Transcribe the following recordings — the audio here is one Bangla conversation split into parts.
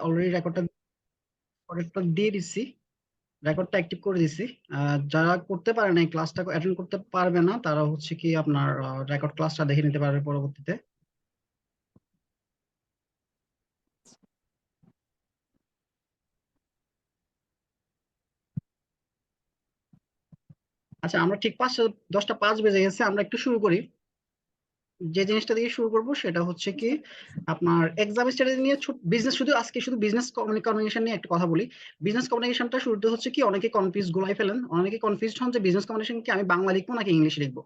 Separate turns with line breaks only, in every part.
অলরেডি রেকর্ডটা দিয়ে দিচ্ছি, রেকর্ডটা অ্যাক্টিভ করে দিচ্ছি। যারা করতে পারে না, এই ক্লাসটা অ্যাটেন্ড করতে পারবে না, তারা হচ্ছে কি আপনার রেকর্ড ক্লাসটা দেখে নিতে পারবে পরবর্তীতে। আচ্ছা, আমরা ঠিক 10টা 5 বেজে গেছে, আমরা একটু শুরু করি। যে জিনিসটা দিয়ে শুরু করব সেটা হচ্ছে কি আপনার এক্সাম স্ট্র্যাটেজি নিয়ে, বিজনেস, আজকে শুধু বিজনেস কমিউনিকেশন নিয়ে একটা কথা বলি। বিজনেস কমিউনিকেশনটা শুরুতে হচ্ছে কি অনেকে কনফিউজ গুলাই ফেলেন, অনেকে কনফিউজড হন যে বিজনেস কমিউনিকেশন কি আমি বাংলা লিখবো নাকি ইংলিশে লিখবো।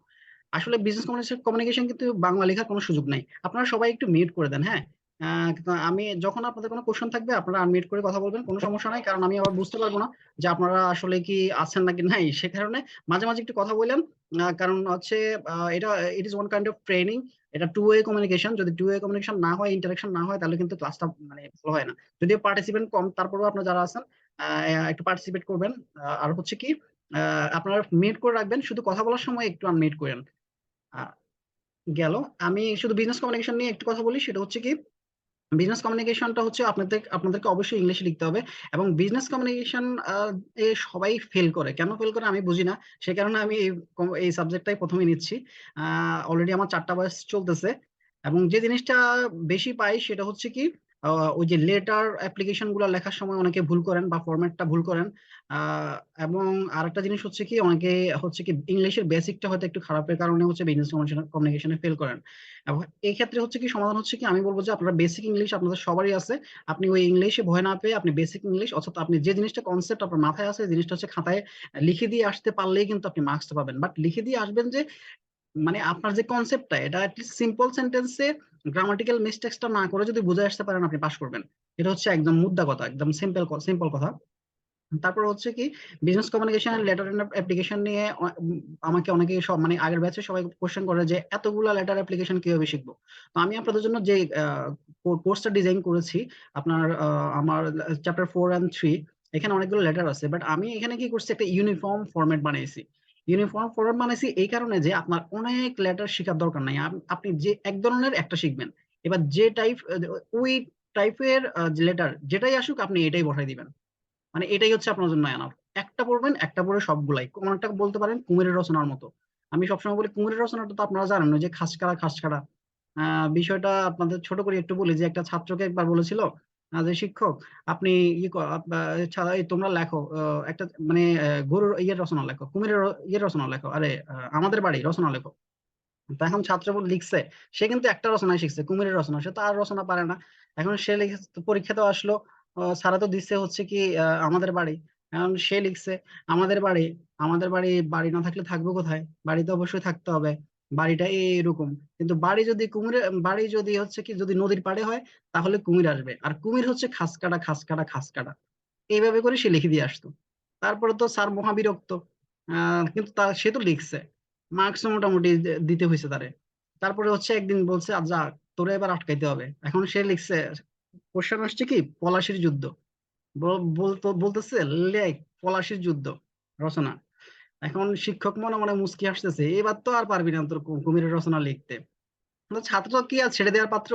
আসলে বিজনেস কমিউনিকেশন কিন্তু বাংলা লেখার কোনো সুযোগ নাই। আপনারা সবাই একটু মিউট করে দেন, হ্যাঁ। তো আমি যখন আপনাদের কোনো কোশ্চেন থাকবে আপনারা আনমিউট করে কথা বলবেন, কোনো সমস্যা নাই, কারণ আমি আবার বুঝতে পারবো না যে আপনারা আসলে কি আছেন নাকি নাই, সে কারণে মাঝে মাঝে একটু কথা বললেন। কারণ হচ্ছে এটা it is one kind of training. এটা টু ওয়ে কমিউনিকেশন, যদি টু ওয়ে কমিউনিকেশন না হয়, ইন্টারাকশন না হয়, তাহলে কিন্তু ক্লাসটা মানে ভালো হয় না। যদিও পার্টিসিপেন্ট কম, তারপরেও আপনারা যারা আছেন একটু পার্টিসিপেট করবেন। আর হচ্ছে কি আপনারা মিউট করে রাখবেন, শুধু কথা বলার সময় একটু আনমিউট করেন। আহ, গেল। আমি শুধু বিজনেস কমিউনিকেশন নিয়ে একটু কথা বলি, সেটা হচ্ছে কি বিজনেস কমিউনিকেশনটা হচ্ছে আপনাদেরকে অবশ্যই ইংলিশে লিখতে হবে। এবং বিজনেস কমিউনিকেশন এ সবাই ফেল করে, কেন ফেল করে আমি বুঝি না। সে কারণে আমি এই সাবজেক্টটাই প্রথমে নিচ্ছি। অলরেডি আমার 4টা বয়স চলতেছে। এবং যে জিনিসটা বেশি পাই সেটা হচ্ছে কি ওই যে লেটার অ্যাপ্লিকেশন গুলো লেখার সময় অনেকে ভুল করেন বা ফরম্যাটটা ভুল করেন। আহ, এবং আরেকটা জিনিস হচ্ছে কি অনেকে হচ্ছে কি ইংলিশের বেসিকটা হয়তো একটু খারাপের কারণে হচ্ছে বিজনেস কমিউনিকেশনে ফেল করেন। এবং এই ক্ষেত্রে হচ্ছে কি সমাধান হচ্ছে কি আমি বলবো যে আপনারা বেসিক ইংলিশ আপনাদের সবারই আছে। আপনি ওই ইংলিশে ভয় না পেয়ে আপনি বেসিক ইংলিশ, অর্থাৎ আপনি যে জিনিসটা কনসেপ্ট আপনার মাথায় আছে, জিনিসটা হচ্ছে খাতায় লিখে দিয়ে আসতে পারলেই কিন্তু আপনি মার্কস পাবেন। বাট লিখে দিয়ে আসবেন যে মানে আপনার যে কনসেপ্টটা এটা অ্যাটলিস্ট সিম্পল সেন্টেন্সে গ্রামাটিক্যাল মিস্টেক্সটা না করে যদি বুঝে আসতে পারেন আপনি পাস করবেন। এটা হচ্ছে একদম মুদ্রা কথা, একদম সিম্পল সিম্পল কথা। তারপর হচ্ছে কি বিজনেস কমিউনিকেশন লেটার অ্যাপ্লিকেশন নিয়ে আমাকে অনেকে সব মানে আগের ব্যাচে সবাই কোশ্চেন করে যে এতগুলা লেটার অ্যাপ্লিকেশন কিভাবে শিখবো। তো আমি আপনাদের জন্য যে কোর্সটা ডিজাইন করেছি আপনার আমার চ্যাপ্টার 4 and 3, এখানে অনেকগুলো লেটার আছে, বাট আমি এখানে কি করছি একটা ইউনিফর্ম ফরম্যাট বানিয়েছি। ইউনিফর্ম ফরম্যাট বানিয়েছি এই কারণে যে আপনার অনেক লেটার শেখার দরকার নাই, আপনি যে এক ধরনের একটা শিখবেন। এবার যে টাইপ ওই টাইপের লেটার যেটাই আসুক আপনি এটাই বসাই দিবেন। মানে এটাই হচ্ছে আপনার জন্য এনাফ। একটা পড়বেন, একটা পড়ে সবগুলাই অনেকটা বলতে পারেন কুমিরের রচনার মতো। আমি সবসময় বলি কুমিরের রচনাটা তো আপনারা জানেন, ওই যে খাসকারা খাসকারা। বিষয়টা আপনাদের ছোট করে একটু বলি যে একটা ছাত্রকে একবার বলেছিল যে শিক্ষক আপনি এই তোমরা লেখো একটা মানে গরুর ইয়ের রচনা লেখো, কুমিরের ইয়ের রচনা লেখো, আরে আমাদের বাড়ি রচনা লেখো। তো এখন ছাত্র লিখছে, সে কিন্তু একটা রচনায় শিখছে কুমিরের রচনা, সে তো আর রচনা পারে না। এখন সে লিখে পরীক্ষাতে আসলো, স্যারা তো দিচ্ছে হচ্ছে কি আমাদের বাড়ি। এখন সে লিখছে আমাদের বাড়ি, আমাদের বাড়ি, বাড়ি না থাকলে থাকবো কোথায়, বাড়ি তো অবশ্যই থাকতে হবে, বাড়িটা এইরকম। কিন্তু বাড়ি যদি হচ্ছে কি যদি নদীর পাড়ে হয় তাহলে কুমির আসবে, আর কুমির হচ্ছে খাস কাটা খাস কাটা খাস কাটা। এইভাবে করে সে লিখে দিয়ে আসতো। তারপরে তো স্যার মহাবিরক্ত, কিন্তু সে তো লিখছে, মার্কস মোটামুটি দিতে হয়েছে তারে। তারপরে হচ্ছে একদিন বলছে যা তোরে এবার আটকাইতে হবে। এখন সে লিখছে, কোশ্চেন আসছে কি পলাশির যুদ্ধ, বলতেছে লেখ পলাশির যুদ্ধ রচনা। এখন শিক্ষক মনে মনে মুচকি আসতেছে, এবার তো আর পারবি না তোর কুমিরের রচনা লিখতে। কিন্তু ছাত্র কি আর ছেড়ে দেওয়ার পাত্র।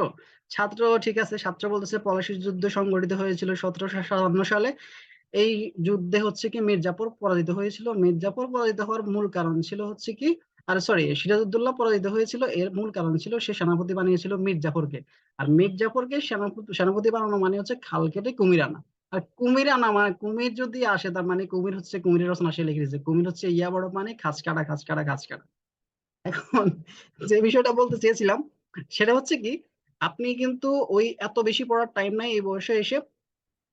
ছাত্র ঠিক আছে, ছাত্র বলতেছে পলাশির যুদ্ধ সংঘটিত হয়েছিল 1757 সালে। এই যুদ্ধে হচ্ছে কি মির্জাপুর পরাজিত হয়েছিল। মির্জাপুর পরাজিত হওয়ার মূল কারণ ছিল হচ্ছে কি, আর সরি, সিরাজউদ্দৌলা পরাজিত হয়েছিল, এর মূল কারণ ছিল সে সেনাপতি বানিয়েছিল মির্জাফরকে। আর মির্জাফরকে সেনাপতি বানানো মানে হচ্ছে খাল কেটে কুমির আনা। আর কুমির আনা মানে কুমির যদি আসে তার মানে কুমির হচ্ছে কুমিরের রচনা সে লিখে দিয়েছে, কুমির হচ্ছে ইয়া বড় মানে খাস কাটা খাস কাটা খাস কাটা। এখন যে বিষয়টা বলতে চেয়েছিলাম সেটা হচ্ছে কি আপনি কিন্তু ওই এত বেশি পড়ার টাইম নাই এই বয়সে এসে।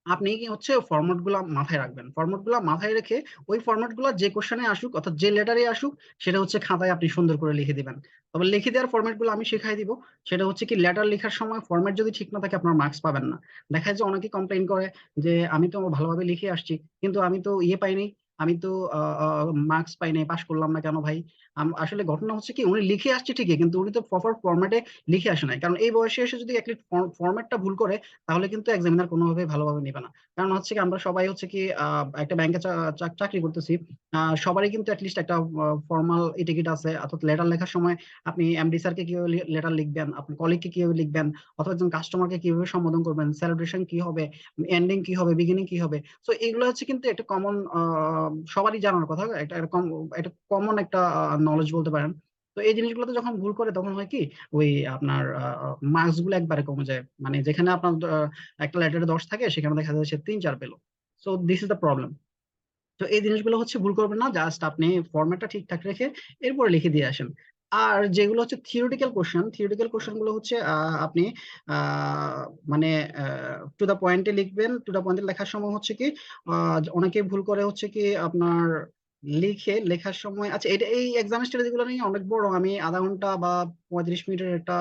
আপনি কি হচ্ছে ফরম্যাট গুলা মাথায় রাখবেন, ফরম্যাট গুলা মাথায় রেখে ওই ফরম্যাট গুলা যে কোশ্চেনে আসুক অর্থাৎ যে লেটারে আসুক সেটা হচ্ছে খাতায় আপনি সুন্দর করে লিখে দিবেন। তবে লিখে দেওয়ার ফরম্যাট গুলো আমি শিখাই দিব। সেটা হচ্ছে কি লেটার লেখার সময় ফরম্যাট যদি ঠিক না থাকে আপনার মার্কস পাবেন না। দেখা যায় যে অনেকে কমপ্লেইন করে যে আমি তো ভালোভাবে লিখে আসছি কিন্তু আমি তো ইয়ে পাইনি, আমি তো মার্কস পাই নাই, পাস করলাম না কেন ভাই। আসলে ঘটনা হচ্ছে কি, উনি লিখে আসছে ঠিকই, কিন্তু উনি তো প্রপার ফরম্যাটে লিখে আসে নাই। কারণ এই বয়সে এসে যদি ফরম্যাটটা ভুল করে, তাহলে কিন্তু এক্সামিনার কোনোভাবে ভালোভাবে নেবে না। কারণ হচ্ছে কি, আমরা সবাই হচ্ছে কি একটা ব্যাংকে চাকরি করতেছি। সবারই কিন্তু অ্যাটলিস্ট একটা ফর্মাল এটিকেট আছে, অর্থাৎ লেটার লেখার সময় আপনি এমডি স্যারকে কিভাবে লেটার লিখবেন, আপনি কলিগকে কিভাবে লিখবেন, অথবা একজন কাস্টমারকে কিভাবে সম্বোধন করবেন, সেলিব্রেশন কি হবে, এন্ডিং কি হবে, বিগিনিং কি হবে। তো এগুলো হচ্ছে কিন্তু একটা কমন, সবারই জানার কথা, একটা কমন একটা নলেজ বলতে পারেন। তো এই জিনিসগুলোতে যখন ভুল করে, তখন হয় কি, ওই আপনার মার্কস গুলো একবারে কমে যায়। মানে যেখানে আপনার একটা লেটারে 10 থাকে, সেখানে দেখা যায় সে 3-4 পেলো। So this is the problem. তো এই জিনিসগুলো হচ্ছে ভুল করবেন না, জাস্ট আপনি ফরম্যাটটা ঠিকঠাক রেখে এরপরে লিখে দিয়ে আসেন। আর যেগুলো হচ্ছে থিওরিটিক্যাল কোশ্চেন গুলো হচ্ছে আপনি আহ, মানে টু দা পয়েন্টে লিখবেন। টু দা পয়েন্টে লেখার সময় হচ্ছে কি, অনেকে ভুল করে হচ্ছে কি আপনার লেখার সময়, আচ্ছা এটা এই এক্সাম স্ট্র্যাটেজি গুলো নিয়ে অনেক বড়, আমি আধা ঘন্টা বা 35 মিনিটের একটা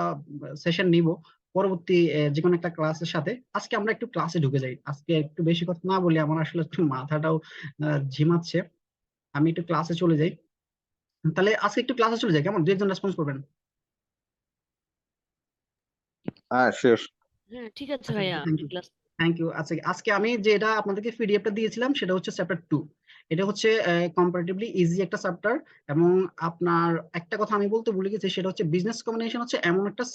সেশন নিব পরবর্তী যে কোনো একটা ক্লাসের সাথে। আজকে আমরা একটু ক্লাসে ঢুকে যাই, আজকে একটু বেশি কথা না বলি, আমার আসলে একটু মাথাটাও ঝিমাচ্ছে। আমি একটু ক্লাসে চলে যাই। তাহলে আজকে একটু ক্লাসে চলে যাই, কেমন? দু একজন রেসপন্স করবেন।
হ্যাঁ, শিওর।
ঠিক আছে
আচ্ছা,
ভাইয়া,
thank you.
Class.
Thank you. আচ্ছা, আজকে আমি যেটা আপনাদেরকে পিডিএফটা দিয়েছিলাম, সেটা হচ্ছে চ্যাপ্টার 2। এটা হচ্ছে কম্পারেটিভলি ইজি একটা চ্যাপ্টার। এবং আপনার একটা কথা আমি বলতে ভুলে গেছি, সেটা হচ্ছে বিজনেস কমিউনিকেশন হচ্ছে এমন একটা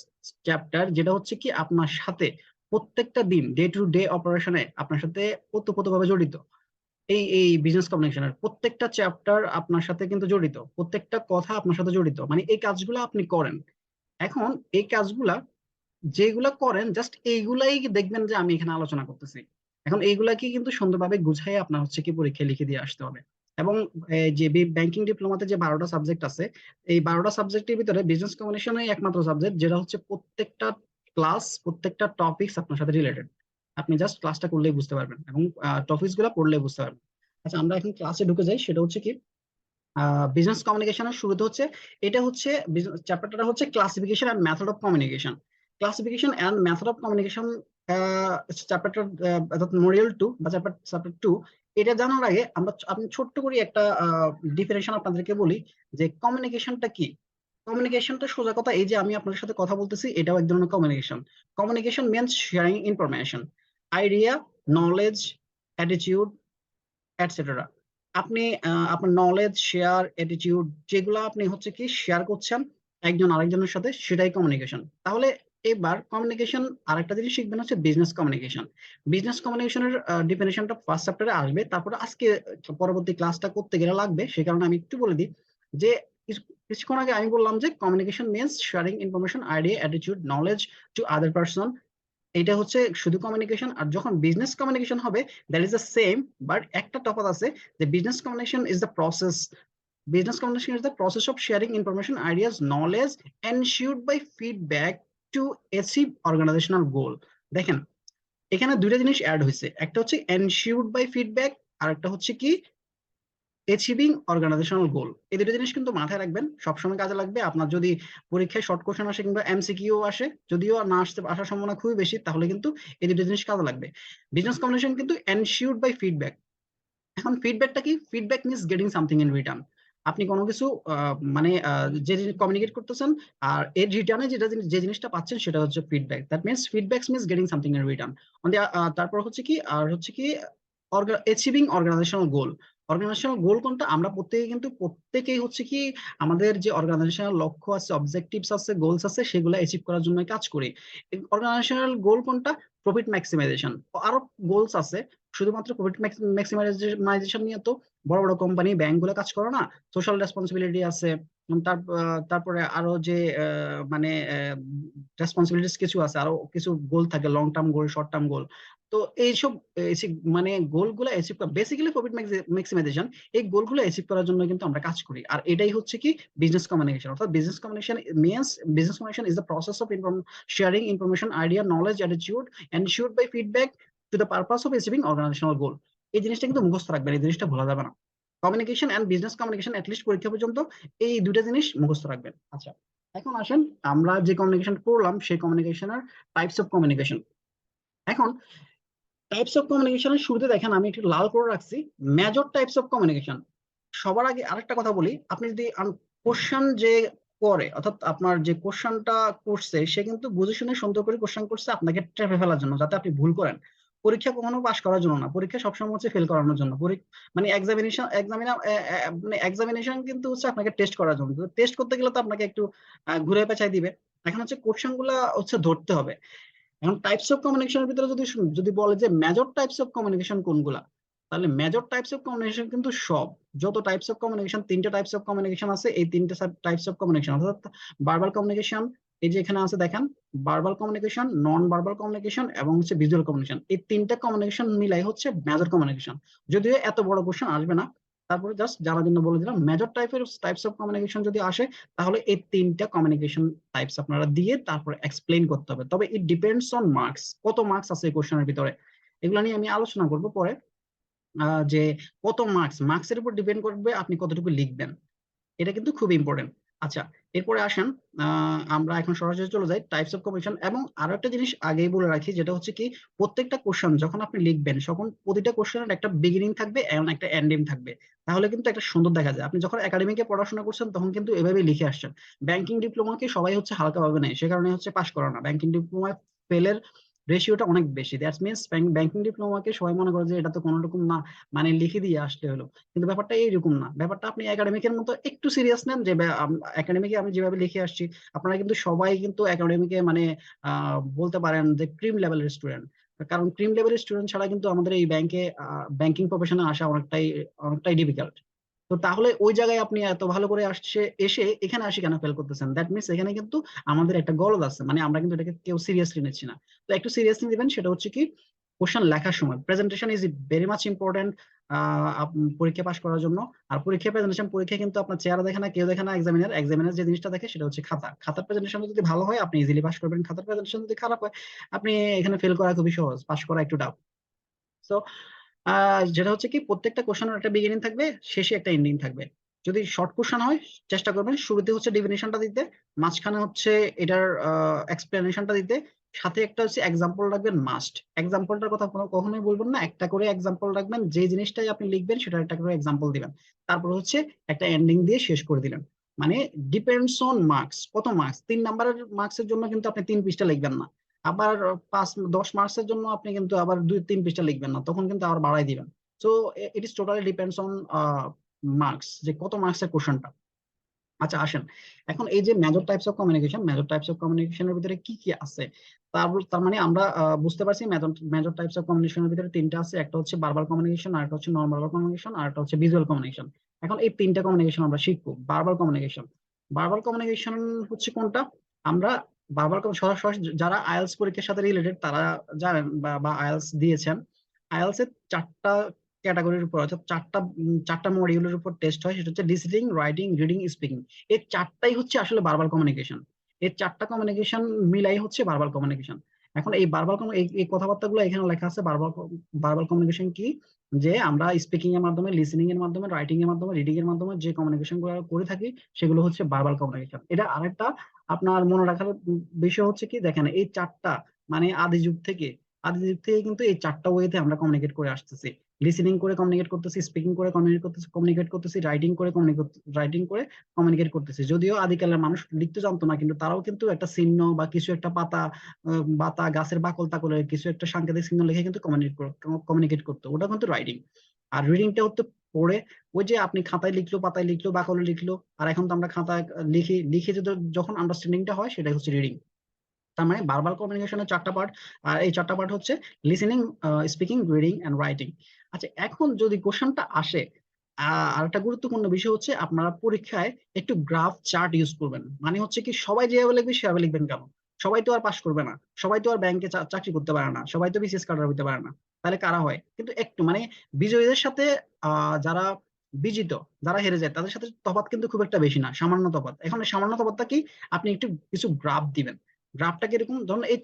চ্যাপ্টার, যেটা হচ্ছে কি আপনার সাথে প্রত্যেকটা দিন ডে টু ডে অপারেশনে আপনার সাথে ওতপ্রোতভাবে জড়িত। এই এই বিজনেস কমিউনিকেশনের প্রত্যেকটা চ্যাপ্টার আপনার সাথে কিন্তু জড়িত, প্রত্যেকটা কথা আপনার সাথে জড়িত, মানে এই কাজগুলো আপনি করেন। এখন এই কাজগুলা যেগুলা করেন, জাস্ট এইগুলাই দেখবেন যে আমি এখানে আলোচনা করতেছি। এখন এইগুলাকে কিন্তু সুন্দরভাবে গুছাই আপনার হচ্ছে কি পরীক্ষায় লিখে দিয়ে আসতে হবে। এবং যে ব্যাংকিং ডিপ্লোমাতে যে 12টা সাবজেক্ট আছে, এই 12টা সাবজেক্টের ভিতরে বিজনেস কমিউনিকেশনই একমাত্র সাবজেক্ট যেটা হচ্ছে প্রত্যেকটা ক্লাস, প্রত্যেকটা টপিকস আপনার সাথে রিলেটেড। আপনি জাস্ট ক্লাসটা করলেই বুঝতে পারবেন, এবং টপিকস গুলা পড়লেই বুঝতে পারবেন। আচ্ছা, আমরা এখন ক্লাসে ঢুকে যাই। সেটা হচ্ছে কি, বিজনেস কমিউনিকেশনের শুরুতে হচ্ছে, এটা হচ্ছে চ্যাপ্টারটা হচ্ছে classification and method of communication. Classification and method of communication চ্যাপ্টারটা, অর্থাৎ মডিউল 2 বা চ্যাপ্টার 2। এটা জানার আগে আপনি ছোট্ট করে একটা ডিফিনেশন আপনাদেরকে বলি, যে কমিউনিকেশনটা কি। কমিউনিকেশনটা সোজা কথা, এই যে আমি আপনাদের সাথে কথা বলতেছি, এটাও এক ধরনের communication. Communication means sharing information, idea, knowledge, attitude, etcetera. আপনি আপনার নলেজ, শেয়ার, অ্যাটিটিউড, যেগুলো আপনি হচ্ছে কি শেয়ার করছেন একজন আরেকজনের সাথে, সেটাই কমিউনিকেশন। তাহলে এবার কমিউনিকেশন, আরেকটা জিনিস শিখবেন হচ্ছে বিজনেস কমিউনিকেশন। বিজনেস কমিউনিকেশনের ডেফিনেশনটা ফার্স্ট চ্যাপ্টারে আসবে, তারপরে আজকে পরবর্তী ক্লাসটা করতে গেলে লাগবে, সে কারণে আমি একটু বলে দিই যে কিছুক্ষণ আগে আমি বললাম যে communication means sharing information, idea, attitude, knowledge to other person. এটা হচ্ছে শুধু কমিউনিকেশন। আর যখন বিজনেস কমিউনিকেশন হবে, that is the same, but একটা তফাৎ আছে, যে business communication is the process, business communication is the process of sharing information, ideas, knowledge ensured by feedback to achieve organizational goal। দেখেন, এখানে দুইটা জিনিস অ্যাড হয়েছে, একটা হচ্ছে ensured by feedback, আর একটা হচ্ছে কি অ্যাচিভিং অর্গানাইজেশনাল গোল। এই দুটো জিনিস কিন্তু মাথায় রাখবেন, সবসময় কাজে লাগবে আপনার যদি পরীক্ষায় শর্ট কোশ্চেন আসে কিংবা এমসিকিউ আসে, যদিও না আসার সম্ভাবনা খুবই বেশি, তাহলে কিন্তু এই দুটো জিনিস কাজে লাগবে। বিজনেস কমিউনিকেশন কিন্তু এনশিওরড বাই ফিডব্যাক। এখন ফিডব্যাকটা কি? Feedback means getting something in return. আপনি কোনো কিছু মানে যে জিনিস কমিউনিকেট করতেছেন, আর এর রিটার্নে যে জিনিসটা পাচ্ছেন, সেটা হচ্ছে feedback. That means feedback means getting something in return. তারপর হচ্ছে কি, আর হচ্ছে কি অ্যাচিভিং অর্গানাইজেশনাল গোল। অর্গানাইজেশনাল গোল কোনটা? আমরা প্রত্যেকেই হচ্ছে কি আমাদের যে অর্গানাইজেশনাল লক্ষ্য আছে, অবজেক্টিভস আছে, গোলস আছে, সেগুলো অ্যাচিভ করার জন্য কাজ করি। অর্গানাইজেশনাল গোল কোনটা? Profit maximisation. আরো গোলস আছে, শুধুমাত্র প্রফিট ম্যাক্সিমাইজেশন নিয়ে তো বড় বড় কোম্পানি, ব্যাংক গুলো কাজ করে না। সোশ্যাল রেসপন্সিবিলিটি আছে। তারপরে আরো যে মানে রেসপন্সিবিলিটিস কিছু আছে, আরো কিছু গোল থাকে, long term goal, short term goal. তো এইসব মানে গোলগুলো অ্যাচিভ করা, বেসিক্যালি প্রফিট ম্যাক্সিমাইজেশন। এই গোলগুলো অ্যাচিভ করার জন্য কিন্তু আমরা কাজ করি, আর এটাই হচ্ছে কি বিজনেস কমিউনিকেশন। অর্থাৎ business communication is the process of sharing information, idea, knowledge, attitude ensured by feedback to the purpose of achieving organisational goal. এই জিনিসটা কিন্তু মুখস্থ রাখবেন, এই জিনিসটা ভোলা যাবে না। Communication and business communication at least পরীক্ষা পর্যন্ত এই দুইটা জিনিস মুখস্থ রাখবেন। আচ্ছা, এখন আসেন আমরা যে কমিউনিকেশন পড়লাম, সেই কমিউনিকেশনের টাইপস অফ কমিউনিকেশন। এখন টাইপস অফ কমিউনিকেশনের শুরুতে দেখেন আমি একটু লাল করে রাখছি মেজর টাইপস অফ কমিউনিকেশন। সবার আগে আরেকটা কথা বলি, আপনি যদি কোশ্চেন যে করে, অর্থাৎ আপনার যে কোশ্চেনটা করছে সে কিন্তু বুঝে শুনে সুন্দর করে কোশ্চেন করছে আপনাকে ট্র্যাপে ফেলার জন্য, যাতে আপনি ভুল করেন। পরীক্ষা কখনো পাশ করার জন্য না, পরীক্ষা সবসময় হচ্ছে ফেল করানোর জন্য। মানে এক্সামিনেশন কিন্তু হচ্ছে আপনাকে টেস্ট করার জন্য। টেস্ট করতে গেলে তো আপনাকে একটু ঘুরে পেঁচাই দিবে। এখন হচ্ছে কোশ্চেন গুলা হচ্ছে ধরতে হবে। এখন টাইপস অফ কমিউনিকেশনের ভিতরে যদি বলে যে মেজর টাইপস অফ কমিউনিকেশন কোনগুলা, তাহলে মেজর টাইপস অফ কমিউনিকেশন কিন্তু সব, যত টাইপস অফ কমিউনিকেশন, তিনটা টাইপস অফ কমিউনিকেশন আছে, এই তিনটা টাইপস অফ কমিউনিকেশন অর্থাৎ ভার্বাল কমিউনিকেশন, এই যে এখানে আছে দেখেন, verbal communication, non verbal communication এবং হচ্ছে ভিজুয়াল কমিউনিকেশন, এই তিনটা কমিউনিকেশন মিলাই হচ্ছে মেজর কমিউনিকেশন। যদিও এত বড় কোশ্চেন আসবে না, তারপরে জাস্ট জানার জন্য বলে দিলাম মেজর টাইপস অফ কমিউনিকেশন যদি আসে, তাহলে এই তিনটা কমিউনিকেশন টাইপস আপনারা দিয়ে তারপর এক্সপ্লেইন করতে হবে। তবে ইট ডিপেন্ডস অন মার্কস, কত মার্কস আছে এই কোশ্চেনের ভিতরে, এগুলো নিয়ে আমি আলোচনা করব পরে। যে কত মার্কসের উপর ডিপেন্ড করবে আপনি কতটুকু লিখবেন, এটা কিন্তু খুব ইম্পর্টেন্ট। আচ্ছা, এরপরে আসেন, আমরা এখন সরাসরি চলে যাই টাইপস অফ কমিউনিকেশন। এবং আরো একটা জিনিস আগেই বলে রাখি, যেটা হচ্ছে কি প্রত্যেকটা কোশ্চেন যখন আপনি লিখবেন, তখন প্রতিটা কোশ্চেনের একটা বিগিনিং থাকবে এবং একটা এন্ডিং থাকবে, তাহলে কিন্তু একটা সুন্দর দেখা যায়। আপনি যখন একাডেমিকে পড়াশোনা করছেন তখন কিন্তু এভাবেই লিখে আসছেন। ব্যাংকিং ডিপ্লোমাকে সবাই হচ্ছে হালকা ভাবে নেয়, সে কারণে হচ্ছে পাশ করা না। ব্যাংকিং ডিপ্লোমায় ফেলের রেশিওটা অনেক বেশি, দ্যাটস মিনস ব্যাংকিং ডিপ্লোমাকে সবাই মনে করে যে এটা তো কোনো রকম না, মানে লিখে দিয়ে আসতে হলো। কিন্তু ব্যাপারটা এইরকম না, ব্যাপারটা আপনি একাডেমিকের মতো একটু সিরিয়াস নেন, যে একাডেমিকে আমি যেভাবে লিখে আসছি, আপনারা কিন্তু সবাই কিন্তু একাডেমিকে মানে বলতে পারেন যে ক্রিম লেভেলের স্টুডেন্ট। কারণ ক্রিম লেভেলের স্টুডেন্ট ছাড়া কিন্তু আমাদের এই ব্যাংকিং প্রফেশনে আসা অনেকটাই ডিফিকাল্ট। তো তাহলে ওই জায়গায় আপনি এত ভালো করে এসে এখানে আসি কেন ফেল করতেছেন? দ্যাট মিনস এখানে কিন্তু আমাদের একটা গলদ আছে, মানে আমরা কিন্তু এটাকে কেউ সিরিয়াসলি নিচ্ছি না। তো একটু সিরিয়াসলি দিবেন, সেটা হচ্ছে কি কোশ্চেন লেখার সময় presentation is very much important পরীক্ষা পাশ করার জন্য। আর পরীক্ষা কিন্তু আপনার চেহারা দেখে না, কেউ দেখে না, এক্সামিনার যে জিনিসটা দেখে সেটা হচ্ছে খাতার প্রেজেন্টেশন যদি ভালো হয় আপনি ইজিলি পাস করবেন, খাতার প্রেজেন্টেশন যদি খারাপ হয় আপনি এখানে ফেল করা খুবই সহজ, পাস করা একটু টাফ। তো যেটা হচ্ছে কি প্রত্যেকটা কোশ্চেনের একটা বিগিনিং থাকবে, শেষে একটা এন্ডিং থাকবে। যদি শর্ট কোশ্চেন হয় চেষ্টা করবেন শুরুতে হচ্ছে ডেফিনেশনটা দিতে, মাঝখানে হচ্ছে এটার এক্সপ্লেনেশনটা দিতে, সাথে একটা হচ্ছে এক্সাম্পল রাখবেন মাস্ট। এক্সাম্পলটার কথা কখনোই বলবেন না, একটা করে এক্সাম্পল রাখবেন, যে জিনিসটাই আপনি লিখবেন সেটা একটা করে এক্সাম্পল দিবেন, তারপর হচ্ছে একটা এন্ডিং দিয়ে শেষ করে দিলেন। মানে ডিপেন্ডস অন মার্কস, কত মার্কস, 3 নাম্বারের মার্কসের জন্য কিন্তু আপনি 3 পৃষ্ঠা লিখবেন না। আবার 10 মার্কসের জন্য আপনি কিন্তু আবার 2-3 পৃষ্ঠা লিখবেন না, তখন কিন্তু আবার বাড়াই দিবেন। So it is totally depends on marks, যে কত মার্কসের কোশ্চেনটা। আচ্ছা আসেন, এখন এই যে মেজর টাইপস অফ কমিউনিকেশনের ভিতরে কি কি আছে, তার মানে আমরা বুঝতে পারছি মেজর টাইপস অফ কমিউনিকেশনের ভিতরে তিনটা আছে, একটা হচ্ছে ভার্বাল কমিউনিকেশন, আর একটা হচ্ছে নন ভার্বাল কমিউনিকেশন, আর একটা হচ্ছে ভিজুয়াল কমিউনিকেশন। এখন এই তিনটা কমিউনিকেশন আমরা শিখবো। ভার্বাল কমিউনিকেশন হচ্ছে কোনটা? আমরা সরাসরি যারা আইএলটিএস পরীক্ষার সাথে রিলেটেড তারা জানেন বা আইএলটিএস দিয়েছেন, আইএলটিএস এর 4টা ক্যাটাগরির উপর, অর্থাৎ 4টা মডিউলের উপর টেস্ট হয়, সেটা হচ্ছে লিসনিং, রাইটিং, রিডিং, স্পিকিং। এই 4টাই হচ্ছে আসলে ভার্বাল কমিউনিকেশন। এই 4টা কমিউনিকেশন মিলাই হচ্ছে ভার্বাল কমিউনিকেশন। এখন এই এই কথাবার্তাগুলো এখানে লেখা আছে। ভার্বাল কমিউনিকেশন কি? যে আমরা স্পিকিং এর মাধ্যমে, লিসনিং এর মাধ্যমে, রাইটিং এর মাধ্যমে, রিডিং এর মাধ্যমে যে কমিউনিকেশন গুলো করে থাকি সেগুলো হচ্ছে ভার্বাল কমিউনিকেশন। এটা আরেকটা আপনার মনে রাখার বিষয় হচ্ছে কি, দেখেন এই 4টা মানে আদি যুগ থেকে কিন্তু এই 4টা ওয়েতে আমরা কমিউনিকেট করে আসতেছি। লিসেনিং করে কমিউনিকেট করতেছি, স্পিকিং করে কমিউনিকেট করতেছি, রাইটিং করে কমিউনিকেট করতেছি। যদিও আদিকালের মানুষ লিখতে জানতো না, কিন্তু তারাও কিন্তু একটা চিহ্ন বা কিছু একটা পাতা গাছের বাকল তাকলে কিছু একটা সাংকেতিক চিহ্ন লিখে কিন্তু কমিউনিকেট করতো, ওটা কিন্তু রাইটিং। আর রিডিংটা হচ্ছে পড়ে, ওই যে আপনি খাতায় লিখলো, পাতায় লিখলো, বাকলে লিখলো। আর এখন তো আমরা খাতায় লিখে যখন আন্ডারস্ট্যান্ডিংটা হয় সেটা হচ্ছে রিডিং। তার মানে ভার্বাল কমিউনিকেশনের 4টা পার্ট। আর এই 4টা পার্ট হচ্ছে listening, speaking, reading and writing. আচ্ছা, এখন যদি কোশ্চেনটা আসে, আর একটা গুরুত্বপূর্ণ বিষয় হচ্ছে আপনারা পরীক্ষায় একটু গ্রাফ চার্ট ইউজ করবেন। মানে হচ্ছে কি সবাই যেভাবে লিখবে সেভাবে লিখবেন কেন? সবাই তো আর পাশ করবে না, সবাই তো আর ব্যাংকে চাকরি করতে পারে না, সবাই তো বিসিএস কাটার হতে পারে না। তাহলে কারা হয়? কিন্তু একটু মানে বিজয়ীদের সাথে যারা বিজিত, যারা হেরে যায় তাদের সাথে তফাৎ কিন্তু খুব একটা বেশি না, সামান্য তফাৎ। এখন এই সামান্য তফাৎটা কি? আপনি একটু কিছু গ্রাফ দিবেন। গ্রাফটা কিরকম? ধরুন এই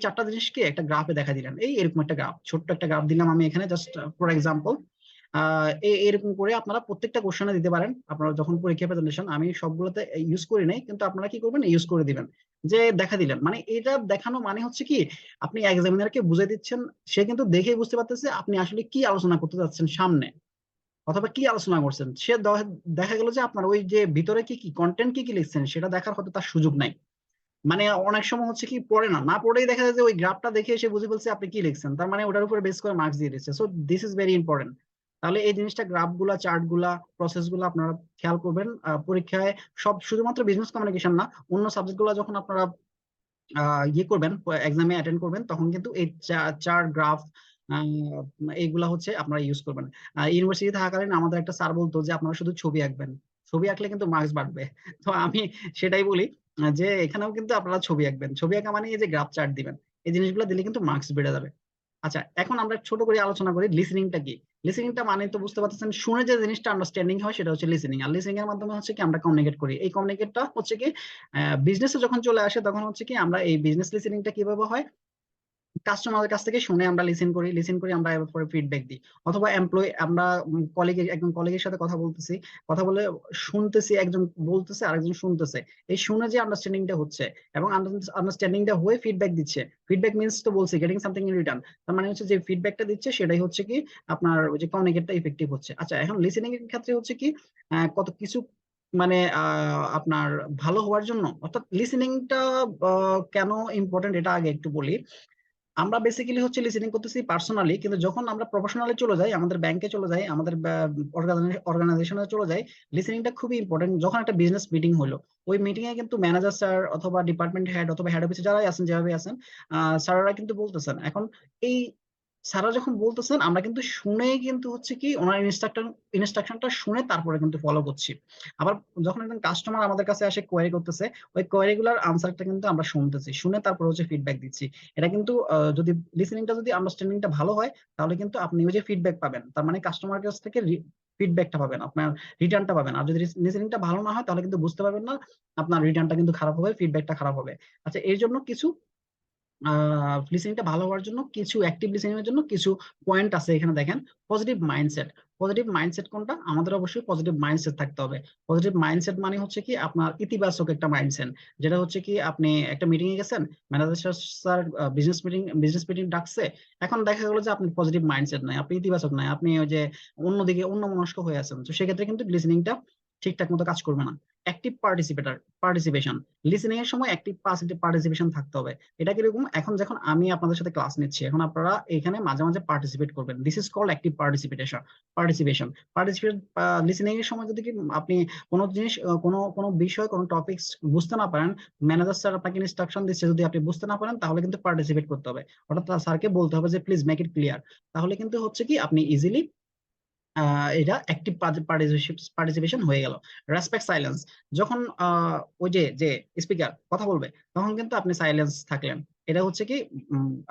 চারটা জিনিসকে একটা গ্রাফে দেখা দিলেন, এই এরকম একটা গ্রাফ, ছোট্ট একটা গ্রাফ দিলাম আমি এখানে জাস্ট ফর এক্সাম্পল। এরকম করে আপনারা প্রত্যেকটা কোশ্চেনে দিতে পারেন। আপনারা যখন পরীক্ষা প্রেজেন্টেশন, আমি সবগুলোতে ইউজ করি নাই, কিন্তু আপনারা কি করবেন, ইউজ করে দিবেন। যে দেখা দিলেন, মানে এটা দেখানো মানে হচ্ছে কি আপনি এক্সামিনারকে বুঝাই দিচ্ছেন, সে কিন্তু দেখেই বুঝতে পারতেছে আপনি আসলে কি আলোচনা করতে যাচ্ছেন সামনে। অথবা কি আলোচনা করছেন, সে দেখা গেল যে আপনার ওই যে ভিতরে কি কি কন্টেন্ট কি কি লিখছেন সেটা দেখার হয়তো তার সুযোগ নাই। মানে অনেক সময় হচ্ছে কি পড়ে না পড়েই দেখা যায় যে ওই গ্রাফটা দেখে এসে বুঝে ফেলছে আপনি কি লিখছেন, তার মানে ওটার উপরে বেস করে মার্কস দিয়ে দিচ্ছে। So this is very important. তাহলে এই জিনিসটা গ্রাফ গুলা, চার্ট গুলা, প্রসেস গুলা আপনারা খেয়াল করবেন পরীক্ষায়। সব শুধুমাত্র বিজনেস কমিউনিকেশন না, অন্য সাবজেক্ট গুলা যখন আপনারা ইয়ে করবেন, এক্সামে অ্যাটেন্ড করবেন, তখন কিন্তু এই চার্ট, গ্রাফ এইগুলা হচ্ছে আপনারা ইউজ করবেন। ইউনিভার্সিটি থাকাকালীন আমাদের একটা স্যার বলতো যে আপনারা শুধু ছবি আঁকবেন, ছবি আঁকলে কিন্তু মার্কস বাড়বে। তো আমি সেটাই বলি যে এখানেও কিন্তু আপনারা ছবি আঁকবেন, ছবি আঁকা মানে এই যে গ্রাফ চার্ট দিবেন, এই জিনিসগুলো দিলে কিন্তু মার্কস বেড়ে যাবে। আচ্ছা, এখন আমরা ছোট করে আলোচনা করি লিসেনিংটা কি। লিসেনিংটা মানে তো বুঝতে পারতেছেন, শুনে যে জিনিসটা আন্ডারস্ট্যান্ডিং হয় সেটা হচ্ছে লিসেনিং। আর লিসেনিং এর মাধ্যমে হচ্ছে কি আমরা কমিউনিকেট করি। এই কমিউনিকেটটা হচ্ছে কি বিজনেসে যখন চলে আসে তখন হচ্ছে কি আমরা এই বিজনেস লিসেনিংটা কিভাবে হয়, কাস্টমারের কাছ থেকে শুনে আমরা লিসেন করি আমরা এরপরে ফিডব্যাক দিই। অথবা এমপ্লয়ি, আমরা একজন কলিগের সাথে কথা বলতেছি, কথা বলে শুনতেছি, একজন বলতেছে আরেকজন শুনতেছে, এই শুনে যে আন্ডারস্ট্যান্ডিংটা হচ্ছে এবং আন্ডারস্ট্যান্ডিংটা হয়ে ফিডব্যাক দিচ্ছে। ফিডব্যাক মিন্স তো বলছি গেটিং সামথিং ইন রিটার্ন। তার মানে হচ্ছে যে ফিডব্যাকটা দিচ্ছে সেটাই হচ্ছে কি আপনার ওই যে কমিউনিকেটটা ইফেক্টিভ হচ্ছে। আচ্ছা, এখন লিসেনিং এর ক্ষেত্রে হচ্ছে কি কত কিছু মানে আপনার ভালো হওয়ার জন্য, অর্থাৎ লিসেনিংটা কেন ইম্পর্টেন্ট এটা আগে একটু বলি। আমরা বেসিক্যালি হচ্ছে লিসেনিং করতেছি পার্সোনালি, কিন্তু যখন আমরা প্রফেশনালি চলে যাই, আমাদের ব্যাংকে চলে যাই, আমাদের অর্গানাইজেশনে চলে যাই, লিসেনিংটা খুবই ইম্পর্টেন্ট। যখন একটা বিজনেস মিটিং হলো, ওই মিটিং এ কিন্তু ম্যানেজার স্যার অথবা ডিপার্টমেন্ট হেড অথবা হেড অফিসে যারাই আছেন, যেভাবে আছেন স্যাররা কিন্তু বলতেছেন। এখন এই স্যাররা যখন বলতেছেন আমরা কিন্তু শুনেই কিন্তু হচ্ছে কি ওনার ইনস্ট্রাকশনটা শুনে তারপরে কিন্তু ফলো করছি। আবার যখন একজন কাস্টমার আমাদের কাছে আসে কোয়েরি করতেছে, ওই কোয়েরি গুলার আনসারটা কিন্তু আমরা শুনতেছি, শুনে তারপর হচ্ছে ফিডব্যাক দিচ্ছি। এটা কিন্তু যদি লিসেনিংটা, যদি আন্ডারস্ট্যান্ডিংটা ভালো হয়, তাহলে কিন্তু আপনি ওই যে ফিডব্যাক পাবেন, তার মানে কাস্টমার কাছ থেকে ফিডব্যাকটা পাবেন, আপনার রিটার্নটা পাবেন। আর যদি লিসেনিংটা ভালো না হয় তাহলে কিন্তু বুঝতে পারবেন না, আপনার রিটার্নটা কিন্তু খারাপ হবে, ফিডব্যাকটা খারাপ হবে। আচ্ছা, এর জন্য কিছু লিসেনিংটা ভালো হওয়ার জন্য কিছু অ্যাক্টিভ লিসেনিং এর জন্য কিছু পয়েন্ট আছে এখানে দেখেন। Positive mindset. পজিটিভ মাইন্ডসেট কোনটা? আমাদের অবশ্যই পজিটিভ মাইন্ডসেট থাকতে হবে। পজিটিভ মাইন্ডসেট মানে হচ্ছে কি আপনার ইতিবাচক একটা মাইন্ডসেট, যেটা হচ্ছে কি আপনি একটা মিটিং এ গেছেন, ম্যানেজার স্যার বিজনেস মিটিং ডাকছে, এখন দেখা গেলো যে আপনি পজিটিভ মাইন্ডসেট নাই, আপনি ইতিবাচক নাই, আপনি ওই যে অন্যদিকে অন্যমনস্ক হয়ে আছেন, তো সেক্ষেত্রে কিন্তু লিসেনিংটা ঠিকঠাক মতো কাজ করবে না। Active participation. লিসেনিং এর সময় অ্যাক্টিভ পার্টিসিপেশন থাকতে হবে। এটা কিরকম, এখন যখন আমি আপনাদের সাথে ক্লাস নিচ্ছি, এখন আপনারা এখানে মাঝে মাঝে পার্টিসিপেট করবেন, this is called active participation participate. Listening এর সময় যদি কি আপনি কোনো জিনিস কোনো বিষয়, কোনো টপিকস বুঝতে না পারেন, ম্যানেজার স্যার আপনাকে ইনস্ট্রাকশন দিচ্ছে, যদি আপনি বুঝতে না পারেন তাহলে কিন্তু পার্টিসিপেট করতে হবে, অর্থাৎ স্যারকে বলতে হবে যে প্লিজ মেক ইট ক্লিয়ার। তাহলে কিন্তু হচ্ছে কি আপনি ইজিলি এটা অ্যাক্টিভ পার্টিসিপেশন হয়ে গেল। Respect silence. যখন ওই যে স্পিকার কথা বলবে তখন কিন্তু আপনি সাইলেন্স থাকলেন, এটা হচ্ছে কি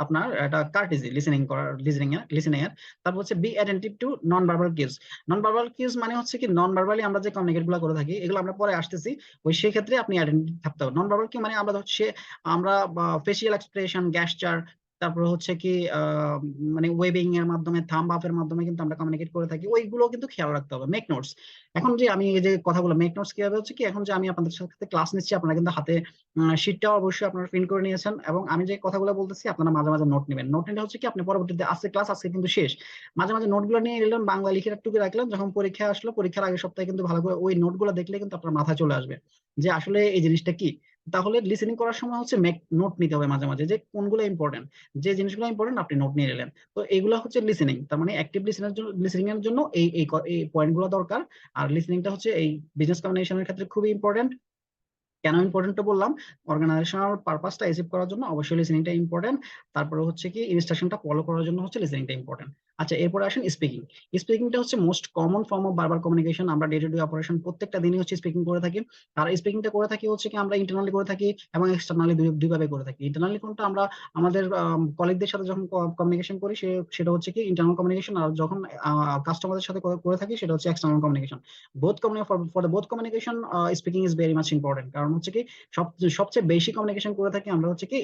আপনার এটা কার্টেজি লিসেনিং এর। তারপর হচ্ছে be attentive to non verbal cues. Non verbal cues মানে হচ্ছে কি নন ভার্বালি আমরা যে কমিউনিকেট গুলো করে থাকি, এগুলো আমরা পরে আসতেছি, ওই সেই ক্ষেত্রে আপনি অ্যাটেন্টিভ থাকতে হবে। নন ভার্বাল কিউ মানে আমরা ফেসিয়াল এক্সপ্রেশন, গ্যাস্টার, তারপর হচ্ছে কি মানে ওয়েবিং এর মাধ্যমে, থাম্ব আপ এর মাধ্যমে কিন্তু আমরা কমিউনিকেট করে থাকি, ওইগুলো কিন্তু খেয়াল রাখতে হবে। Make notes. এখন যে আমি এই যে কথাগুলো মেক নোটস কিভাবে হচ্ছে কি, এখন যে আমি আপনাদের সাথে ক্লাস নিচ্ছি, আপনারা কিন্তু হাতে শিটটাও অবশ্যই আপনারা প্রিন্ট করে নিয়েছেন, এবং আমি যে কথাগুলো বলতেছি আপনারা মাঝে মাঝে নোট নেবেন। নোট নিলে হচ্ছে কি আপনি পরবর্তীতে, আজকে ক্লাস আজকে কিন্তু শেষ, মাঝে মাঝে নোটগুলো নিয়ে নিলেন, বাংলা লিখে টুকে রাখলেন, যখন পরীক্ষা আসলো পরীক্ষার আগের সপ্তাহে কিন্তু ভালো করে ওই নোটগুলো দেখলে কিন্তু আপনার মাথায় চলে আসবে যে আসলে এই জিনিসটা কি। তাহলে লিসেনিং করার সময় হচ্ছে নোট নিতে হবে মাঝে মাঝে, যে কোনগুলো ইম্পর্টেন্ট, যে জিনিসগুলো ইম্পর্টেন্ট আপনি নোট নিয়ে নিলেন। তো এগুলো হচ্ছে লিসেনিং। তার মানে অ্যাক্টিভ লিসেনিং এর জন্য এই পয়েন্টগুলো দরকার। আর লিসেনিংটা হচ্ছে এই বিজনেস কমিউনিকেশনের ক্ষেত্রে খুবই ইম্পর্টেন্ট। কেন ইম্পর্টেন্ট বললাম, অর্গানাইজেশনাল পারপাসটা অ্যাচিভ করার জন্য অবশ্যই লিসেনিংটা ইম্পর্টেন্ট। তারপরে হচ্ছে কি ইনস্ট্রাকশনটা ফলো করার জন্য হচ্ছে লিসেনিংটা ইম্পর্টেন্ট। আচ্ছা, এরপরে আসেন স্পিকিং। স্পিকিংটা হচ্ছে most common form of verbal communication. আমরা ডে টু ডে অপারেশন প্রত্যেকটা দিনই হচ্ছে স্পিকিং করে থাকি। আর স্পিকিংটা করে থাকি হচ্ছে কি আমরা ইন্টারনালি করে থাকি এবং এক্সটার্নালি, দুইভাবে করে থাকি। ইন্টারনালি কোনটা, আমরা আমাদের কলিগদের সাথে যখন কমিউনিকেশন করি সেটা হচ্ছে কি ইন্টারনাল কমিউনিকেশন, আর যখন কাস্টমারদের সাথে করে থাকি সেটা হচ্ছে external communication. For the both communication speaking is very much important. কারণ হচ্ছে কি সবচেয়ে বেশি কমিউনিকেশন করে থাকি আমরা হচ্ছে কি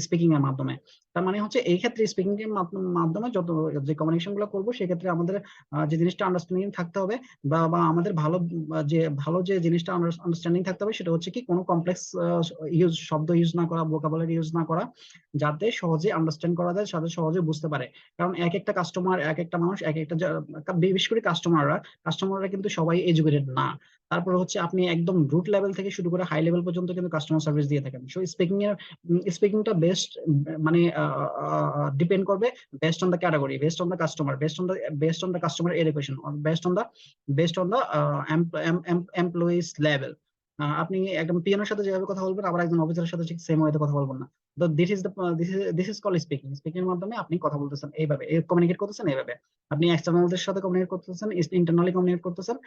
স্পিকিং এর মাধ্যমে। তার মানে হচ্ছে এই ক্ষেত্রে স্পিকিং এর মাধ্যমে যত যে কমিউনিকেশন কমিউনিকেশন গুলো করবো সেক্ষেত্রে আমাদের যে জিনিসটা আন্ডারস্ট্যান্ডিং থাকতে হবে বা আমাদের ভালো যে জিনিসটা আন্ডারস্ট্যান্ডিং থাকতে হবে সেটা হচ্ছে কি কোনো কমপ্লেক্স শব্দ ইউজ না করা, ভোকাবুলারি ইউজ না করা, যাতে সহজে আন্ডারস্ট্যান্ড করা যায়, সাথে সহজে বুঝতে পারে। কারণ এক একটা কাস্টমার, এক একটা মানুষ, এক একটা বিশেষ করে কাস্টমাররা কিন্তু সবাই এডুকেটেড না। তারপরে হচ্ছে আপনি একদম রুট লেভেল থেকে শুরু করে হাই লেভেল পর্যন্ত কিন্তু কাস্টমার সার্ভিস দিয়ে থাকেন। সো স্পিকিংটা বেস্ট মানে ডিপেন্ড করবে best on the category, best on the customer, best on the customer education, best on the employees level. আপনি একদম পিয়নের সাথে যেভাবে কথা বলবেন, আবার একজন অফিসারের সাথে ঠিক সেম ওয়েতে কথা বলবেন না। তো this is call speaking. Speaking এর মাধ্যমে আপনি কথা বলতেছেন এইভাবে, কমিউনিকেট করতেছেন এইভাবে। আপনি এক্সটার্নালদের সাথে কমিউনিকেট করতেছেন, ইন্টারনালি কমিউনিকেট করতেছেন,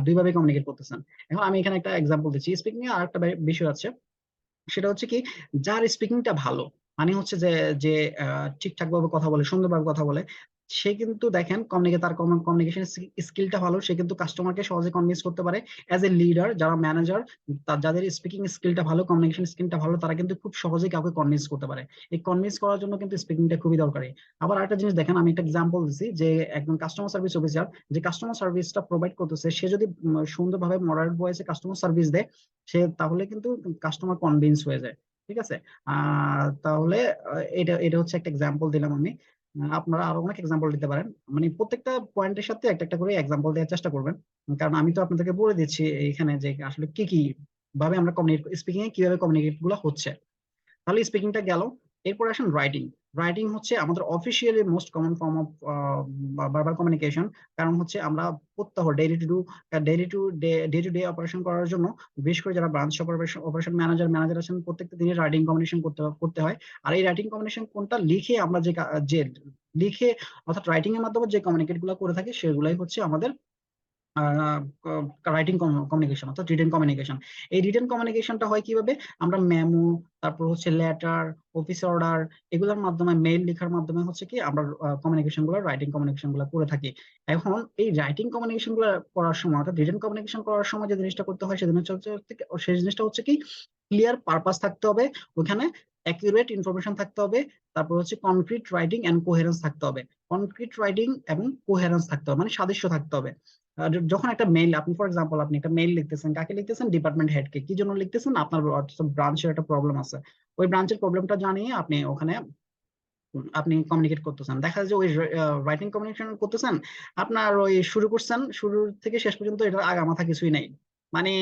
দুইভাবে কমিউনিকেট করতেছেন। এখন আমি এখানে একটা এক্সাম্পল দিচ্ছি। স্পিকিং এর আরেকটা বিষয় আছে, সেটা হচ্ছে কি, যার স্পিকিংটা ভালো, মানে হচ্ছে যে যে ঠিকঠাক ভাবে কথা বলে, সুন্দরভাবে কথা বলে, সে কিন্তু দেখেন তার কমিউনিকেশন স্কিলটা ভালো, সে কিন্তু কাস্টমারকে সহজে কনভিন্স করতে পারে। অ্যাজ এ লিডার, যারা ম্যানেজার, যাদের স্পিকিং স্কিলটা ভালো, কমিউনিকেশন স্কিলটা ভালো, তারা কিন্তু খুব সহজে কাউকে কনভিন্স করতে পারে। এই কনভিন্স করার জন্য কিন্তু স্পিকিংটা খুবই দরকারি। আবার আরেকটা জিনিস দেখেন, আমি একটা এক্সাম্পল দিচ্ছি, যে একজন কাস্টমার সার্ভিস অফিসার যে কাস্টমার সার্ভিসটা প্রোভাইড করতেছে, সে যদি সুন্দরভাবে মডারেট ভয়েসে কাস্টমার সার্ভিস দেয়, তাহলে কিন্তু কাস্টমার কনভিন্স হয়ে যায়। ঠিক আছে। তাহলে এটা এটা হচ্ছে একটা এক্সাম্পল দিলাম আমি। আপনারা আরো অনেক এক্সাম্পল দিতে পারেন, মানে প্রত্যেকটা পয়েন্টের সাথে একটা একটা করে এক্সাম্পল দেওয়ার চেষ্টা করবেন। কারণ আমি তো আপনাদেরকে বলে দিচ্ছি এইখানে যে আসলে কি কি ভাবে আমরা স্পিকিং এ কিভাবে কমিউনিকেট গুলো হচ্ছে। তাহলে স্পিকিংটা গেল। এরপর আসেন রাইটিং। রাইটিং হচ্ছে আমাদের officially most common form of verbal communication. কারণ হচ্ছে আমরা প্রত্যহ ডে টু ডে অপারেশন করার জন্য, বিশেষ করে যারা ব্রাঞ্চ অপারেশন ম্যানেজার আছেন, প্রত্যেকটা দিনে রাইটিং কমিউনিকেশন করতে হয়। আর এই রাইটিং কমিউনিকেশন কোনটা, লিখে আমরা যে লিখে অর্থাৎ রাইটিং এর মাধ্যমে যে কমিউনিকেট গুলো করে থাকি, সেগুলাই হচ্ছে আমাদের রাইটিং কমিউনিকেশন অর্থাৎ রিটেন কমিউনিকেশন। এই রিটেন কমিউনিকেশনটা হয় কিভাবে, আমরা মেমো, তারপর হচ্ছে লেটার, অফিস অর্ডার, এগুলোর মাধ্যমে, মেইল লেখার মাধ্যমে হচ্ছে কি আমরা কমিউনিকেশন গুলো, রাইটিং কমিউনিকেশন গুলো করে থাকি। এখন এই রাইটিং কমিউনিকেশন গুলো করার সময় অর্থাৎ রিটেন কমিউনিকেশন করার সময় যে জিনিসটা করতে হয়, সেই জিনিসটা হচ্ছে কি, ক্লিয়ার পারপাস থাকতে হবে ওখানে, অ্যাকুরেট ইনফরমেশন থাকতে হবে, তারপর হচ্ছে কনক্রিট রাইটিং এন্ড কোহেরেন্স থাকতে হবে। কনক্রিট রাইটিং এবং কোহেরেন্স থাকতে হবে, মানে সাদৃশ্য থাকতে হবে। যখন একটা মেইল, আপনি ফর এক্সাম্পল আপনি একটা মেইল লিখতেছেন, কাকে লিখতেছেন, ডিপার্টমেন্ট হেডকে। কি জন্য লিখতেছেন, আপনার ব্রাঞ্চের একটা প্রবলেম আছে, ওই ব্রাঞ্চের প্রবলেমটা জানিয়ে আপনি ওখানে কমিউনিকেট করতেছেন। দেখা যায় যে ওই রাইটিং কমিউনিকেশন করতেছেন, আপনার ওই শুরু করছেন, শুরু থেকে শেষ পর্যন্ত এটার আগা মাথা কিছুই নাই, মানে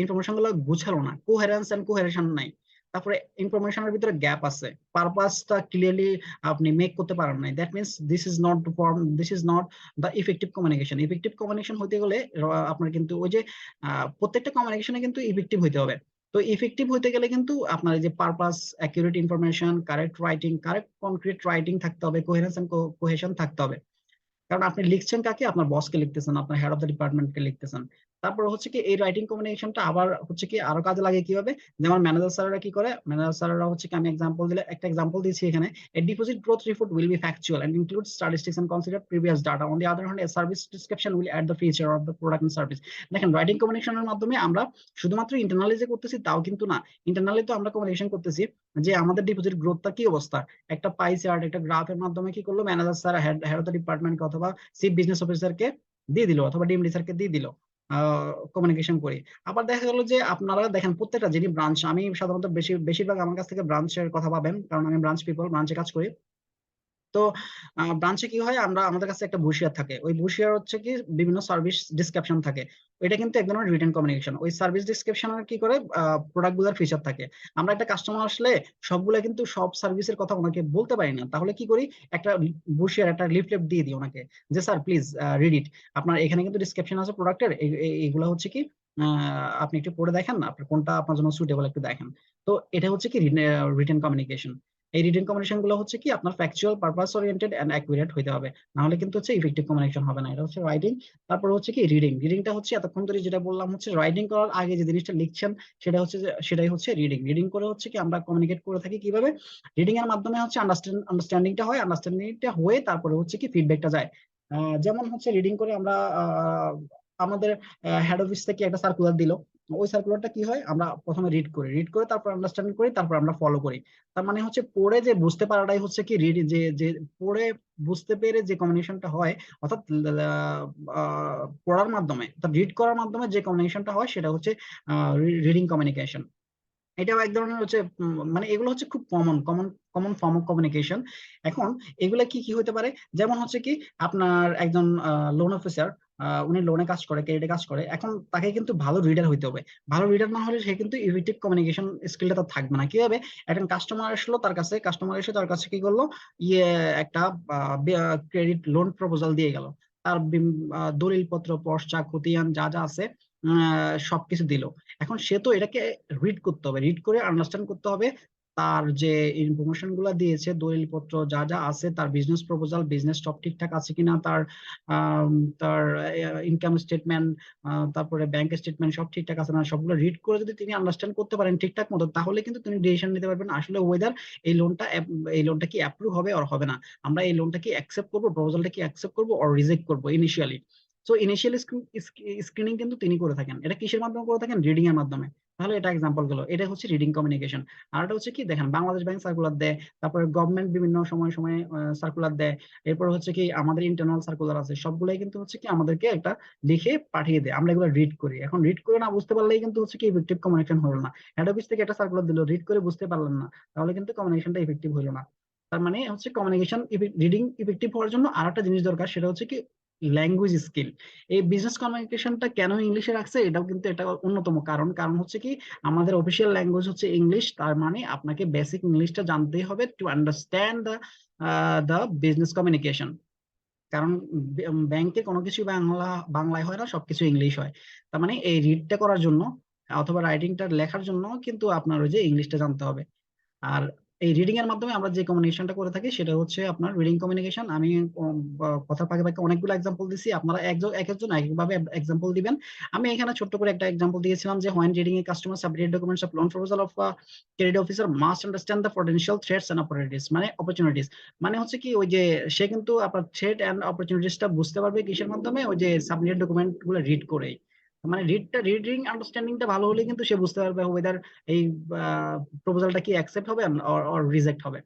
ইনফরমেশন গুলো গুছালো না, কোহেরেন্স এন্ড কোহেরেশন নাই। তারপরে ইনফরমেশনের ভিতরে গ্যাপ আছে, পারপাসটা ক্লিয়ারলি আপনি মেক করতে পারেন নাই। That means this is not the effective communication. Effective communication হইতে গেলে আপনার কিন্তু ওই যে প্রত্যেকটা কমিউনিকেশনে কিন্তু ইফেক্টিভ হইতে হবে। তো ইফেক্টিভ হইতে গেলে কিন্তু আপনার এই যে purpose, accurate information, correct writing, correct concrete writing থাকতে হবে, কোহেরেন্স এন্ড কোহেশন থাকতে হবে। কারণ আপনি লিখছেন কাকে, আপনার বসকে লিখতেছেন, আপনার হেড অফ দ্য ডিপার্টমেন্টকে লিখতেছেন। তারপর হচ্ছে কি, এই রাইটিং কমিউনিকেশনটা আবার হচ্ছে কি আরো কাজে লাগে কিভাবে, যেমন ম্যানেজার স্যাররা কি করে, ম্যানেজার স্যাররা হচ্ছে কি, আমি একটা এক্সাম্পল দিচ্ছি এখানে। A deposit growth report will be factual and include statistics and consider previous data. On the other hand, a service description will add the feature of the product and service. দেখেন, রাইটিং কমিউনিকেশনের মাধ্যমে আমরা শুধুমাত্র ইন্টারনালি যে করতেছি তাও কিন্তু না। ইন্টারনালি তো আমরা কমিউনিকেশন করতেছি যে আমাদের ডিপোজিট গ্রোথটা কি অবস্থা, একটা পাই চার্ট, একটা গ্রাফের মাধ্যমে কি করলো, manager sir head of the department অথবা চিফ বিজনেস অফিসারকে দিয়ে দিল, অথবা ডিএমডি স্যারকে দিয়ে দিল কমিউনিকেশন করি। আবার দেখা গেল যে আপনারা দেখেন প্রত্যেকটা যিনি ব্রাঞ্চ, আমি সাধারণত বেশিরভাগ আমার কাছ থেকে ব্রাঞ্চের কথা পাবেন, কারণ আমি ব্রাঞ্চে কাজ করি। তো ব্রাঞ্চে কি হয়, আমাদের কাছে একটা বুশিয়ার থাকে, ওই বুশিয়ার হচ্ছে কি বিভিন্ন সার্ভিস ডিসক্রিপশন থাকে। এটা কিন্তু এক ধরনের রিটেন কমিউনিকেশন। ওই সার্ভিস ডিসক্রিপশনের কি করে, প্রোডাক্ট গুলার ফিচার থাকে। আমরা একটা কাস্টমার আসলে সবগুলা কিন্তু সব সার্ভিসের কথা ওনাকে বলতে পারি না, তাহলে কি করি, একটা বুশিয়ার, একটা লিফলেট দিয়ে দিই ওনাকে, যে স্যার প্লিজ রিড ইট, আপনার এখানে কিন্তু ডিসক্রিপশন আছে প্রোডাক্টের, এইগুলা হচ্ছে কি, আপনি একটু পড়ে দেখেন, আপনার কোনটা আপনার জন্য সুইটেবল একটু দেখেন। তো এটা হচ্ছে কি রিটেন কমিউনিকেশন। এই রিটেন কমিউনিকেশন গুলো হচ্ছে কি আপনার factual, purpose oriented and accurate হইতে হবে, না হলে কিন্তু হচ্ছে ইফেক্টিভ কমিউনিকেশন হবে না। এটা হচ্ছে রাইটিং। তারপর হচ্ছে কি রিডিং। রিডিংটা হচ্ছে এতক্ষণ ধরে যেটা বললাম, হচ্ছে রাইটিং করার আগে যে জিনিসটা লিখছেন, সেটাই হচ্ছে রিডিং। রিডিং করে হচ্ছে কি আমরা কমিউনিকেট করে থাকি কিভাবে, রিডিং এর মাধ্যমে হচ্ছে আন্ডারস্ট্যান্ডিংটা হয়, আন্ডারস্ট্যান্ডিংটা হয়ে তারপরে হচ্ছে কি ফিডব্যাকটা যায়। যেমন হচ্ছে রিডিং করে আমরা আমাদের হেড অফিস থেকে একটা সার্কুলার দিল, ওই সার্কুলারটা কি হয়, আমরা প্রথমে রিড করি, রিড করে তারপর আন্ডারস্ট্যান্ড করি, তারপর আমরা ফলো করি। তার মানে হচ্ছে পড়ে যে বুঝতে পারাটাই হচ্ছে কি রিড, যে যে পড়ে বুঝতে পেরে যে কমিউনিকেশনটা হয়, অর্থাৎ পড়ার মাধ্যমে অর্থাৎ রিড করার মাধ্যমে যে কমিউনিকেশনটা হয় সেটা হচ্ছে রিডিং কমিউনিকেশন। এটাও এক ধরনের হচ্ছে মানে এগুলো হচ্ছে খুব common common common form of communication. এখন এগুলা কি কি হতে পারে, যেমন হচ্ছে কি আপনার একজন লোন অফিসার, উনি লোনে কাজ করে, ক্রেডিটে কাজ করে, এখন তাকে কিন্তু ভালো রিডার হইতে হবে। ভালো রিডার না হলে সে কিন্তু ইফেক্টিভ কমিউনিকেশন স্কিলটা তার থাকবে না। কি হবে, একজন কাস্টমার আসলো, তার কাছে কাস্টমার এসে তার কাছে কি করলো, ইয়ে একটা ক্রেডিট লোন প্রপোজাল দিয়ে গেল, তার দলিলপত্র পর্চা খতিয়ান যা যা আছে সবকিছু দিল। এখন সে তো এটাকে রিড করতে হবে, রিড করে আন্ডারস্ট্যান্ড করতে হবে তার যে ইনফরমেশন গুলা দিয়েছে, দলিলপত্র যা যা আছে, তার বিজনেস প্রপোজাল, বিজনেস সব ঠিকঠাক আছে কিনা, তার আম, তার ইনকাম স্টেটমেন্ট, তারপরে ব্যাংক স্টেটমেন্ট সব ঠিকঠাক আছে না, সবগুলো রিড করে যদি তিনি আন্ডারস্ট্যান্ড করতে পারেন ঠিকঠাক মতো, তাহলে কিন্তু তিনি ডিসিশন নিতে পারবেন আসলে ওয়েদার এই লোনটা কি অ্যাপ্রুভ হবে আর হবে না, আমরা এই লোনটা কি অ্যাকসেপ্ট করবো, প্রপোজালটা কি অ্যাকসেপ্ট করবো আর রিজেক্ট করবো ইনিশিয়ালি। সো ইনিশিয়াল স্ক্রিনিং কিন্তু তিনি করে থাকেন। এটা কিসের মাধ্যমে করে থাকেন, রিডিং এর মাধ্যমে। তাহলে এটা এক্সাম্পল গেল, এটা হচ্ছে রিডিং কমিউনিকেশন। আর এটা হচ্ছে কি দেখেন, বাংলাদেশ ব্যাংক সার্কুলার দেয়, তারপরে গভর্নমেন্ট বিভিন্ন সময় সময়ে সার্কুলার দেয়, এরপর হচ্ছে কি আমাদের ইন্টারনাল সার্কুলার আছে, সবগুলাই কিন্তু হচ্ছে কি আমাদেরকে একটা লিখে পাঠিয়ে দেয়, আমরা এগুলো রিড করি। এখন রিড করে না বুঝতে পারলেই কিন্তু হচ্ছে কি ইফেক্টিভ কমিউনিকেশন হলো না। হেড অফিস থেকে একটা সার্কুলার দিল, রিড করে বুঝতে পারলেন না, তাহলে কিন্তু কমিউনিকেশনটা ইফেক্টিভ হলো না। তার মানে হচ্ছে কমিউনিকেশন রিডিং ইফেক্টিভ হওয়ার জন্য আর একটা জিনিস দরকার, সেটা হচ্ছে কি ল্যাঙ্গুয়েজ স্কিল। এই বিজনেস কমিউনিকেশনটা কেন ইংলিশে রাখছে, এটাও কিন্তু একটা অন্যতম কারণ। কারণ হচ্ছে কি আমাদের অফিসিয়াল ল্যাঙ্গুয়েজ হচ্ছে ইংলিশ, তার মানে আপনাকে বেসিক ইংলিশটা জানতেই হবে to understand the business communication. কারণ ব্যাংকে কোনো কিছু বাংলায় হয় না, সবকিছু ইংলিশ হয়। তার মানে এই রিডটা করার জন্য অথবা রাইটিংটা লেখার জন্য কিন্তু আপনার ওই যে ইংলিশটা জানতে হবে। আর এই রিডিং এর মাধ্যমে আমরা যে কমিউনিকেশনটা করে থাকি সেটা হচ্ছে আপনার রিডিং কমিউনিকেশন। আমি কথার ফাঁকে ফাঁকে অনেকগুলো এক্সাম্পল দিছি, আপনারা এক একজন এক একভাবে এক্সাম্পল দিবেন। আমি এখানে ছোট্ট করে একটা এক্সাম্পল দিয়েছিলাম যে when reading a customer submitted documents of loan proposal of credit officer must understand the potential threats and opportunities, মানে অপরচুনিটিস, মানে হচ্ছে কি ওই যে সে কিন্তু আপনার থ্রেট এন্ড অপরচুনিটিসটা বুঝতে পারবে কিসের মাধ্যমে, ওই যে সাবমিটেড ডকুমেন্ট গুলো রিড করেই। মানে রিডিং আন্ডারস্ট্যান্ডিংটা ভালো হলে কিন্তু সে বুঝতে পারবে ওয়েদার এই প্রপোজালটা কি অ্যাকসেপ্ট হবে অর রিজেক্ট হবে।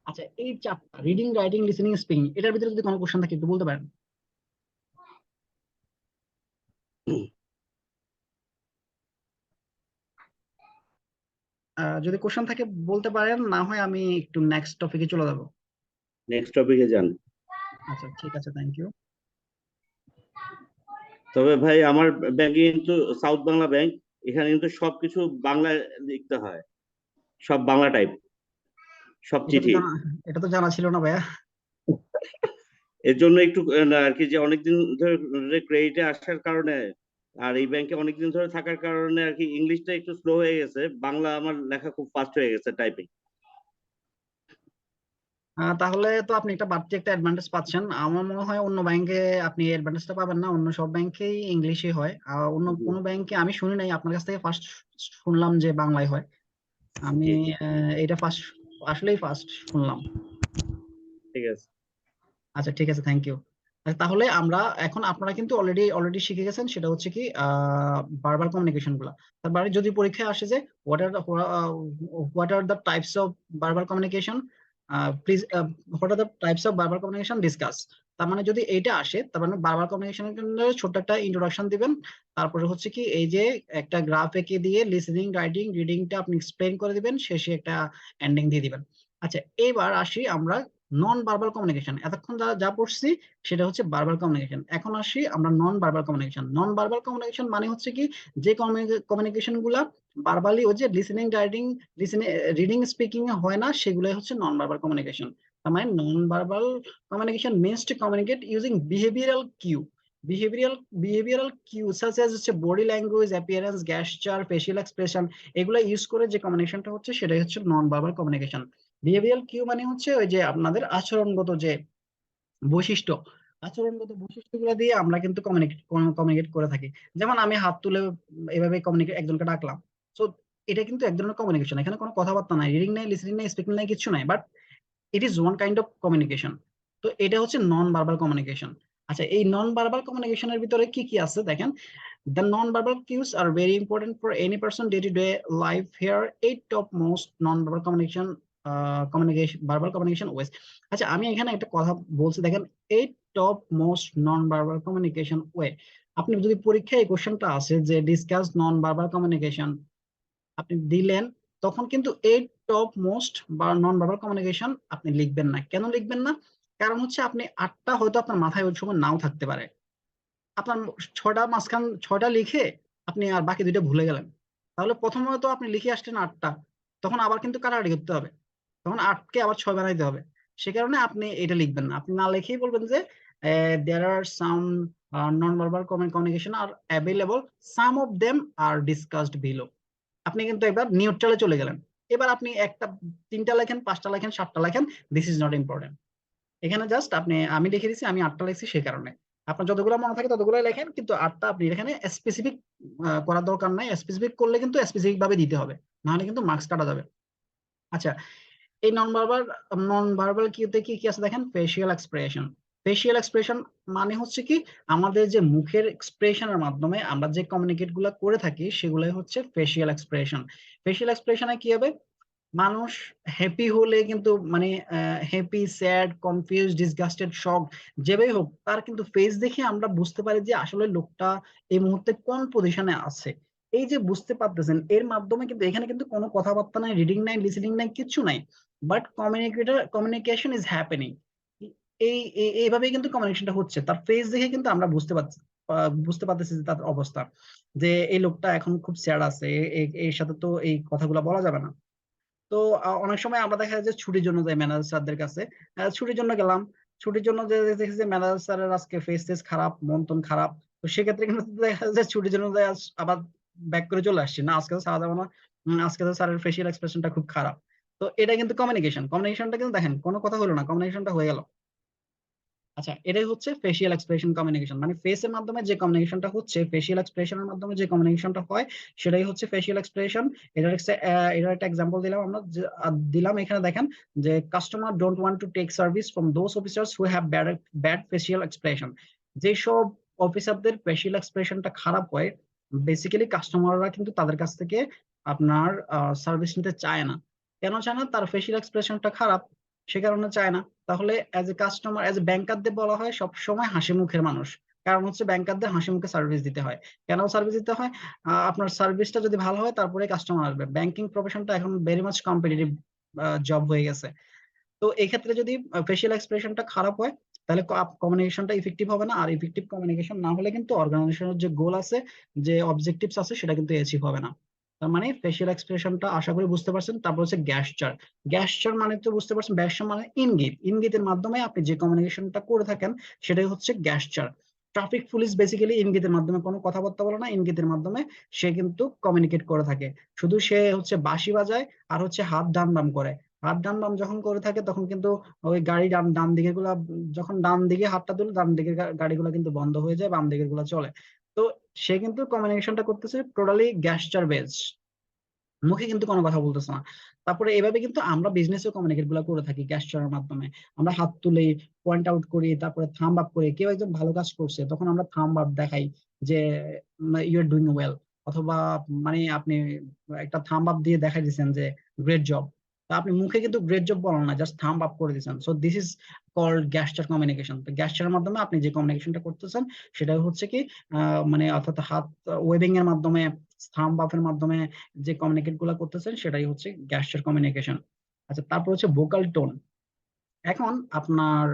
আচ্ছা, এই চারটা রিডিং রাইটিং লিসেনিং স্পিকিং, এটার ভিতরে যদি কোনো কোশ্চেন থাকে একটু বলতে পারেন। যদি কোশ্চেন থাকে বলতে পারেন, না হয় আমি একটু নেক্সট টপিকে চলে যাবো।
নেক্সট টপিকে যান।
আচ্ছা ঠিক আছে, থ্যাংক ইউ।
তবে ভাই আমার ব্যাংকে কিন্তু সাউথ বাংলা ব্যাংক, এখানে কিন্তু সবকিছু বাংলায় লিখতে হয়, সব বাংলা টাইপ, সব
এটা তো
চিঠি।
জানা এটা তো জানা ছিল না ভাইয়া।
এর জন্য একটু আর কি, যে অনেকদিন ধরে ক্রেডিটে আসার কারণে আর এই ব্যাংকে অনেকদিন ধরে থাকার কারণে আর কি ইংলিশটা একটু স্লো হয়ে গেছে, বাংলা আমার লেখা খুব ফাস্ট হয়ে গেছে টাইপিং।
তাহলে তো আপনি একটা বাড়তি একটা অ্যাডভান্টেজ পাচ্ছেন। আমার মনে হয় অন্য ব্যাংকে আপনি অ্যাডভান্টেজটা পাবেন না, অন্য সব ব্যাংকেই ইংলিশে হয়। আর অন্য কোনো ব্যাংকে আমি শুনি নাই, আপনার কাছ থেকে ফার্স্ট শুনলাম যে বাংলায় হয়। আমি
জি জি,
এটা ফার্স্ট, আসলেই ফার্স্ট শুনলাম।
ঠিক আছে।
আচ্ছা ঠিক আছে, থ্যাংক ইউ। তাহলে আমরা এখন, আপনারা কিন্তু অলরেডি শিখে গেছেন, সেটা হচ্ছে কি ভার্বাল কমিউনিকেশন গুলা। তারপরে যদি পরীক্ষায় আসে যে what are the types of verbal communication, please what are the types of verbal communication discuss. তার মানে যদি এইটা আসে, তার মানে ভার্বাল কমিউনিকেশনের জন্য ছোট্ট একটা ইন্ট্রোডাকশন দিবেন। তারপরে হচ্ছে কি এই যে একটা গ্রাফ এঁকে দিয়ে লিসেনিং রাইটিং রিডিংটা আপনি এক্সপ্লেইন করে দিবেন, শেষে একটা এন্ডিং দিয়ে দিবেন। আচ্ছা, এবার আসি আমরা নন ভার্বাল কমিউনিকেশন। এতক্ষণ যা যা পড়ছি সেটা হচ্ছে ভার্বাল কমিউনিকেশন। এখন আসি আমরা non verbal communication. Non verbal communication মানে হচ্ছে কি যে কমিউনিকেশন গুলা ভার্বালি, ওই যে listening writing listening reading speaking এ হয় না, সেগুলোই হচ্ছে নন ভার্বাল কমিউনিকেশন। তার মানে non verbal communication means to communicate using behavioural cue. Behavioural cue such as হচ্ছে body language, appearance, gesture, facial expression, এগুলো ইউজ করে যে কমিউনিকেশনটা হচ্ছে সেটাই হচ্ছে non verbal communication. Behavioural cue মানে হচ্ছে ওই যে আপনাদের আচরণগত যে বৈশিষ্ট্য, আচরণগত বৈশিষ্ট্যগুলো দিয়ে আমরা কিন্তু কমিউনিকেট করে থাকি। যেমন আমি হাত তুলে এভাবে কমিউনিকেট একজনকে ডাকলাম, তো এটা কিন্তু এক ধরনের কমিউনিকেশন, এখানে কোনো কথাবার্তা নাই, রিডিং নাই, লিসেনিং নাই, স্পিকিং নাই, কিছু নাই, but it is one kind of communication. তো এটা হচ্ছে নন ভার্বাল কমিউনিকেশন। আচ্ছা, এই নন ভার্বাল কমিউনিকেশনের ভিতরে কি কি আছে দেখেন। The non-verbal cues are very important for any person day-to-day life. Here, 8 top most non-verbal verbal communication ways. আচ্ছা, আমি এখানে একটা কথা বলছি দেখেন, 8 top most non-verbal communication way. আপনি যদি পরীক্ষায় এই কোশ্চেনটা আসে যে ডিসকাস নন-ভার্বাল কমিউনিকেশন আপনি দিলেন, তখন কিন্তু 8 টপ মোস্ট বা নন ভার্বাল কমিউনিকেশন আপনি লিখবেন না। কেন লিখবেন না? কারণ হচ্ছে আপনি 8টা হয়তো আপনার মাথায় ওই সময় নাও থাকতে পারে। আপনার 6টা মাঝখান 6টা লিখে আপনি আর বাকি 2টা ভুলে গেলেন। তাহলে প্রথমে তো আপনি লিখে আসছেন 8টা, তখন আবার কিন্তু কাটাকাটি করতে হবে, তখন 8কে আবার 6 বানাইতে হবে। সে কারণে আপনি এটা লিখবেন না, আপনি না লিখেই বলবেন যে there are some non-verbal communication are available, some of them are discussed below. আপনি কিন্তু একবার নিউট্রালে চলে গেলেন। এবার আপনি একটা 3টা লেখেন, 5টা লেখেন, 7টা লেখেন, দিস ইজ নট ইম্পর্টেন্ট। এখানে জাস্ট আপনি, আমি লিখে দিচ্ছি, আমি 8টা লিখছি সেই কারণে। আপনার যতগুলো মনে থাকে ততগুলো লেখেন, কিন্তু 8টা আপনি এখানে স্পেসিফিক করার দরকার নাই। স্পেসিফিক করলে কিন্তু স্পেসিফিক ভাবে দিতে হবে, নাহলে কিন্তু মার্কস কাটা যাবে। আচ্ছা, এই নন ভার্বাল কিতে কি কি আছে দেখেন। Facial expression. ফেসিয়াল এক্সপ্রেশন মানে হচ্ছে কি, আমাদের যে মুখের এক্সপ্রেশনের মাধ্যমে আমরা যে কমিউনিকেট গুলা করে থাকি সেগুলাই হচ্ছে ফেসিয়াল এক্সপ্রেশন। ফেসিয়াল এক্সপ্রেশনে কি হবে, মানুষ হ্যাপি হলে কিন্তু মানে হ্যাপি, স্যাড, কনফিউজ, ডিসগাস্টেড, শক, যেভাবে হোক তার কিন্তু ফেস দেখে আমরা বুঝতে পারি যে আসলে লোকটা এই মুহূর্তে কোন পজিশনে আছে। এই যে বুঝতে পারতেছেন, এর মাধ্যমে কিন্তু এখানে কিন্তু কোনো কথাবার্তা নাই, রিডিং নাই, লিসেনিং নাই, কিচ্ছু নাই, বাট কমিউনিকেশন ইজ হ্যাপেনিং। এইভাবেই কিন্তু কমিউনিকেশনটা হচ্ছে, তার ফেস দেখে কিন্তু আমরা বুঝতে পারতেছি যে তার অবস্থা, যে এই লোকটা এখন খুব স্যাড আছে, এর সাথে তো এই কথাগুলো বলা যাবে না। তো অনেক সময় আমরা দেখা যায় যে ছুটির জন্য যাই ম্যানেজার স্যারদের কাছে। ছুটির জন্য গেলাম, ছুটির জন্য যে দেখি যে ম্যানেজার স্যারের আজকে ফেস টেস খারাপ, মন টন খারাপ, তো সেক্ষেত্রে কিন্তু দেখা যায় ছুটির জন্য যাই আবার ব্যাক করে চলে আসছি, না আজকে তো সারা যাবো না, আজকে তো স্যারের ফেসিয়াল এক্সপ্রেশনটা খুব খারাপ। তো এটা কিন্তু কমিউনিকেশনটা কিন্তু দেখেন কোনো কথা হলো না, কমিউনিকেশনটা হয়ে গেল। আচ্ছা, এটাই হচ্ছে ফেসিয়াল এক্সপ্রেশন কমিউনিকেশন, মানে ফেসের মাধ্যমে যে কমিউনিকেশনটা হচ্ছে, ফেসিয়াল এক্সপ্রেশনের মাধ্যমে যে কমিউনিকেশনটা হয় সেটাই হচ্ছে ফেসিয়াল এক্সপ্রেশন। এটার একটা এক্সাম্পল দিলাম আমরা, দিলাম এখানে দেখেন যে customer don't want to take service from those officers who have bad facial expression. যেসব অফিসারদের ফেসিয়াল এক্সপ্রেশনটা খারাপ হয়, বেসিক্যালি কাস্টমাররা কিন্তু তাদের কাছ থেকে আপনার সার্ভিস নিতে চায় না। কেন চায় না? তার ফেসিয়াল এক্সপ্রেশনটা খারাপ, সে কারণে চায় না। তাহলে as a customer, as a ব্যাংকারদের বলা হয় সব সময় হাসি মুখের মানুষ, কারণ হচ্ছে ব্যাংকারদের হাসি মুখে সার্ভিস দিতে হয়। কেন সার্ভিস দিতে হয়? আপনার সার্ভিসটা যদি ভালো হয় তারপরে কাস্টমার আসবে। ব্যাংকিং প্রফেশনটা এখন ভেরি মাচ কম্পিটিটিভ জব হয়ে গেছে। তো এই ক্ষেত্রে যদি ফেসিয়াল এক্সপ্রেশনটা খারাপ হয়, তাহলে কমিউনিকেশনটা ইফেক্টিভ হবে না, আর ইফেক্টিভ কমিউনিকেশন না হলে কিন্তু অর্গানাইজেশনের যে গোল আছে, যে অবজেক্টিভস আছে, সেটা কিন্তু অ্যাচিভ হবে না। তার মানে ফেসিয়াল এক্সপ্রেশনটা আশা করি বুঝতে পারছেন। তারপর হচ্ছে গ্যাসচার। গ্যাসচার মানে তো বুঝতে পারছেন, গ্যাসচার মানে ইঙ্গিত। ইঙ্গিতের মাধ্যমে আপনি যে কমিউনিকেশনটা করে থাকেন সেটাই হচ্ছে গ্যাসচার। ট্রাফিক পুলিশ বেসিক্যালি ইঙ্গিতের মাধ্যমে কোনো কথাবার্তা বলে না, ইঙ্গিতের মাধ্যমে সে কিন্তু কমিউনিকেট করে থাকে। শুধু সে হচ্ছে বাঁশি বাজায় আর হচ্ছে হাত ডান বাম করে। হাত ডান বাম যখন করে থাকে তখন কিন্তু ওই গাড়ি ডান ডান দিকের গুলা, যখন ডান দিকে হাতটা তুলে ডান দিকের গাড়িগুলো কিন্তু বন্ধ হয়ে যায়, বাম দিকের গুলা চলে। তো সে কিন্তু কমিউনিকেশনটা করতেছে টোটালি গ্যাসচার বেস, মুখে কিন্তু কোনো কথা বলতেছে না। তারপরে এভাবে কিন্তু আমরা বিজনেসে কমিউনিকেট গুলো করে থাকি গ্যাসচারের মাধ্যমে। আমরা হাত তুলি, পয়েন্ট আউট করি, তারপরে থাম্ব আপ করি। কেউ একজন ভালো কাজ করছে তখন আমরা থাম্ব আপ দেখাই যে ইউ আর ডুইং ওয়েল, অথবা মানে আপনি একটা থাম্ব আপ দিয়ে দেখাই দিচ্ছেন যে গ্রেট জব। তা আপনি মুখে কিন্তু গ্রেট জব বলেন না, জাস্ট থাম্ব আপ করে দিচ্ছেন। So this is called gesture communication. তো গ্যাসচারের মাধ্যমে আপনি যে কমিউনিকেশনটা করতেছেন সেটা হচ্ছে কি, মানে অর্থাৎ হাত ওয়েবিং এর মাধ্যমে, থাম্ব আপের মাধ্যমে যে কমিউনিকেট গুলা করতেছেন সেটাই হচ্ছে গ্যাসচার কমিউনিকেশন। আচ্ছা, তারপর হচ্ছে ভোকাল টোন। এখন আপনার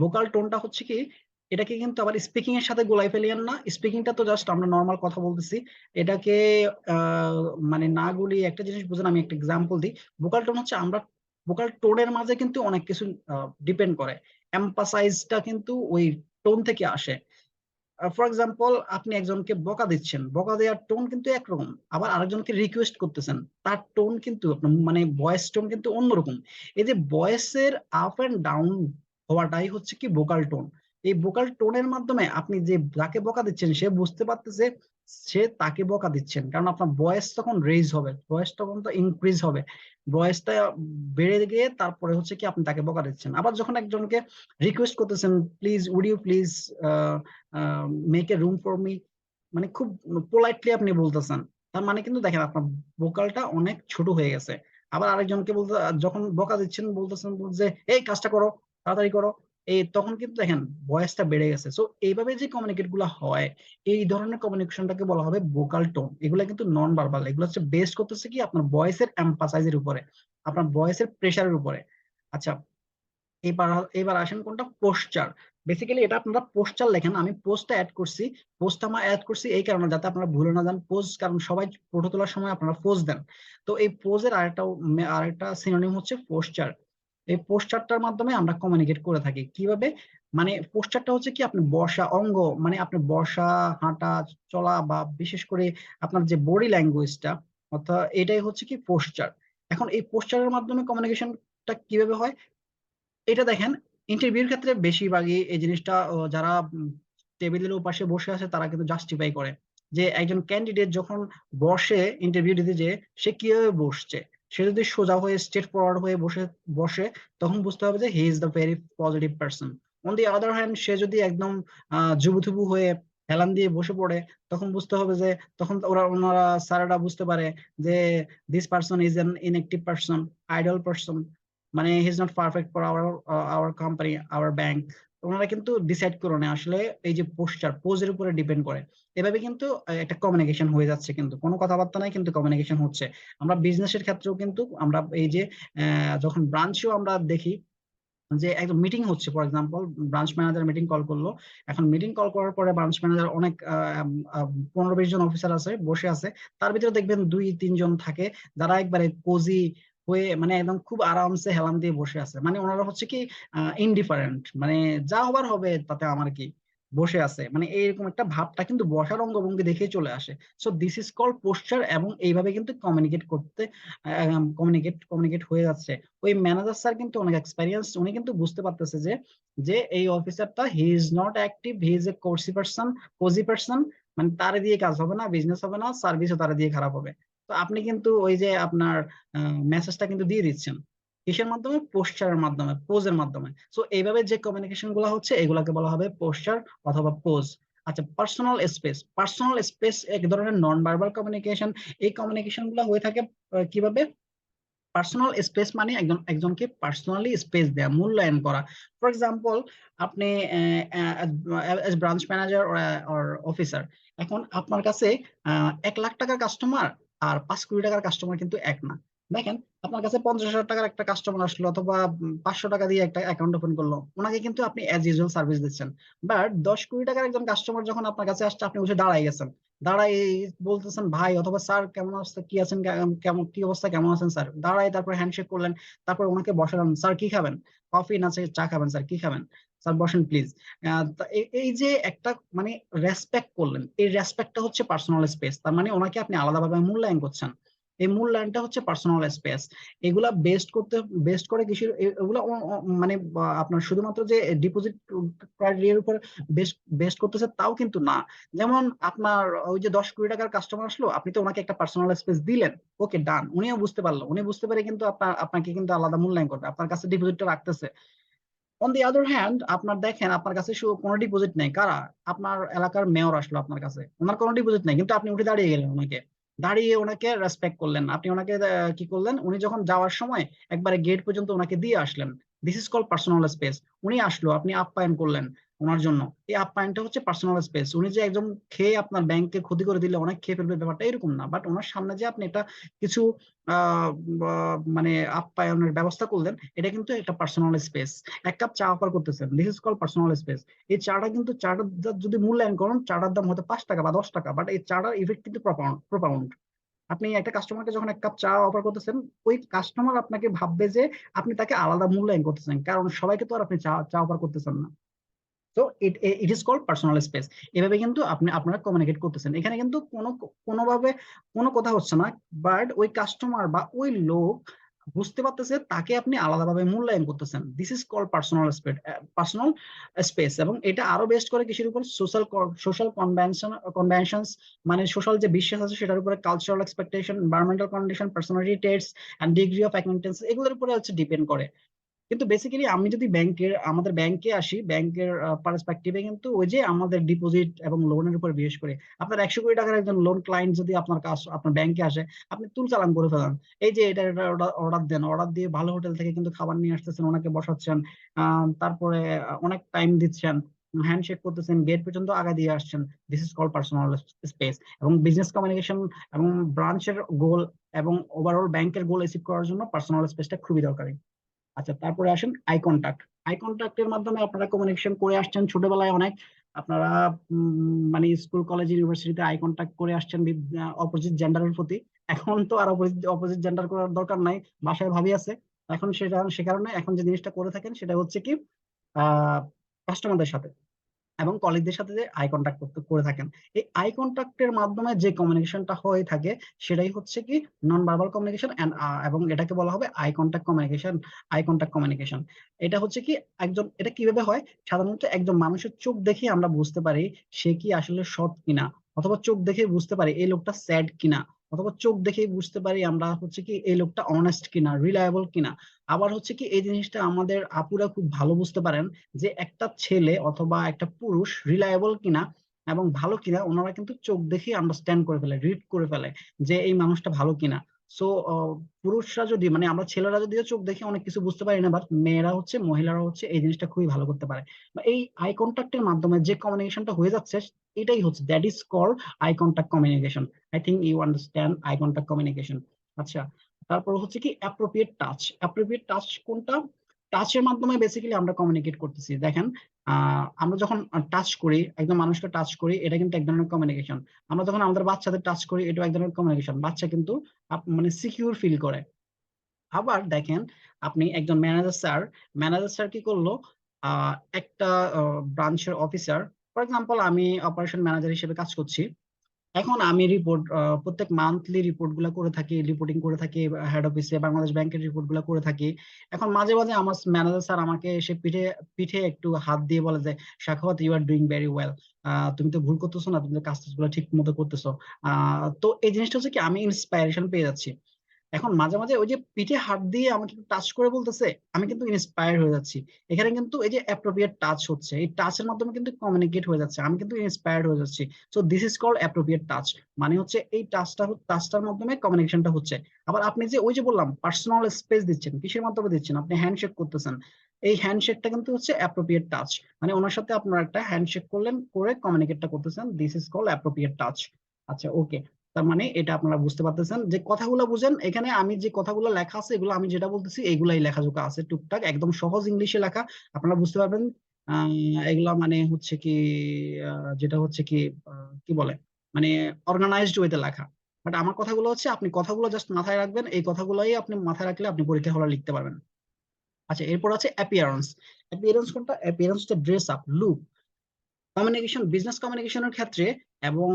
ভোকাল টোনটা হচ্ছে কি, এটাকে কিন্তু আবার স্পিকিং এর সাথে গোলাই ফেলিয়েন না। স্পিকিংটা তো জাস্ট আমরা নর্মাল কথা বলতেছি, এটাকে মানে না গুলিয়ে একটা জিনিস বুঝেন। আমি একটা এক্সাম্পল দিই। ভোকাল টোন হচ্ছে, আমরা ভোকাল টোনের মাঝে কিন্তু অনেক কিছু ডিপেন্ড করে। এমফাসাইজটা কিন্তু ওই টোন থেকে আসে। ফর এক্সাম্পল, আপনি একজনকে বকা দিচ্ছেন, বকা দেওয়ার টোন কিন্তু একরকম, আবার আরেকজনকে রিকোয়েস্ট করতেছেন, তার টোন কিন্তু আপনার মানে ভয়েস টোন কিন্তু অন্যরকম। এই যে ভয়েসের আপ এন্ড ডাউন হওয়াটাই হচ্ছে কি ভোকাল টোন। এই ভোকাল টোনের মাধ্যমে আপনি যে যাকে বকা দিচ্ছেন সে বুঝতে পারতেছে সে তাকে বকা দিচ্ছেন, কারণ আপনার ভয়েস তখন রেজ হবে, ভয়েস তখন তো ইনক্রিজ হবে, ভয়েসটা বেড়ে গিয়ে তারপরে হচ্ছে কি আপনি তাকে বকা দিচ্ছেন। আবার যখন একজনকে রিকোয়েস্ট করতেছেন, please would you please make a room for me, মানে খুব পোলাইটলি আপনি বলতেছেন, তার মানে কিন্তু দেখেন আপনার ভোকালটা অনেক ছোট হয়ে গেছে। আবার আরেকজনকে বলতে যখন বকা দিচ্ছেন বলতেছেন যে এই কাজটা করো, তাড়াতাড়ি করো, এই তখন কিন্তু দেখেন ভয়েসটা বেড়ে গেছে। সো এইভাবে যে কমিউনিকেট গুলো হয়, এই ধরনের কমিউনিকেশনটাকে বলা হবে ভোকাল টোন। এগুলা কিন্তু নন ভার্বাল, এগুলো হচ্ছে বেস করতেছে কি আপনার ভয়েসের এমফাসাইজের উপরে, আপনার ভয়েসের প্রেসারের উপরে। আচ্ছা, এবার এবার আসেন কোনটা, পোস্টার। বেসিক্যালি এটা আপনারা পোস্টার লেখেন, আমি পোস্টটা অ্যাড করছি। পোস্ট আমার অ্যাড করছি এই কারণে যাতে আপনারা ভুলে না যান পোজ, কারণ সবাই ফটো তোলার সময় আপনারা পোজ দেন। তো এই পোজের আরেকটা সিনোনিম হচ্ছে পোস্টার। এই পোস্টারটার মাধ্যমে আমরা কমিউনিকেট করে থাকি কিভাবে, মানে পোস্টারটা হচ্ছে কি আপনি বসা অঙ্গ, মানে আপনি বসা, হাঁটা, চলা, বা বিশেষ করে আপনার যে বডি ল্যাঙ্গুয়েজটা, অর্থাৎ এটাই হচ্ছে কি পোস্টার। এখন এই পোস্টারের মাধ্যমে কমিউনিকেশনটা কিভাবে হয়, এটা দেখেন ইন্টারভিউর ক্ষেত্রে বেশিরভাগই এই জিনিসটা যারা টেবিলের পাশে বসে আছে তারা কিন্তু জাস্টিফাই করে যে একজন ক্যান্ডিডেট যখন বসে ইন্টারভিউ দিতে, যে সে কিভাবে বসছে। সে যদি সোজা হয়ে স্ট্রেট ফরওয়ার্ড হয়ে বসে বসে তখন বুঝতে হবে যে he is the very positive person. On the other hand সে যদি একদম জুবুথুবু হয়ে হেলান দিয়ে বসে পড়ে, তখন বুঝতে হবে যে, তখন ওনারা স্যারেরা বুঝতে পারে যে this person is an inactive person, idle person, মানে he is not perfect for our company, our bank. ওনারা কিন্তু ডিসাইড করে নেয় আসলে এই যে পোস্টার, পোজের উপরে ডিপেন্ড করে। এভাবে কিন্তু একটা কমিউনিকেশন হয়ে যাচ্ছে, কিন্তু কোনো কথাবার্তা নাই, কিন্তু কমিউনিকেশন হচ্ছে। আমরা বিজনেসের ক্ষেত্রেও কিন্তু আমরা এই যে যখন ব্রাঞ্চেও আমরা দেখি যে একদম মিটিং হচ্ছে, for example branch manager meeting call করলো। এখন মিটিং কল করার পরে ব্রাঞ্চ ম্যানেজার অনেক 15-20 জন অফিসার আছে বসে আছে, তার ভিতরে দেখবেন 2-3 জন থাকে যারা একবারে কোজি হয়ে, মানে একদম খুব আরামসে হেলান দিয়ে বসে আছে, মানে ওনারা হচ্ছে কি ইনডিফারেন্ট, মানে যা হবার হবে তাতে আমার কি, বসে আছে, মানে এইরকম একটা ভাবটা কিন্তু বসার অঙ্গভঙ্গি দেখেই চলে আসে। So this is called posture, এবং এইভাবে কিন্তু কমিউনিকেট করতে কমিউনিকেট হয়ে যাচ্ছে। ওই ম্যানেজার স্যার কিন্তু অনেক এক্সপেরিয়েন্স, উনি কিন্তু বুঝতে পারতেছে যে যে এই অফিসারটা he is not active, he is a cosy person, মানে তারে দিয়ে কাজ হবে না, বিজনেস হবে না, সার্ভিসও তারে দিয়ে খারাপ হবে। তো আপনি কিন্তু ওই যে আপনার মেসেজটা কিন্তু দিয়ে দিচ্ছেন কিসের মাধ্যমে, পোস্টারের মাধ্যমে, পোজের মাধ্যমে। সো এইভাবে যে কমিউনিকেশন গুলো হচ্ছে এগুলাকে বলা হবে পোস্টার অথবা পোজ। আচ্ছা, পার্সোনাল স্পেস এক ধরনের নন ভার্বাল কমিউনিকেশন। এই কমিউনিকেশন গুলো হয়ে থাকে কিভাবে, পার্সোনাল স্পেস মানে একজনকে পার্সোনালি স্পেস দেয়া, মূল্যায়ন করা। ফর এক্সাম্পল, আপনি ব্রাঞ্চ ম্যানেজার অর অফিসার, এখন আপনার কাছে 1 লাখ টাকার কাস্টমার আর 5 কোটি টাকার কাস্টমার কিন্তু এক না। দেখেন, আপনার কাছে 50,000 টাকার একটা কাস্টমার আসলো, অথবা 500 টাকা দিয়ে একটা অ্যাকাউন্ট ওপেন করলো, ওনাকে কিন্তু আপনি অ্যাজ ইউজুয়াল সার্ভিস দিচ্ছেন। বাট 10 কোটি টাকার একজন কাস্টমার যখন আপনার কাছে আসছে, আপনি উঠে দাঁড়াই গেছেন, দাঁড়াই বলতেছেন ভাই অথবা স্যার কেমন আছে, কি আছেন, কেমন কি অবস্থা, কেমন আছেন স্যার, দাঁড়াই তারপর হ্যান্ডশেক করলেন, তারপর ওনাকে বসালেন, স্যার কি খাবেন, কফি না চা খাবেন, স্যার কি খাবেন, স্যার বসেন প্লিজ। এই যে একটা মানে রেসপেক্ট করলেন, এই রেসপেক্টটা হচ্ছে পার্সোনাল স্পেস, তার মানে ওনাকে আপনি আলাদাভাবে মূল্যায়ন করছেন। এই মূল্যায়নটা হচ্ছে পার্সোনাল স্পেস। এগুলা বেস্ট করে কিসের, এগুলা মানে আপনার শুধুমাত্র যে ডিপোজিট ক্রাইটেরিয়ার উপর বেস্ট করতেছে তাও কিন্তু না। যেমন আপনার ওই যে 10 কোটি টাকার কাস্টমার আসলো, আপনি তো ওনাকে একটা পার্সোনাল স্পেস দিলেন, ওকে ডান, উনিও বুঝতে পারলো, উনি বুঝতে পারে কিন্তু আপনাকে কিন্তু আলাদা মূল্যায়ন করবে, আপনার কাছে ডিপোজিটটা রাখতেছে। অন দি আদার হ্যান্ড, আপনার দেখেন আপনার কাছে কোনো ডিপোজিট নেই, কারা, আপনার এলাকার মেয়র আসলো আপনার কাছে, ওনার কোনো ডিপোজিট নেই, কিন্তু আপনি উঠে দাঁড়িয়ে গেলেন, দাঁড়িয়ে ওনাকে রেসপেক্ট করলেন, আপনি ওনাকে কি করলেন, উনি যখন যাওয়ার সময় একবারে গেট পর্যন্ত ওনাকে দিয়ে আসলেন। This is call personal space. উনি আসলো, আপনি আপ্যায়ন করলেন ওনার জন্য, এই আপ্যায়নটা হচ্ছে পার্সোনাল স্পেস। উনি যে একদম খেয়ে আপনার ব্যাংকে ক্ষতি করে দিলে, অনেক খেয়ে ফেলবে, ব্যাপারটা এরকম না, বাট ওনার সামনে যে আপনি এটা কিছু মানে আপ্যায়নের ব্যবস্থা করলেন, এটা কিন্তু একটা পার্সোনাল স্পেস। 1 কাপ চা অফার করতেছেন, this is call personal space. এই চাটা কিন্তু, চাটার যদি মূল্যায়ন করেন, চাটার দাম হয়তো 5 টাকা বা 10 টাকা, বাট এই চাটার ইফেক্ট কিন্তু প্রপাউন্ড। আপনি একটা কাস্টমারকে যখন 1 কাপ চা অফার করতেছেন, ওই কাস্টমার আপনাকে ভাববে যে আপনি তাকে আলাদা মূল্যায়ন করতেছেন, কারণ সবাইকে তো আর আপনি চা অফার করতেছেন না। তো it is called personal space. এভাবে কিন্তু আপনারা কমিউনিকেট করতেছেন, এখানে কিন্তু কোনোভাবে কোনো কথা হচ্ছে না, বাট ওই কাস্টমার বা ওই লোক বুঝতে পারতেছে তাকে আপনি আলাদাভাবে মূল্যায়ন করতেছেন। This is called personal space. এবং এটা আরো বেস্ট করে কিসের উপর? সোশ্যাল কনভেনশনস, মানে সোশ্যাল যে বিশ্বাস আছে সেটার উপরে, cultural expectation, environmental condition, personality test and degree of acquaintance, এগুলোর উপরে হচ্ছে ডিপেন্ড করে। কিন্তু বেসিক্যালি আমি যদি আমাদের ব্যাংকে আসি, ব্যাংকের পার্সপেক্টিভে কিন্তু ওই যে আমাদের ডিপোজিট এবং লোনের উপর বিশেষ করে, আপনার 100 কোটি টাকার একজন লোন ক্লায়েন্ট যদি আপনার ব্যাংকে আসে, আপনি তুলচালান করে ফেলান, এই যে এটা অর্ডার দেন, অর্ডার দিয়ে ভালো হোটেল থেকে কিন্তু খাবার নিয়ে আসতেছেন, ওনাকে বসাচ্ছেন, তারপরে অনেক টাইম দিচ্ছেন, হ্যান্ডশেক করতেছেন, গেট পর্যন্ত আগা দিয়ে আসছেন। This is call personal space. এবং বিজনেস কমিউনিকেশন এবং ব্রাঞ্চের গোল এবং ওভারঅল ব্যাংকের গোল অ্যাচিভ করার জন্য পার্সোনাল স্পেসটা খুবই দরকারি। আচ্ছা, তারপরে আসেন আই কন্টাক্ট। আই কন্টাক্টের মাধ্যমে আপনারা কমিউনিকেশন করে আসছেন ছোটবেলায় অনেক। আপনারা মানে স্কুল কলেজ ইউনিভার্সিটিতে আই কন্টাক্ট করে আসছেন অপোজিট জেন্ডারের প্রতি। এখন তো আর অপোজিট জেন্ডার করার দরকার নাই, বাসায় ভাবি আছে। এখন সে কারণে এখন যে জিনিসটা করে থাকেন সেটা হচ্ছে কি, কাস্টমারদের সাথে এবং কলিগদের সাথে যে আই কন্টাক্ট করে থাকেন। এই আই কন্টাক্টের মাধ্যমে যে কমিউনিকেশনটা হয়ে থাকে সেটাই হচ্ছে কি নন ভার্বাল কমিউনিকেশন, এবং এটাকে বলা হবে আই কন্টাক্ট কমিউনিকেশন। এটা হচ্ছে কি, এটা কিভাবে হয়? সাধারণত একজন মানুষের চোখ দেখে আমরা বুঝতে পারি সে কি আসলে সৎ কিনা, অথবা চোখ দেখে বুঝতে পারি এই লোকটা স্যাড কিনা, অথবা চোখ দেখেই বুঝতে পারি আমরা হচ্ছে কি এই লোকটা অনেস্ট কিনা, রিলায়েবল কিনা। আবার হচ্ছে কি এই জিনিসটা আমাদের আপুরা খুব ভালো বুঝতে পারেন যে একটা ছেলে অথবা একটা পুরুষ রিলায়েবল কিনা এবং ভালো কিনা, ওনারা কিন্তু চোখ দেখে আন্ডারস্ট্যান্ড করে ফেলে, রিড করে ফেলে যে এই মানুষটা ভালো কিনা। সো পুরুষরা যদি, মানে আমরা ছেলেরা যদিও চোখ দেখে অনেক কিছু বুঝতে পারি না, বাট মহিলারা হচ্ছে এই জিনিসটা খুবই ভালো করতে পারে। বা এই আই কন্ট্যাক্টের মাধ্যমে যে কমিউনিকেশনটা হয়ে যাচ্ছে, এটাই হচ্ছে, that is called eye contact communication. I think you understand eye contact communication. আচ্ছা, তারপর হচ্ছে কি অ্যাপ্রোপ্রিয়েট টাচ। অ্যাপ্রোপ্রিয়েট টাচ কোনটা? টাচের মাধ্যমে বেসিক্যালি আমরা কমিউনিকেট করতেছি। দেখেন, আমরা যখন টাচ করি, একজন মানুষকে টাচ করি, এটা কিন্তু এক ধরনের কমিউনিকেশন। আমরা যখন আমাদের বাচ্চাদের টাচ করি, এটা এক ধরনের কমিউনিকেশন। বাচ্চা কিন্তু মানে সিকিউর ফিল করে। আবার দেখেন, আপনি একজন ম্যানেজার স্যার কি করলো, একটা ব্রাঞ্চের অফিসার, ফর এক্সাম্পল আমি অপারেশন ম্যানেজার হিসেবে কাজ করছি। এখন আমি প্রত্যেক মান্থলি রিপোর্ট গুলা করে থাকি, রিপোর্টিং করে থাকি হেড অফিসে, বাংলাদেশ ব্যাংকের রিপোর্ট গুলা করে থাকি। এখন মাঝে মাঝে আমার ম্যানেজার স্যার আমাকে এসে পিঠে পিঠে একটু হাত দিয়ে বলে যে, Sakhawat, you are doing very well, তুমি তো ভুল করতেছো না, তুমি তো কাজগুলো ঠিক মতো করতেছো। তো এই জিনিসটা হচ্ছে কি, আমি ইন্সপাইরেশন পেয়ে যাচ্ছি। এখন মাঝে মাঝে ওই যে পিঠে হাত দিয়ে আমাকে টাচ করে বলতেছে, আমি কিন্তু ইন্সপায়ার হয়ে যাচ্ছি। এখানে কিন্তু এই যে অ্যাপ্রোপ্রিয়েট টাচ হচ্ছে, এই টাচের মাধ্যমে কিন্তু কমিউনিকেট হয়ে যাচ্ছে, আমি কিন্তু ইন্সপায়ার্ড হয়ে যাচ্ছি। So this is called appropriate touch. মানে হচ্ছে এই টাচটার মাধ্যমে কমিউনিকেশনটা হচ্ছে। আবার আপনি যে ওই যে বললাম পার্সোনাল স্পেস দিচ্ছেন, কিসের মাধ্যমে দিচ্ছেন? আপনি হ্যান্ডশেক করতেছেন, এই হ্যান্ডশেকটা কিন্তু হচ্ছে অ্যাপ্রোপ্রিয়েট টাচ। মানে ওনার সাথে আপনার একটা হ্যান্ডশেক করলেন, করে কমিউনিকেটটা করতেছেন, this is called appropriate touch. আচ্ছা, ওকে। তার মানে এটা আপনারা বুঝতে পারতেছেন যে কথাগুলো বুঝেন। এখানে আমি যে কথাগুলো লেখা আছে, এগুলো আমি যেটা বলতেছি এগুলাই লেখাজোখা আছে টুকটাক, একদম সহজ ইংলিশে লেখা, আপনারা বুঝতে পারবেন। এগুলা মানে হচ্ছে কি, যেটা হচ্ছে কি, কি বলে, মানে অর্গানাইজড ওয়েতে লেখা। বাট আমার কথাগুলো হচ্ছে, আপনি কথাগুলো জাস্ট মাথায় রাখবেন, এই কথাগুলোই আপনি মাথায় রাখলে আপনি পরীক্ষা হলে লিখতে পারবেন। আচ্ছা, এরপর আছে অ্যাপিয়ারেন্স। অ্যাপিয়ারেন্স কোনটা? অ্যাপিয়ারেন্স হচ্ছে ড্রেস আপ, লুক। বিজনেস কমিউনিকেশনের ক্ষেত্রে এবং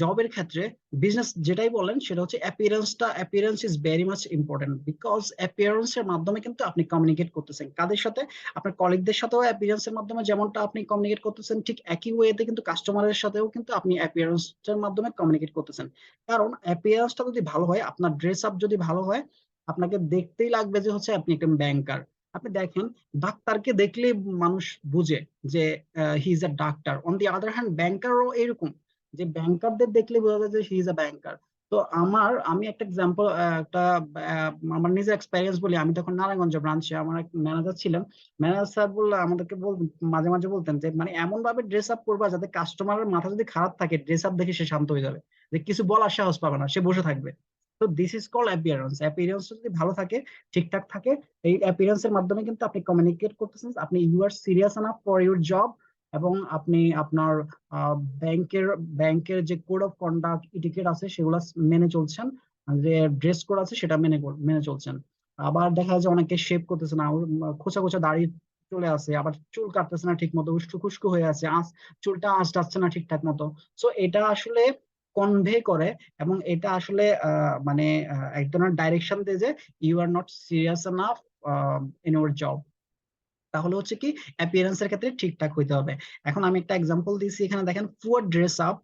জবের ক্ষেত্রে, বিজনেস যেটাই বলেন সেটা হচ্ছে appearance is very much important, because অ্যাপিয়ারেন্সের মাধ্যমে কিন্তু আপনি কমিউনিকেট করতেছেন কাদের সাথে? আপনার কলিগদের সাথেও অ্যাপিয়ারেন্সের মাধ্যমে যেমনটা আপনি কমিউনিকেট করতেছেন, ঠিক একই ওয়েতে কিন্তু কাস্টমারের সাথেও কিন্তু আপনি অ্যাপিয়ারেন্সের মাধ্যমে কমিউনিকেট করতেছেন। কারণ অ্যাপিয়ারেন্সটা যদি ভালো হয়, আপনার ড্রেস আপ যদি ভালো হয়, আপনাকে দেখতেই লাগবে যে হচ্ছে আপনি একটা ব্যাংকার। আপনি দেখেন, ডাক্তারকে দেখলেই মানুষ বুঝে যে he is a doctor. On the other hand ব্যাংকারও এরকম, যে ব্যাংকারদের দেখলে বোঝা যায় যে হি ইজ আ ব্যাংকার। তো আমি একটা এক্সাম্পল, একটা আমার নিজের এক্সপেরিয়েন্স বলি। আমি তখন নারায়ণগঞ্জ ব্রাঞ্চে আমার এক ম্যানেজার ছিলেন। ম্যানেজার স্যার বললো আমাদেরকে, মাঝে মাঝে বলতেন যে মানে এমন ভাবে ড্রেস আপ করবা যাতে কাস্টমারের মাথা যদি খারাপ থাকে, ড্রেস আপ দেখে সে শান্ত হয়ে যাবে, যে কিছু বলার সাহস পাবে না, সে বসে থাকবে। তো this is call appearance. Appearance যদি ভালো থাকে, ঠিকঠাক থাকে, এই অ্যাপিয়ারেন্স এর মাধ্যমে কিন্তু আপনি কমিউনিকেট করতেছেন, আপনি you are serious enough for your job, এবং আপনি আপনার ব্যাংকের ব্যাংকের যে কোড অফ কন্ডাক্ট ইটিকেট আছে সেগুলো মেনে চলছেন, যে ড্রেস কোড আছে সেটা মেনে চলছেন। আবার দেখা যায় যে অনেকে শেভ করতেছে না, খোঁচা খোঁচা দাড়ি চলে আসে, আবার চুল কাটতেছে না ঠিক মতো, উস্কো খুস্কো হয়ে আছে, চুলটা আঁচ যাচ্ছে না ঠিকঠাক মতো। সো এটা আসলে কনভে করে, এবং এটা আসলে মানে এক ধরনের ডাইরেকশন দেয় যে you are not serious enough in your job. তাহলে হচ্ছে কি অ্যাপিয়ারেন্সের ক্ষেত্রে ঠিকঠাক হইতে হবে। এখন আমি একটা এক্সাম্পল দিয়েছি, এখানে দেখেন পুয়ার ড্রেস আপ,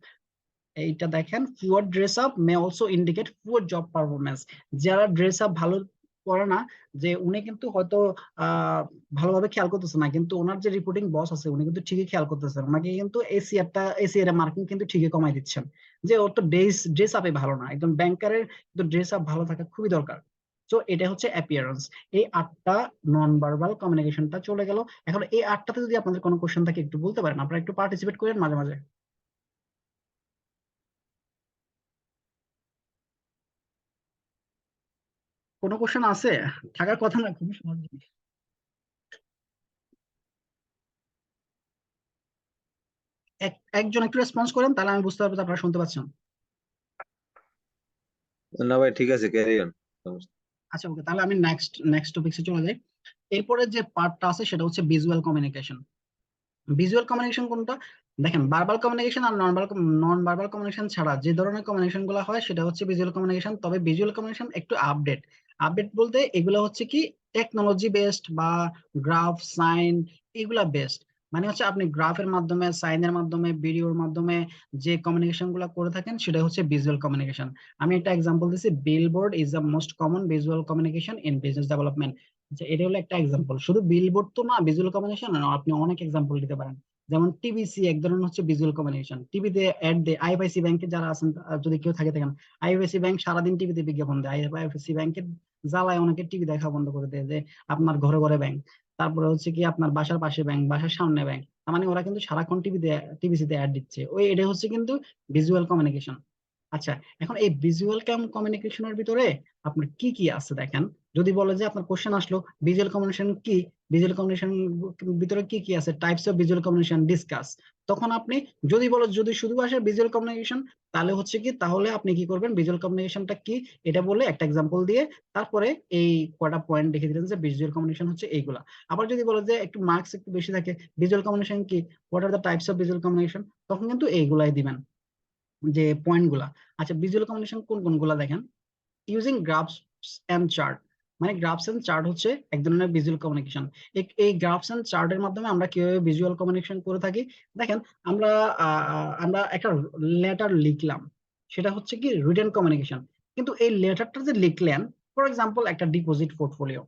এইটা দেখেন poor dress up may also indicate poor job performance. যারা ড্রেস আপ ভালো করে না, যে উনি কিন্তু হয়তো আহ ভালোভাবে খেয়াল করতেছে না, কিন্তু ওনার যে রিপোর্টিং বস আছে উনি কিন্তু ঠিকই খেয়াল করতেছেন, ওনাকে কিন্তু এসিআর মার্কিং কিন্তু ঠিকই কমাই দিচ্ছেন, যে ওর তো ড্রেস আপে ভালো না। একদম ব্যাংকারের কিন্তু ড্রেস আপ ভালো থাকা খুবই দরকার। তো এটা হচ্ছে অ্যাপিয়ারেন্স। এই 8টা নন ভার্বাল কমিউনিকেশনটা চলে গেল। এখন এই 8টাতে যদি আপনাদের কোনো কোশ্চেন থাকে একটু বলতে পারেন, আপনারা একটু পার্টিসিপেট করেন মাঝে মাঝে। কোনো কোশ্চেন আছে? থাকার কথা না, খুবই সহজ জিনিস। একজন একটু রেসপন্স করেন, তাহলে আমি বুঝতে পারবো যে আপনারা শুনতে পাচ্ছেন।
না ভাই, ঠিক আছে, ক্যারি অন।
আচ্ছা ওকে, তাহলে আমি নেক্সট নেক্সট টপিক্সে চলে যাই। এরপরে যে পার্টটা আছে সেটা হচ্ছে ভিজুয়াল কমিউনিকেশন। ভিজুয়াল কমিউনিকেশন কোনটা? দেখেন, ভার্বাল কমিউনিকেশন আর নন ভার্বাল কমিউনিকেশন ছাড়া যে ধরনের কমিউনিকেশন গুলো হয় সেটা হচ্ছে ভিজুয়াল কমিউনিকেশন। তবে ভিজুয়াল কমিউনিকেশন একটু আপডেট। আপডেট বলতে এগুলো হচ্ছে কি টেকনোলজি বেসড বা গ্রাফ সাইন এগুলা বেসড। মানে হচ্ছে আপনি গ্রাফের মাধ্যমে, সাইনের মাধ্যমে, ভিডিওর মাধ্যমে যে কমিউনিকেশন গুলো করে থাকেন সেটা হচ্ছে ভিজুয়াল কমিউনিকেশন। আমি একটা এক্সাম্পল দিচ্ছি, billboard is the most common visual communication in business development. যে এটা হলো একটা এক্সাম্পল, শুধু বিলবোর্ড তো না, ভিজুয়াল কমিউনিকেশন আপনি অনেক এক্সাম্পল দিতে পারেন। যেমন টিবিসি এক ধরনের হচ্ছে ভিজুয়াল কমিউনিকেশন, টিভিতে অ্যাড দেয়। আইএফআইসি ব্যাংকে যারা আছেন যদি কেউ থাকে দেখেন, আইএফআইসি ব্যাংক সারাদিন টিভিতে বিজ্ঞাপন দেয়। আইএফআইসি ব্যাংকের জ্বালায় অনেকে টিভি দেখা বন্ধ করে দেয়, যে আপনার ঘরে ঘরে ব্যাংক। তারপরে হচ্ছে কি আপনার বাসার পাশে ব্যাংক, বাসার সামনে ব্যাংক। তার মানে ওরা কিন্তু সারাক্ষণ টিভিসিতে অ্যাড দিচ্ছে, ওই এটা হচ্ছে কিন্তু ভিজুয়াল কমিউনিকেশন। আচ্ছা, এখন এই ভিজুয়াল কমিউনিকেশনের ভিতরে আপনার কি কি আছে দেখেন। যদি বলে যে আপনার কোশ্চেন আসলো ভিজুয়াল কমিউনিকেশন কি, ভিজুয়াল কমিউনিকেশন ভিতরে কি কি আছে, types of visual communication discuss, তখন আপনি যদি বলো, যদি শুধু আসে ভিজুয়াল কমিউনিকেশন, তাহলে হচ্ছে কি, তাহলে আপনি কি করবেন, ভিজুয়াল কমিউনিকেশনটা কি এটা বলে একটা এক্সাম্পল দিয়ে তারপরে এই কয়টা পয়েন্ট লিখে দিলেন যে ভিজুয়াল কমিউনিকেশন হচ্ছে এইগুলা। আবার যদি বলে যে একটু মার্কস একটু বেশি থাকে, ভিজুয়াল কমিউনিকেশন কি, what are the types of visual communication, তখন কিন্তু এইগুলাই দিবেন, যে পয়েন্ট গুলা। আচ্ছা, ভিজুয়াল কমিউনিকেশন কোন কোন গুলা দেখেন, ইউজিং গ্রাফস এন্ড চার্ট। মানে গ্রাফস এন্ড চার্ট হচ্ছে এক ধরনের ভিজুয়াল কমিউনিকেশন। এই গ্রাফস এন্ড চার্টের মাধ্যমে আমরা কিভাবে ভিজুয়াল কমিউনিকেশন করে থাকি দেখেন। আমরা আমরা একটা লেটার লিখলাম, সেটা হচ্ছে কি রিটেন কমিউনিকেশন। কিন্তু এই লেটারটা যে লিখলেন, ফর এক্সাম্পল একটা ডিপোজিট পোর্টফোলিও,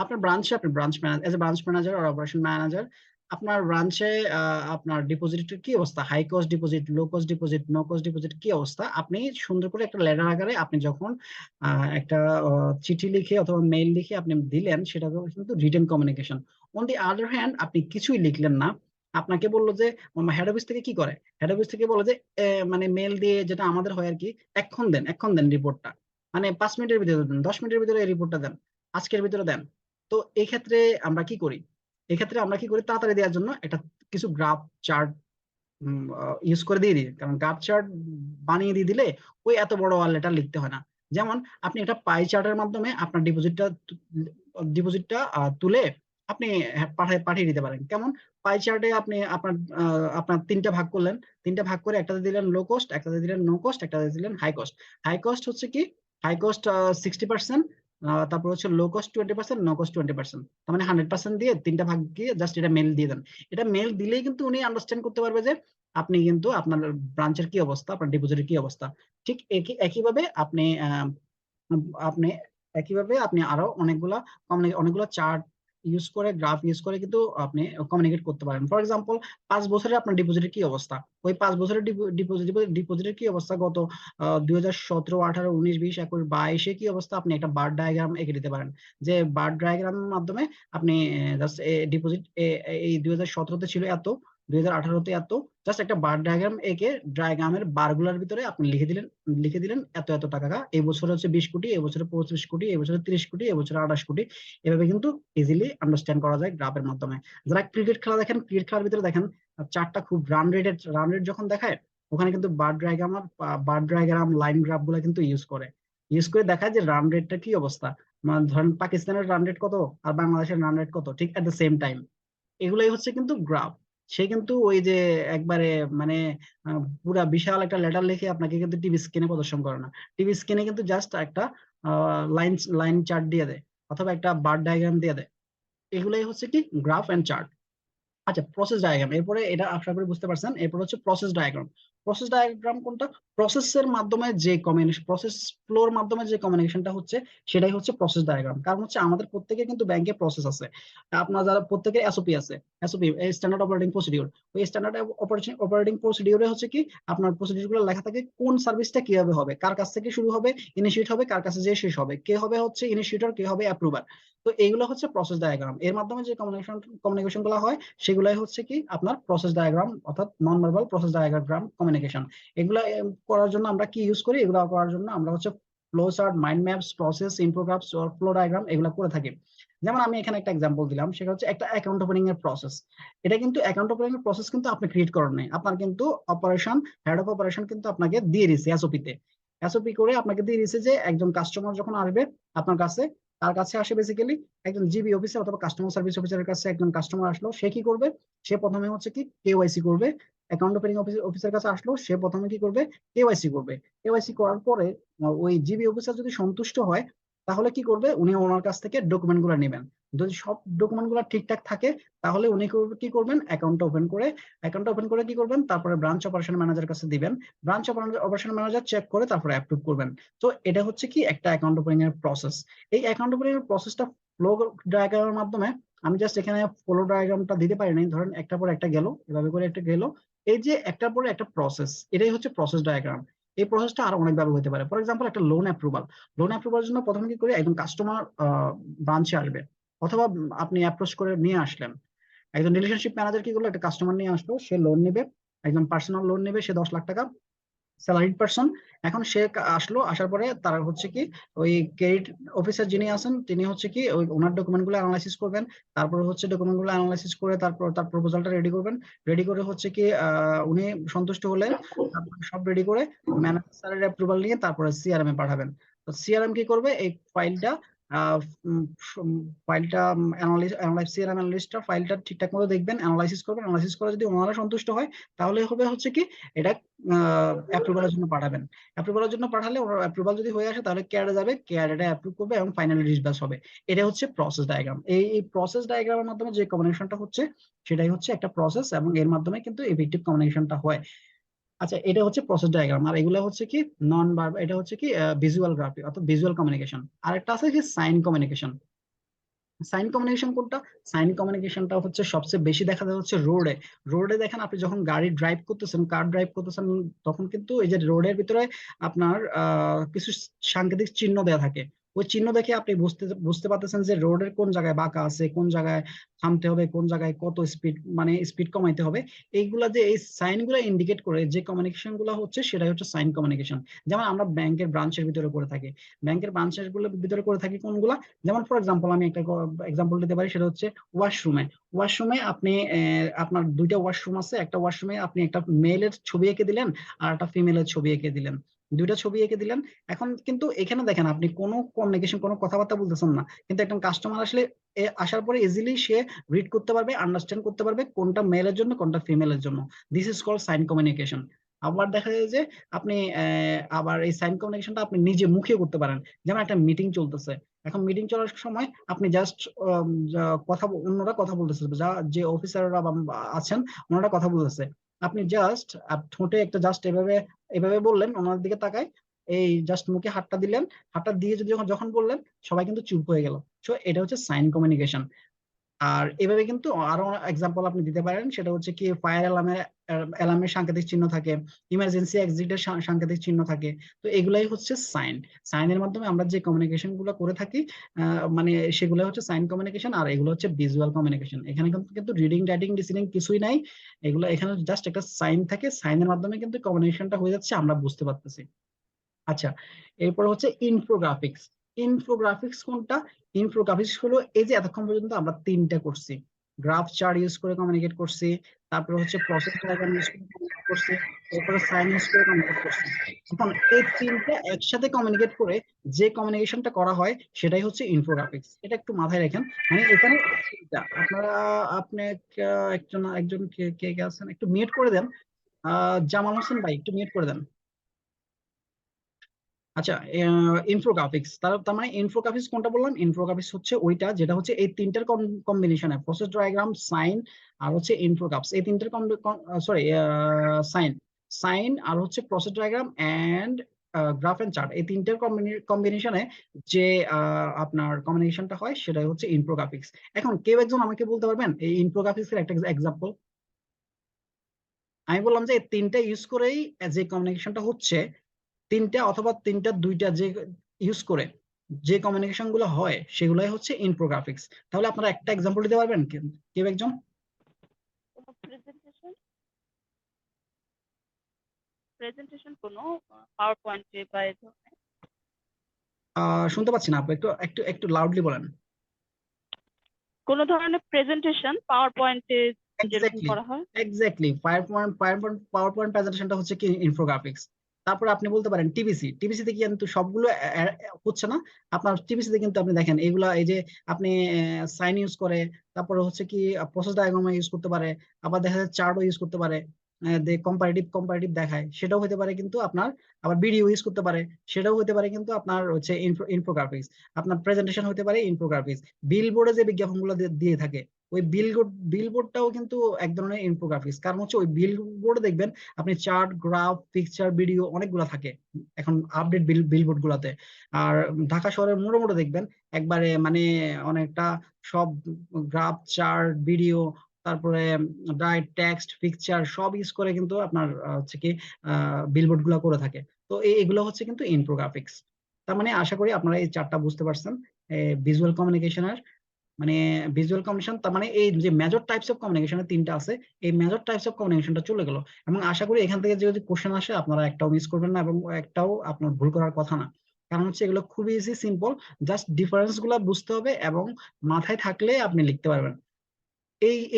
আপনার ব্রাঞ্চে, আপনি branch manager, as a branch manager আর অপারেশন ম্যানেজার, আপনার ব্রাঞ্চে আপনার ডিপোজিটের কি অবস্থা, high cost deposit, low cost deposit, no cost deposit কি অবস্থা, আপনি সুন্দর করে একটা লেটার আকারে আপনি যখন একটা চিঠি লিখে অথবা মেইল লিখে আপনি দিলেন, সেটা কিন্তু written communication. On the other hand, আপনি কিছুই লিখলেন না, আপনাকে বললো যে হেড অফিস থেকে কি করে, হেড অফিস থেকে বলে যে মানে মেল দিয়ে যেটা আমাদের হয় আর কি, এক্ষণ দেন রিপোর্টটা, মানে 5 মিনিটের ভিতরে দেন, 10 মিনিটের ভিতরে এই রিপোর্টটা দেন, আজকের ভিতরে দেন। তো এই ক্ষেত্রে আমরা কি করি, এক্ষেত্রে আমরা কি করি, তাড়াতাড়ি দেওয়ার জন্য একটা কিছু গ্রাফ চার্ট ইউজ করে দিয়ে দিই, কারণ গ্রাফ চার্ট বানিয়ে দিয়ে দিলে ওই এত বড় লেটার লিখতে হয় না। যেমন আপনি একটা পাই চার্টের মাধ্যমে আপনার ডিপোজিটটা তুলে আপনি পাঠিয়ে দিতে পারেন। কেমন, পাই চার্টে আপনি আপনার 3টা ভাগ করলেন, 3টা ভাগ করে একটাতে দিলেন লো কস্ট, একটাতে দিলেন নো কস্ট, একটাতে দিলেন হাই কস্ট। হাই কস্ট হচ্ছে কি, হাই কস্ট 60%, তারপর হচ্ছে লো কস্ট 20%, নো কস্ট 20%। তার মানে 100% দিয়ে 3টা ভাগ দিয়ে জাস্ট এটা মেল দিয়ে দেন। এটা মেল দিলেই কিন্তু উনি আন্ডারস্ট্যান্ড করতে পারবে যে আপনি কিন্তু আপনার ব্রাঞ্চের কি অবস্থা, আপনার ডিপোজিটের কি অবস্থা। ঠিক একইভাবে আপনি আপনি একইভাবে আপনি আরো অনেকগুলা চার্ট ইউজ করে, গ্রাফ ইউজ করে কিন্তু আপনি কমিউনিকেট করতে পারেন। ফর এক্সাম্পল, 5 বছরের আপনার ডিপোজিটের কি অবস্থা, ওই 5 বছরের ডিপোজিটের কি অবস্থা গত 2017, 18, 19, 20, 21, 22-এ কি অবস্থা, আপনি একটা বার ডায়াগ্রাম এঁকে দিতে পারেন। যে বার ডায়াগ্রামের মাধ্যমে আপনি জাস্ট ডিপোজিট এই 2017-তে ছিল এত, 2018-তে এত, জাস্ট একটা বার ডায়াগ্রাম এঁকে ডায়াগ্রামের বারগুলোর ভিতরে আপনি লিখে দিলেন এত এত টাকা, এই বছরে হচ্ছে 20 কোটি, এই বছরে 25 কোটি, এই বছরে 30 কোটি, এই বছরে 28 কোটি। এভাবে কিন্তু ইজিলি আন্ডারস্ট্যান্ড করা যায় গ্রাফের মাধ্যমে। যারা ক্রিকেট খেলা দেখেন, ক্রিকেট খেলার ভিতরে দেখেন চারটা খুব রান রেট যখন দেখায়, ওখানে কিন্তু বার ডায়াগ্রাম লাইন গ্রাফ গুলা কিন্তু ইউজ করে দেখায় যে রান রেটটা কি অবস্থা। মানে ধরেন পাকিস্তানের রান রেট কত আর বাংলাদেশের রান রেট কত, ঠিক এট দ্য সেম টাইম। এগুলাই হচ্ছে কিন্তু গ্রাফ। সে কিন্তু ওই যে একবারে মানে পুরা বিশাল একটা লেটার লিখে আপনাকে কিন্তু টিভি স্ক্রিনে প্রদর্শন করে না। টিভি স্ক্রিনে কিন্তু জাস্ট একটা লাইন লাইন চার্ট দিয়ে দেয় অথবা একটা বার ডায়াগ্রাম দিয়ে দেয়। এগুলাই হচ্ছে কি গ্রাফ এন্ড চার্ট। আচ্ছা, প্রসেস ডায়াগ্রাম, এরপরে এটা আশা করি বুঝতে পারছেন। এরপর হচ্ছে প্রসেস ডায়াগ্রাম। প্রসেস ডায়াগ্রাম কোনটা? প্রসেসের মাধ্যমে যে কমিউনিকেশন, প্রসেস ফ্লোর মাধ্যমে যে কমিউনিকেশনটা হচ্ছে সেটাই হচ্ছে প্রসেস ডায়াগ্রাম। কারণ হচ্ছে আমাদের প্রত্যেকের কিন্তু ব্যাংকে প্রসেস আছে। আপনার যারা প্রত্যেকের এসওপি আছে, এসওপি স্ট্যান্ডার্ড অপারেটিং প্রসিডিউর, ওই স্ট্যান্ডার্ড অপারেটিং প্রসিডিউরে হচ্ছে কি আপনার প্রসিডিউর গুলো লেখা থাকে কোন সার্ভিসটা কিভাবে হবে, কার কাছ থেকে শুরু হবে, ইনিশিয়েট হবে, কার কাছে যে শেষ হবে, কে হবে হচ্ছে ইনিশিয়েটর, কে হবে অ্যাপ্রুভার। তো এইগুলো হচ্ছে প্রসেস ডায়াগ্রাম। এর মাধ্যমে যে কমিউনিকেশন গুলো হয় সেগুলাই হচ্ছে কি আপনার প্রসেস ডায়াগ্রাম, অর্থাৎ non verbal process diagram communication. এগুলা করার জন্য আমরা কি ইউজ করি? এগুলো করার জন্য আমরা হচ্ছে flow chart, mind maps, process infographs, flow diagram এগুলো করে থাকি। যেমন আমি এখানে একটা এক্সাম্পল দিলাম, সেটা হচ্ছে একটা অ্যাকাউন্ট ওপেনিং এর প্রসেস। এটা কিন্তু অ্যাকাউন্ট ওপেনিং এর প্রসেস কিন্তু আপনি ক্রিয়েট করেন নাই, আপনার কিন্তু অপারেশন, হেড অফ অপারেশন কিন্তু আপনাকে দিয়ে দিয়েছে এসওপি তে। এসওপি করে আপনাকে দিয়ে দিয়েছে যে একজন কাস্টমার যখন আসবে আপনার কাছে, তার কাছে আসে বেসিক্যালি একজন জিবি অফিসার অথবা কাস্টমার সার্ভিস অফিসারের কাছে একজন কাস্টমার আসলো, সে কি করবে? সে প্রথমে হচ্ছে কি কেওয়াইসি করবে। অ্যাকাউন্ট ওপেনিং অফিসার কাছে আসলো, সে প্রথমে কি করবে? কেওয়াইসি করবে। কেওয়াইসি করার পরে ওই জিবি অফিসার যদি সন্তুষ্ট হয় তাহলে কি করবে? উনি ওনার কাছ থেকে ডকুমেন্ট গুলো নেবেন। যদি সব ডকুমেন্ট গুলো ঠিকঠাক থাকে তাহলে উনি কি করবেন? অ্যাকাউন্টটা ওপেন করে, কি করবেন? তারপরে ব্রাঞ্চ অপারেশন ম্যানেজার কাছে দিবেন। ব্রাঞ্চ অপারেশন ম্যানেজার চেক করে তারপরে অ্যাপ্রুভ করবেন। তো এটা হচ্ছে কি একটা অ্যাকাউন্ট ওপেনিং এর প্রসেস। এই অ্যাকাউন্ট ওপেনিং এর প্রসেসটা ফ্লো ডায়াগ্রামের মাধ্যমে, আমি জাস্ট এখানে ফ্লো ডায়াগ্রামটা দিতে পারি নাই, ধরেন একটা পর একটা গেল, এভাবে করে একটা গেল। এই যে একটার পরে একটা প্রসেস, এটাই হচ্ছে প্রসেস ডায়াগ্রাম। এই প্রসেসটা আরো অনেকভাবে হতে পারে। ফর এক্সাম্পল একটা লোন অ্যাপ্রুভাল। লোন অ্যাপ্রুভালের জন্য প্রথমে কি করি? একজন কাস্টমার ব্রাঞ্চে আসবে, অথবা আপনি অ্যাপ্রোচ করে নিয়ে আসলেন। একজন রিলেশনশিপ ম্যানেজার কি করলো? একটা কাস্টমার নিয়ে আসলো, সে লোন নেবে, একজন পার্সোনাল লোন নেবে, সে 10 লাখ টাকা, স্যালারিড পার্সন। এখন সে আসলো, আসার পরে তার হচ্ছে কি ওই ক্রেডিট অফিসার যিনি আছেন তিনি হচ্ছে কি ওই ওনার ডকুমেন্ট গুলো অ্যানালাইসিস করবেন। তারপরে হচ্ছে ডকুমেন্ট গুলো অ্যানালাইসিস করে তারপর তার প্রপোজালটা রেডি করবেন। রেডি করে হচ্ছে কি উনি সন্তুষ্ট হলে তারপরে সব রেডি করে ম্যানেজার স্যারের অ্যাপ্রুভাল নিয়ে তারপরে সিআরএম এ পাঠাবেন। তো সিআরএম কি করবে? এই ফাইলটা ফাইলটা সিআরএম অ্যানালিস্টরা ফাইলটা ঠিকঠাক মতো দেখবেন, অ্যানালাইসিস করবেন। অ্যানালাইসিস করে যদি ওনারা সন্তুষ্ট হয় তাহলে হবে হচ্ছে কি এটা অ্যাপ্রুভালের জন্য পাঠাবেন। অ্যাপ্রুভালের জন্য পাঠালে ওরা অ্যাপ্রুভাল যদি হয়ে আসে তাহলে কেয়ারে যাবে, কেয়ার এটা অ্যাপ্রুভ করবে এবং ফাইনালি ডিসবার্স হবে। এটা হচ্ছে প্রসেস ডায়াগ্রাম। এই প্রসেস ডায়াগ্রামের মাধ্যমে যে কমিউনিকেশনটা হচ্ছে সেটাই হচ্ছে একটা প্রসেস, এবং এর মাধ্যমে কিন্তু ইফেক্টিভ কমিউনিকেশনটা হয়। আচ্ছা, এটা হচ্ছে প্রসেস ডায়াগ্রাম। আর এগুলো হচ্ছে কি নন ভার্বাল, এটা হচ্ছে কি ভিজুয়াল গ্রাফি অর্থাৎ ভিজুয়াল কমিউনিকেশন। আর একটা আছে কি সাইন কমিউনিকেশন। সাইন কমিউনিকেশন কোনটা? সাইন কমিউনিকেশনটা হচ্ছে সবচেয়ে বেশি দেখা যায় হচ্ছে রোডে। রোডে দেখেন, আপনি যখন গাড়ি ড্রাইভ করতেছেন, কার ড্রাইভ করতেছেন, তখন কিন্তু এই যে রোডের ভিতরে আপনার কিছু সাংকেতিক চিহ্ন দেওয়া থাকে। ওই চিহ্ন দেখে আপনি বুঝতে পারতেছেন যে রোডের কোন জায়গায় বাঁকা আছে, কোন জায়গায় থামতে হবে, কোন জায়গায় কত স্পিড, মানে স্পিড কমাইতে হবে। এইগুলা যে এই সাইন গুলা ইন্ডিকেট করে যে কমিউনিকেশন গুলা হচ্ছে সেটাই হচ্ছে সাইন কমিউনিকেশন। যেমন আমরা ব্যাংকের ব্রাঞ্চের ভিতরে করে থাকি, ব্যাংকের ব্রাঞ্চের গুলোর ভিতরে করে থাকি কোনগুলা? যেমন ফর এক্সাম্পল আমি একটা এক্সাম্পল দিতে পারি, সেটা হচ্ছে ওয়াশরুমে। ওয়াশরুমে আপনি আপনার দুইটা ওয়াশরুম আছে, একটা ওয়াশরুমে আপনি একটা মেলের ছবি এঁকে দিলেন আর একটা ফিমেলের ছবি এঁকে দিলেন, দুইটা ছবি এঁকে দিলেন। এখন কিন্তু এখানে দেখেন আপনি কোনো কমিউনিকেশন, কোনো কথাবার্তা বলতেছেন না, কিন্তু একজন কাস্টমার আসলে আসার পরে ইজিলি সে রিড করতে পারবে, আন্ডারস্ট্যান্ড করতে পারবে কোনটা মেলের জন্য কোনটা ফিমেলের জন্য। This is called sign communication. আবার দেখা যায় যে আপনি আবার এই সাইন কমিউনিকেশনটা আপনি নিজে মুখে করতে পারেন। যেমন একটা মিটিং চলতেছে, এখন মিটিং চলার সময় আপনি জাস্ট অন্যরা কথা বলতেছে, যে অফিসাররা আছেন ওনারা কথা বলতেছে, আপনি জাস্ট ঠোঁটে একটা জাস্ট এভাবে এভাবে বললেন, ওনার দিকে তাকায়, এই জাস্ট মুখে হাতটা দিলেন, হাতটা দিয়ে যদি যখন বললেন সবাই কিন্তু চুপ হয়ে গেল। সো এটা হচ্ছে সাইন কমিউনিকেশন। আর এভাবে কিন্তু আরো এক্সাম্পল আপনি দিতে পারেন, সেটা হচ্ছে কি ফায়ার অ্যালার্মের সাংকেতিক চিহ্ন থাকে, ইমার্জেন্সি এক্সিটের সাংকেতিক চিহ্ন থাকে। তো এগুলাই হচ্ছে সাইন। সাইনের মাধ্যমে আমরা যে কমিউনিকেশন গুলো করে থাকি মানে সেগুলো হচ্ছে সাইন কমিউনিকেশন। আর এগুলো হচ্ছে ভিজুয়াল কমিউনিকেশন। এখানে কিন্তু রিডিং রাইটিং লিসেনিং কিছুই নাই, এগুলো এখানে জাস্ট একটা সাইন থাকে, সাইনের মাধ্যমে কিন্তু কমিউনিকেশনটা হয়ে যাচ্ছে, আমরা বুঝতে পারতেছি। আচ্ছা, এরপর হচ্ছে ইনফোগ্রাফিক্স। ইনফোগ্রাফিক্স কোনটা? ইনফোগ্রাফিক্স হলো এই যে এতক্ষণ পর্যন্ত আমরা তিনটা করছি, গ্রাফ চার্ট ইউজ করে কমিউনিকেট করছি, তারপরে হচ্ছে প্রসেস ডায়াগ্রাম ইউজ করে কমিউনিকেট করছি, এরপরে সাইন ইউজ করে কমিউনিকেট করছি। এখন এই তিনটা একসাথে কমিউনিকেট করে যে কমিউনিকেশনটা করা হয় সেটাই হচ্ছে ইনফোগ্রাফিক্স। এটা একটু মাথায় রাখেন। মানে এখানে তিনটা আপনারা, আপনি একজন একজন কে কে কে আছেন একটু মিউট করে দেন। জামাল হোসেন ভাই একটু মিউট করে দেন। আচ্ছা, ইনফোগ্রাফিক্স, তার তার মানে ইনফোগ্রাফিক্স কোনটা বললাম? ইনফোগ্রাফিক্স হচ্ছে ওইটা যেটা হচ্ছে এই তিনটার কম্বিনেশনে প্রসেস ডায়াগ্রাম, সাইন আর হচ্ছে ইনফোগ্রাফিক্স, এই তিনটার সরি সাইন সাইন আর হচ্ছে process diagram and graph and chart, এই তিনটার কম্বিনেশনে যে আপনার কম্বিনেশনটা হয় সেটাই হচ্ছে ইনফোগ্রাফিক্স। এখন কেউ একজন আমাকে বলতে পারবেন এই ইনফোগ্রাফিক্স এর একটা এক্সাম্পল? আমি বললাম যে এই তিনটা ইউজ করেই যে কমিউনিকেশনটা হচ্ছে, তিনটা অথবা তিনটা দুইটা যে ইউজ করে যে কমিউনিকেশন গুলো হয় সেগুলাই হচ্ছে ইনফোগ্রাফিক্স। তাহলে আপনারা একটা এক্সাম্পল দিতে পারবেন কেউ একজন?
কোনো প্রেজেন্টেশন কোনো পাওয়ার পয়েন্টে বা এই ধরনের
শুনতে পাচ্ছি না আপু, একটু একটু একটু লাউডলি বলেন।
কোনো ধরনের প্রেজেন্টেশন পাওয়ার পয়েন্টে যেরকম
এক্স্যাক্টলি,
করা হয়।
এক্স্যাক্টলি পাওয়ার পয়েন্ট প্রেজেন্টেশনটা হচ্ছে কি ইনফোগ্রাফিক্স। তারপরে আপনি বলতে পারেন টিবিসি, টিবিসিতে কিন্তু সবগুলো হচ্ছে না। আপনার টিবিসিতে কিন্তু আপনি দেখেন এইগুলা, এই যে আপনি সাইন ইউজ করে, তারপরে হচ্ছে কি প্রসেস ডায়াগ্রাম ইউজ করতে পারে, আবার দেখা যাচ্ছে চার্টও ইউজ করতে পারে, কম্পারেটিভ দেখায় সেটাও হতে পারে কিন্তু আপনার, আবার ভিডিও ইউজ করতে পারে সেটাও হতে পারে কিন্তু আপনার হচ্ছে ইনফোগ্রাফিক্স। আপনার প্রেজেন্টেশন হতে পারে ইনফোগ্রাফিক্স। বিলবোর্ডে যে বিজ্ঞাপনগুলো দিয়ে থাকে ওই বিলবোর্ডটাও কিন্তু এক ধরনের ইনফোগ্রাফিক্স, কারণ হচ্ছে ওই বিলবোর্ডে দেখবেন আপনি চার্ট, গ্রাফ, পিকচার, ভিডিও অনেকগুলো থাকে এখন আপডেট বিলবোর্ড গুলাতে। আর ঢাকা শহরের মোড়ে মোড়ে দেখবেন একবারে মানে অনেকটা সব গ্রাফ, চার্ট, ভিডিও, তারপরে ডাইট, টেক্সট, পিকচার সব ইউজ করে কিন্তু আপনার হচ্ছে কি বিলবোর্ড গুলা করে থাকে। তো এগুলো হচ্ছে কিন্তু ইনফোগ্রাফিক্স। তার মানে আশা করি আপনারা এই চারটা বুঝতে পারছেন ভিজুয়াল কমিউনিকেশনের। মানে ভিজুয়াল কমিউনিকেশন তার মানে এই যে মেজর টাইপস অফ কমিউনিকেশনের তিনটা আছে, এই মেজর টাইপস অফ কমিউনিকেশনটা চলে গেল। এবং আশা করি এখান থেকে যদি কোশ্চেন আসে আপনারা একটাও মিস করবেন না এবং একটাও আপনার ভুল করার কথা না। কারণ হচ্ছে এগুলো খুবই ইজি, সিম্পল, জাস্ট ডিফারেন্স গুলা বুঝতে হবে এবং মাথায় থাকলে আপনি লিখতে পারবেন।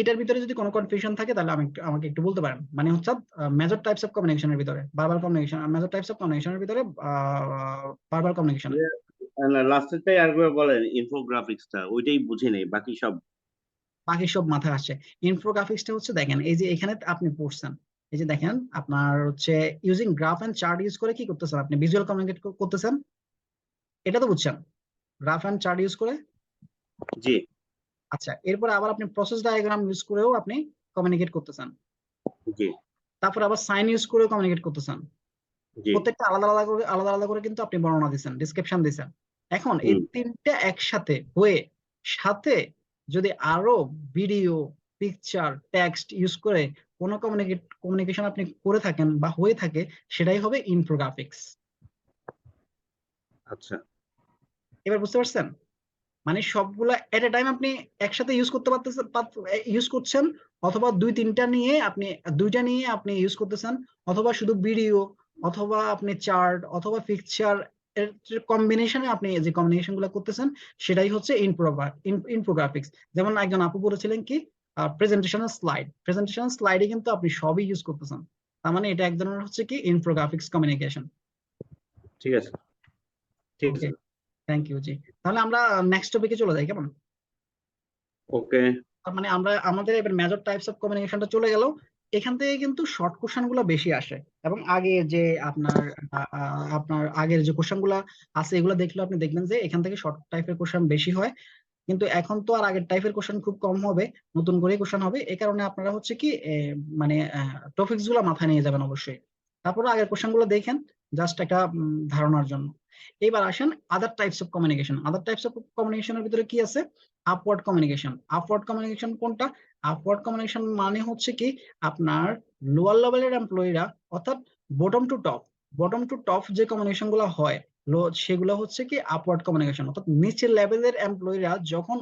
এটার ভিতরে যদি কোনো কনফিউশন থাকে তাহলে আমাকে একটু বলতে পারেন। মানে হচ্ছে মেজর টাইপস অফ কমিউনিকেশনের ভিতরে verbal communication, major types of কমিউনিকেশনের ভিতরে ভার্বাল কমিউনিকেশন।
লাস্টেরটাই আরেকবার বলেন, ইনফোগ্রাফিক্সটা ওইটাই বুঝি নেই, বাকি সব
বাকি সব মাথায় আসছে। ইনফোগ্রাফিক্সটা হচ্ছে দেখেন এই যে এখানে আপনি পড়ছেন, এই যে দেখেন আপনার হচ্ছে using graph and chart use করে কি করতেছেন, আপনি ভিজুয়াল কমিউনিকেট করতেছেন, এটা তো বুঝছেন, গ্রাফ এন্ড চার্ট ইউজ করে।
জি
আচ্ছা, এরপর আবার আপনি প্রসেস ডায়াগ্রাম ইউজ করেও আপনি কমিউনিকেট করতেছেন,
জি
তারপর আবার সাইন ইউজ করেও কমিউনিকেট করতেছেন।
জি
প্রত্যেকটা আলাদা আলাদা করে কিন্তু আপনি বর্ণনা দিচ্ছেন, ডিসক্রিপশন দিচ্ছেন। এখন এই
হুম
তিনটা একসাথে হয়ে সাথে যদি আরো ভিডিও, পিকচার, টেক্সট ইউজ করে কোনো কমিউনিকেশন আপনি করে থাকেন বা হয়ে থাকে সেটাই হবে ইনফোগ্রাফিক্স।
আচ্ছা
এবার বুঝতে পারছেন? মানে সবগুলা এট এ টাইম আপনি একসাথে ইউজ করতে পারতেছেন, ইউজ করছেন, অথবা দুইটা নিয়ে আপনি ইউজ করতেছেন, অথবা শুধু ভিডিও, অথবা আপনি চার্ট, অথবা পিকচার এর কম্বিনেশনে আপনি যে কম্বিনেশন গুলো করতেছেন সেটাই হচ্ছে ইনফোগ্রাফিক্স। যেমন একজন আপু বলেছিলেন কি প্রেজেন্টেশন স্লাইডে কিন্তু আপনি সবই ইউজ করতেছেন, তার মানে এটা এক ধরনের হচ্ছে কি ইনফোগ্রাফিক্স কমিউনিকেশন।
ঠিক আছে, ঠিক
ওকে,
আছে,
থ্যাংক ইউ জি। তাহলে আমরা নেক্সট টপিকে চলে যাই, কেমন?
ওকে।
তার মানে আমরা আমাদের এবার মেজর টাইপস অফ কমিউনিকেশনটা চলে গেল। এখান থেকে কিন্তু শর্ট কোশ্চেন গুলো বেশি আসে এবং আগে যে আপনার আগের যে কোশ্চেন গুলা আছে এগুলো দেখলে আপনি দেখবেন যে এখান থেকে শর্ট টাইপের কোশ্চেন বেশি হয়। কিন্তু এখন তো আর আগের টাইপের কোশ্চেন খুব কম হবে, নতুন করে কোশ্চেন হবে। এই কারণে আপনারা হচ্ছে কি মানে টপিকস গুলো মাথায় নিয়ে যাবেন অবশ্যই। তারপরে আগের কোশ্চেন গুলো দেখেন জাস্ট একটা ধারণার জন্য। এবার আসেন other types of communication. Other types of কমিউনিকেশনের ভিতরে কি আছে? Upward communication. আপওয়ার্ড কমিউনিকেশন কোনটা? আপওয়ার্ড কমিউনিকেশন মানে হচ্ছে কি আপনার লোয়ার লেভেলের এমপ্লয়িরা, অর্থাৎ বটম টু টপ যে কমিউনিকেশন গুলো হয় সেগুলো হচ্ছে কি আপওয়ার্ড কমিউনিকেশন। অর্থাৎ নিচের লেভেলের এমপ্লয়িরা যখন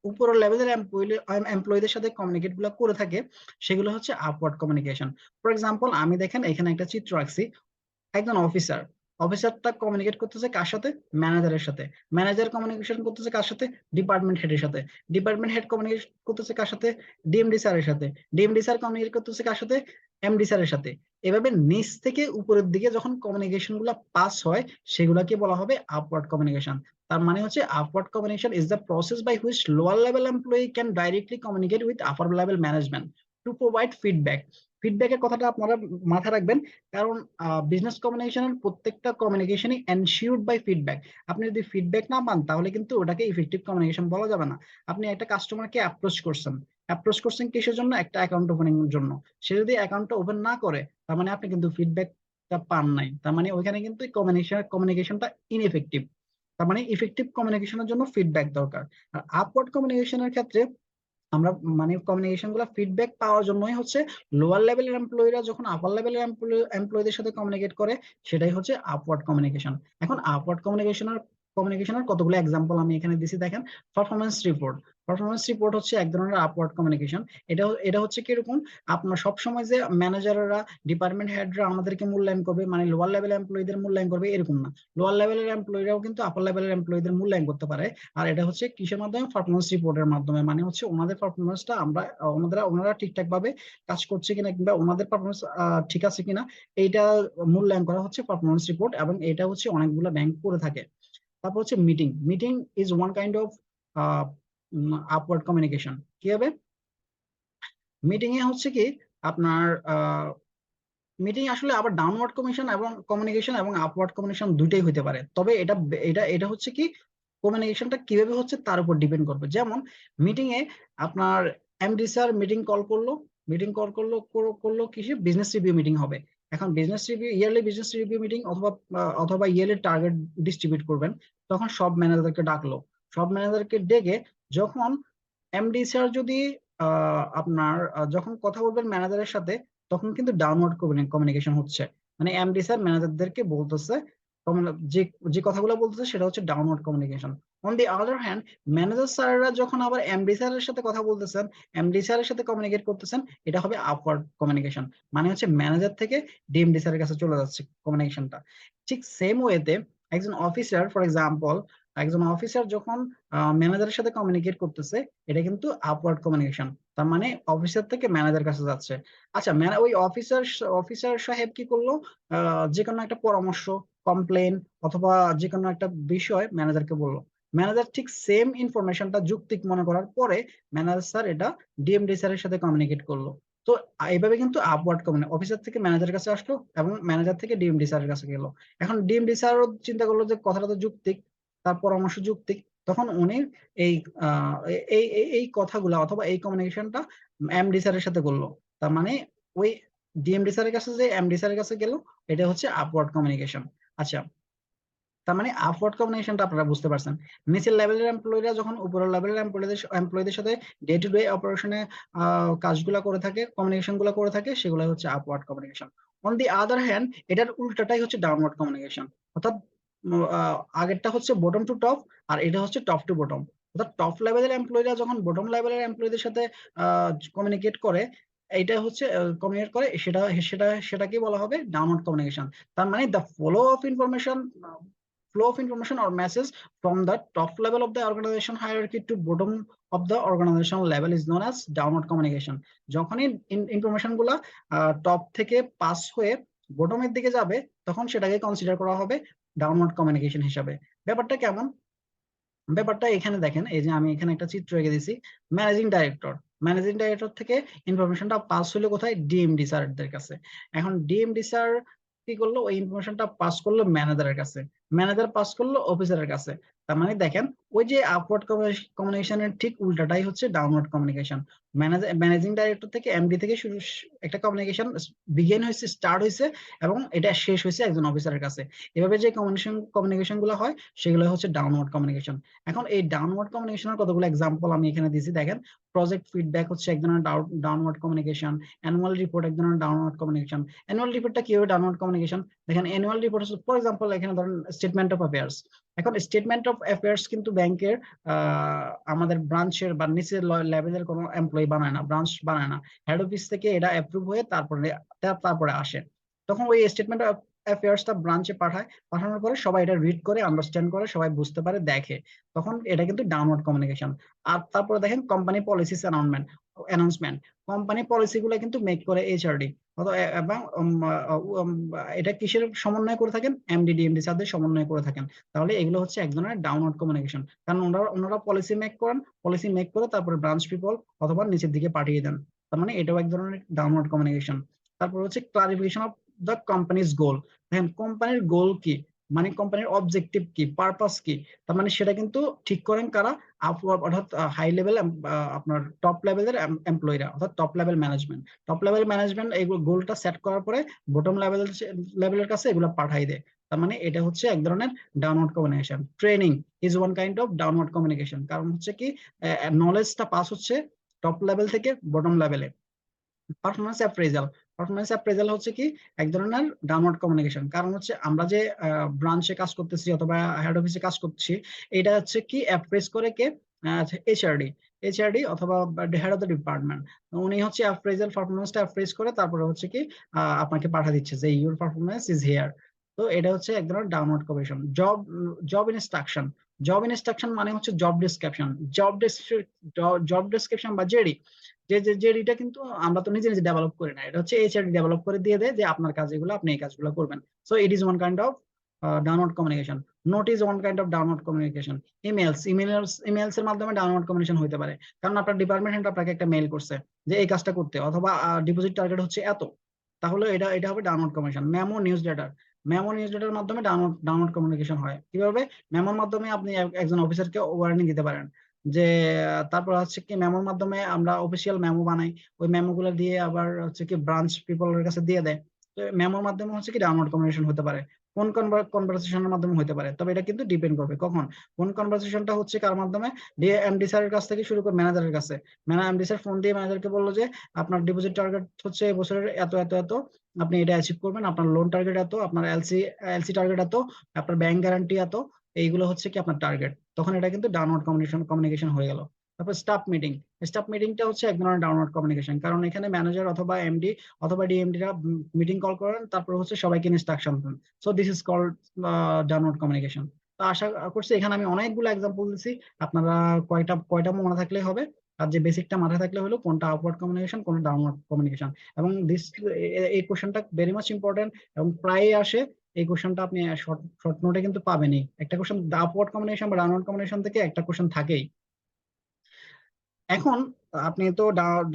উপরের লেভেলের এমপ্লয়ীদের সাথে কমিউনিকেট গুলো করে থাকে সেগুলো হচ্ছে আপওয়ার্ড কমিউনিকেশন। ফর এক্সাম্পল আমি দেখেন এখানে একটা চিত্র রাখছি, একজন অফিসার অফিসারটা কমিউনিকেট করতেছে কার সাথে? ম্যানেজারের সাথে। ম্যানেজার কমিউনিকেশন করতেছে কার সাথে? ডিপার্টমেন্ট হেডের সাথে। ডিপার্টমেন্ট হেড কমিউনিকেট করতেছে কার সাথে? ডিএমডি স্যারের সাথে। ডিএমডি স্যার কমিউনিকেট করতেছে কার সাথে? এমডি স্যারের সাথে। এভাবে নিচ থেকে উপরের দিকে যখন কমিউনিকেশন গুলা পাস হয় সেগুলাকে বলা হবে আপওয়ার্ড কমিউনিকেশন। তার মানে হচ্ছে upward communication is the process by which lower level employee can directly communicate with upper level management to provide feedback. ফিডব্যাকের কথাটা আপনারা মাথায় রাখবেন, কারণ বিজনেস কমিউনিকেশনের প্রত্যেকটা কমিউনিকেশনই এনশিওরড বাই ফিডব্যাক। আপনি যদি ফিডব্যাক না পান তাহলে কিন্তু ওটাকে ইফেক্টিভ কমিউনিকেশন বলা যাবে না। আপনি একটা কাস্টমারকে অ্যাপ্রোচ করছেন কিসের জন্য? একটা অ্যাকাউন্ট ওপেনিং এর জন্য। সে যদি অ্যাকাউন্টটা ওপেন না করে তার মানে আপনি কিন্তু ফিডব্যাকটা পান নাই, তার মানে ওইখানে কিন্তু কমিউনিকেশনটা ইনএফেক্টিভ। তার মানে ইফেক্টিভ কমিউনিকেশনের জন্য ফিডব্যাক দরকার। আর আপওয়ার্ড কমিউনিকেশনের ক্ষেত্রে আমরা মানে কমিউনিকেশন গুলা ফিডব্যাক পাওয়ার জন্যই হচ্ছে লোয়ার লেভেলের এমপ্লয়িরা যখন আপার লেভেলের এমপ্লয়ীদের সাথে কমিউনিকেট করে সেটাই হচ্ছে আপওয়ার্ড কমিউনিকেশন। এখন আপওয়ার্ড কমিউনিকেশনের কতগুলো এক্সাম্পল আমি এখানে দিছি দেখেন। পারফরমেন্স রিপোর্ট হচ্ছে এক ধরনের আপওয়ার্ড কমিউনিকেশন। এটা হচ্ছে কিরকম? আপনার সবসময় যে ম্যানেজাররা ডিপার্টমেন্ট হেডরা আমাদেরকে মূল্যায়ন করবে, মানে লোয়ার লেভেল এমপ্লয়ীদের মূল্যায়ন করবে এরকম না। লোয়ার লেভেলের এমপ্লয়িরাও কিন্তু আপার লেভেলের এমপ্লয়ীদের মূল্যায়ন করতে পারে। আর এটা হচ্ছে কিসের মাধ্যমে? পারফরমেন্স রিপোর্টের মাধ্যমে। মানে হচ্ছে ওনাদের পারফরমেন্সটা আমরা ওনারা ঠিকঠাক ভাবে কাজ করছে কিনা কিংবা ওনাদের পারফরমেন্স ঠিক আছে কিনা এইটা মূল্যায়ন করা হচ্ছে পারফরমেন্স রিপোর্ট, এবং এটা হচ্ছে অনেকগুলো ব্যাংক করে থাকে। তারপর হচ্ছে meeting is one kind of upward communication. কি হবে? মিটিং এ হচ্ছে কি আপনার মিটিং আসলে আবার ডাউনওয়ার্ড কমিউনিকেশন এবং আপওয়ার্ড কমিউনিকেশন দুইটাই হতে পারে। তবে এটা এটা এটা হচ্ছে কি কমিউনিকেশনটা কিভাবে হচ্ছে তার উপর ডিপেন্ড করবে। যেমন মিটিং এ আপনার এমডি স্যার মিটিং কল করলো কিসে? বিজনেস রিভিউ মিটিং হবে। এখন ইয়ারলি বিজনেস রিভিউ মিটিং অথবা ইয়ারলি টার্গেট ডিস্ট্রিবিউট করবেন। তখন সব ম্যানেজারকে ডেকে যখন এমডি স্যার যদি যখন কথা বলবেন ম্যানেজারের সাথে তখন কিন্তু ডাউনওয়ার্ড কমিউনিকেশন হচ্ছে। মানে এমডি স্যার ম্যানেজারদেরকে বলতেছে যে যে কথাগুলো বলতেছে সেটা হচ্ছে downward communication. On the other hand manager স্যাররা যখন আবার এমডি স্যারের সাথে কথা বলতেছেন, এমডি স্যারের সাথে কমিউনিকেট করতেছেন, এটা হবে আপওয়ার্ড কমিউনিকেশন। মানে হচ্ছে ম্যানেজার থেকে ডিএমডি স্যারের কাছে চলে যাচ্ছে কমিউনিকেশনটা। ঠিক সেম ওয়েতে একজন অফিসার যখন ম্যানেজারের সাথে কমিউনিকেট করতেছে এটা কিন্তু আপওয়ার্ড কমিউনিকেশন। তার মানে অফিসার থেকে ম্যানেজার কাছে যাচ্ছে। আচ্ছা, ওই অফিসার সাহেব কি করলো? যে কোনো একটা পরামর্শ, কমপ্লেন অথবা যে কোনো একটা বিষয় ম্যানেজারকে বললো। ম্যানেজার ঠিক সেম ইনফরমেশনটা যৌক্তিক মনে করার পরে ম্যানেজার স্যার এটা ডিএমডি স্যারের সাথে কমিউনিকেট করলো। তো এইভাবে কিন্তু আপওয়ার্ড অফিসার থেকে ম্যানেজার কাছে আসলো এবং ম্যানেজার থেকে ডিএমডি স্যারের কাছে গেল। এখন ডিএমডি স্যারও চিন্তা করলো যে কথাটা তো যৌক্তিক, তার পরামর্শ যৌক্তিক, তখন উনি এই এই কথাগুলো অথবা এই কমিউনিকেশনটা এমডি স্যারের সাথে করলো। তার মানে ওই ডিএমডি স্যারের কাছে যে এমডি স্যারের কাছে গেল এটা হচ্ছে আপওয়ার্ড কমিউনিকেশন। আচ্ছা, তার মানে আপওয়ার্ড কমিউনিকেশনটা আপনারা বুঝতে পারছেন। নিচের লেভেলের এমপ্লয়িরা যখন উপরের লেভেলের এমপ্লয়ীদের সাথে ডে টু ডে অপারেশনে কাজগুলা করে থাকে, কমিউনিকেশন গুলা করে থাকে, সেগুলো হচ্ছে upward communication. On the other hand এটার উল্টাটাই হচ্ছে ডাউনওয়ার্ড কমিউনিকেশন। অর্থাৎ আগেরটা হচ্ছে বটম টু টপ আর এটা হচ্ছে টপ টু বটম। অর্থাৎ টপ লেভেলের এমপ্লয়িরা যখন বটম লেভেলের এমপ্লয়ীদের সাথে কমিউনিকেট করে এইটা হচ্ছে কমিউনিকেট করে সেটাকে বলা হবে ডাউনওয়ার্ড কমিউনিকেশন। তার মানে the flow of information or message from the top level of the organization hierarchy to bottom of the organization level is known as downward communication. যখনই ইনফরমেশন গুলা টপ থেকে পাস হয়ে বটমের দিকে যাবে তখন সেটাকে কনসিডার করা হবে ডাউনওয়ার্ড কমিউনিকেশন হিসাবে। ব্যাপারটা কেমন? ব্যাপারটা এখানে দেখেন, এই যে আমি এখানে একটা চিত্র এঁকে দিছি। ম্যানেজিং ডাইরেক্টর থেকে ইনফরমেশনটা পাস হলো কোথায়? ডিএমডি স্যারদের কাছে। এখন ডিএমডি স্যার কি করলো? ওই ইনফরমেশনটা পাস করলো ম্যানেজারের কাছে, ম্যানেজার পাস করলো অফিসারের কাছে। তার মানে দেখেন ওই যে আপওয়ার্ড কমিউনিকেশনের ঠিক উল্টাটাই হচ্ছে ডাউনওয়ার্ড কমিউনিকেশন। ম্যানেজিং ডাইরেক্টর থেকে এমডি থেকে শুরু একটা কমিউনিকেশন স্টার্ট হয়েছে এবং এটা শেষ হয়েছে একজন অফিসারের কাছে। এভাবে যে কমিউনিকেশন গুলো হয় সেগুলো হচ্ছে ডাউনওয়ার্ড কমিউনিকেশন। এখন এই ডাউনওয়ার্ড কমিউনিকেশনের কতগুলো এক্সাম্পল আমি এখানে দিয়েছি দেখেন। প্রজেক্ট ফিডব্যাক হচ্ছে এক ধরনের ডাউনওয়ার্ড কমিউনিকেশন। অ্যানুয়াল রিপোর্ট এক ধরনের ডাউনওয়ার্ড কমিউনিকেশন। অ্যানুয়াল রিপোর্টটা কি হবে ডাউনওয়ার্ড কমিউনিকেশন? দেখেন অ্যানুয়াল রিপোর্ট হচ্ছে ফর এক্সাম্পল এখানে ধরেন স্টেটমেন্ট অফ অ্যাফেয়ার্স। এখন স্টেটমেন্ট অফ অ্যাফেয়ার্স কিন্তু ব্যাংকের আমাদের ব্রাঞ্চের বা নিচের লেভেলের কোনো এমপ্লয়ি বানায় না, ব্রাঞ্চ বানায় না। হেড অফিস থেকে এটা অ্যাপ্রুভ হয়ে তারপরে আসে। তখন ওই স্টেটমেন্ট অফ অ্যাফেয়ার্সটা ব্রাঞ্চে পাঠায়, পাঠানোর পরে সবাই এটা রিড করে, আন্ডারস্ট্যান্ড করে, সবাই বুঝতে পারে, দেখে, তখন এটা কিন্তু ডাউনওয়ার্ড কমিউনিকেশন। আর তারপরে দেখেন company policies announcement, company policy গুলো কিন্তু মেক করে এইচআরডি, এবং এটা কিসের সমন্বয় করে থাকেন, এমডি ডিএমডি স্যারদের সমন্বয় করে থাকেন। তাহলে এগুলো হচ্ছে এক ধরনের ডাউনওয়ার্ড কমিউনিকেশন, কারণ ওনারা পলিসি মেক করেন, পলিসি মেক করে তারপরে ব্রাঞ্চ পিপল অথবা নিচের দিকে পাঠিয়ে দেন। তার মানে এটাও এক ধরনের ডাউনওয়ার্ড কমিউনিকেশন। তারপর হচ্ছে ক্লারিফিকেশন অফ দ্য কোম্পানিজ গোল। দেখেন কোম্পানির গোল কি, মানে কোম্পানির অবজেক্টিভ কি, পারপাস কি, তার মানে সেটা কিন্তু ঠিক করেন কারা, অর্থাৎ হাই লেভেল, আপনার টপ লেভেলের এমপ্লয়িরা, অর্থাৎ top level management. Top level management এই গোলটা সেট করার পরে বটম লেভেলের কাছে এগুলো পাঠাই দেয়। তার মানে এটা হচ্ছে এক ধরনের downward communication. Training is one kind of downward communication, কারণ হচ্ছে কি নলেজটা পাস হচ্ছে টপ লেভেল থেকে বটম লেভেলে। পারফরমেন্স অ্যাপ্রেজাল, পারফরমেন্স অ্যাপ্রেজাল হচ্ছে কি এক ধরনের ডাউনওয়ার্ড কমিউনিকেশন, কারণ হচ্ছে আমরা যে ব্রাঞ্চে কাজ করতেছি অথবা হেড অফিসে কাজ করছি, এটা হচ্ছে কি অ্যাপ্রেজ করে কে, এইচআরডি, এইচআরডি অথবা হেড অফ দ্য ডিপার্টমেন্ট, উনি হচ্ছে অ্যাপ্রেজাল পারফরমেন্সটা অ্যাপ্রেজ করে তারপরে হচ্ছে কি আপনাকে পাঠা দিচ্ছে যে ইউর পারফরমেন্স ইজ হিয়ার। তো এটা হচ্ছে এক ধরনের downward communication. Job instruction, job instruction মানে হচ্ছে জব ডিসক্রিপশন, জব ডিসক্রিপশন বা জেডি, জেডিটা কিন্তু আমরা তো নিজে নিজে ডেভেলপ করি না, এটা হচ্ছে এইচআরডি ডেভেলপ করে দিয়ে দেয় যে আপনার কাজ এগুলো, আপনি এই কাজগুলো করবেন। So it is one kind of downward communication. Note is one kind of downward communication. Emails এর মাধ্যমে ডাউনওয়ার্ড কমিউনিকেশন হতে পারে, কারণ আপনার ডিপার্টমেন্ট আপনাকে একটা মেইল করছে যে এই কাজটা করতে, অথবা ডিপোজিট টার্গেট হচ্ছে এত, তাহলে এটা এটা হবে downward communication. Memo news letter মাধ্যমে ডাউনওয়ার্ড কমিউনিকেশন হয় কিভাবে, মেমোর মাধ্যমে আপনি একজন অফিসারকে ওয়ার্নিং দিতে পারেন যে, তারপর হচ্ছে কি মেমোর মাধ্যমে আমরা অফিসিয়াল মেমো বানাই, ওই মেমো গুলো দিয়ে আবার হচ্ছে কি ব্রাঞ্চ পিপলের কাছে দিয়ে দেয়। তো মেমোর মাধ্যমে হচ্ছে কি ডাউনওয়ার্ড কমিউনিকেশন হতে পারে, কোন কনভারসেশনের মাধ্যমে হতে পারে, তবে এটা কিন্তু ডিপেন্ড করবে কখন কোন কনভারসেশনটা হচ্ছে, কার মাধ্যমে, এমডি স্যারের কাছ থেকে শুরু করে ম্যানেজারের কাছে। এমডি স্যার ফোন দিয়ে ম্যানেজারকে বললো যে আপনার ডিপোজিট টার্গেট হচ্ছে এবছরের এত এত এত, আপনি এটা অ্যাচিভ করবেন, আপনার লোন টার্গেট এত, আপনার এলসি টার্গেট এত, আপনার ব্যাংক গ্যারান্টি এত, এইগুলো হচ্ছে কি আপনার টার্গেট, তখন এটা কিন্তু ডাউনওয়ার্ড কমিউনিকেশন হয়ে গেল। তারপর স্টাফ মিটিংটা হচ্ছে এক ধরনের ডাউনওয়ার্ড কমিউনিকেশন, কারণ এখানে ম্যানেজার অথবা এমডি অথবা ডিএমডিরা মিটিং কল করেন, তারপর হচ্ছে সবাইকে ইনস্ট্রাকশন দেন। So this is called downward communication. তো আশা করছি এখানে আমি অনেকগুলো এক্সাম্পল দিচ্ছি, আপনারা কয়টা মনে থাকলে হবে, আর যে বেসিকটা মাথায় থাকলে হলো কোনটা আপওয়ার্ড কমিউনিকেশন, কোনটা ডাউনওয়ার্ড কমিউনিকেশন। এবং এই কোশ্চেনটা ভেরি মাচ ইম্পর্টেন্ট, এবং প্রায় আসে এই কোশ্চেনটা, আপনি শর্ট নোটে কিন্তু পাবেনই একটা কোশ্চেন, আপওয়ার্ড কমিউনিকেশন বা ডাউনওয়ার্ড কমিউনিকেশন থেকে একটা কোশ্চেন থাকেই। এখন আপনি তো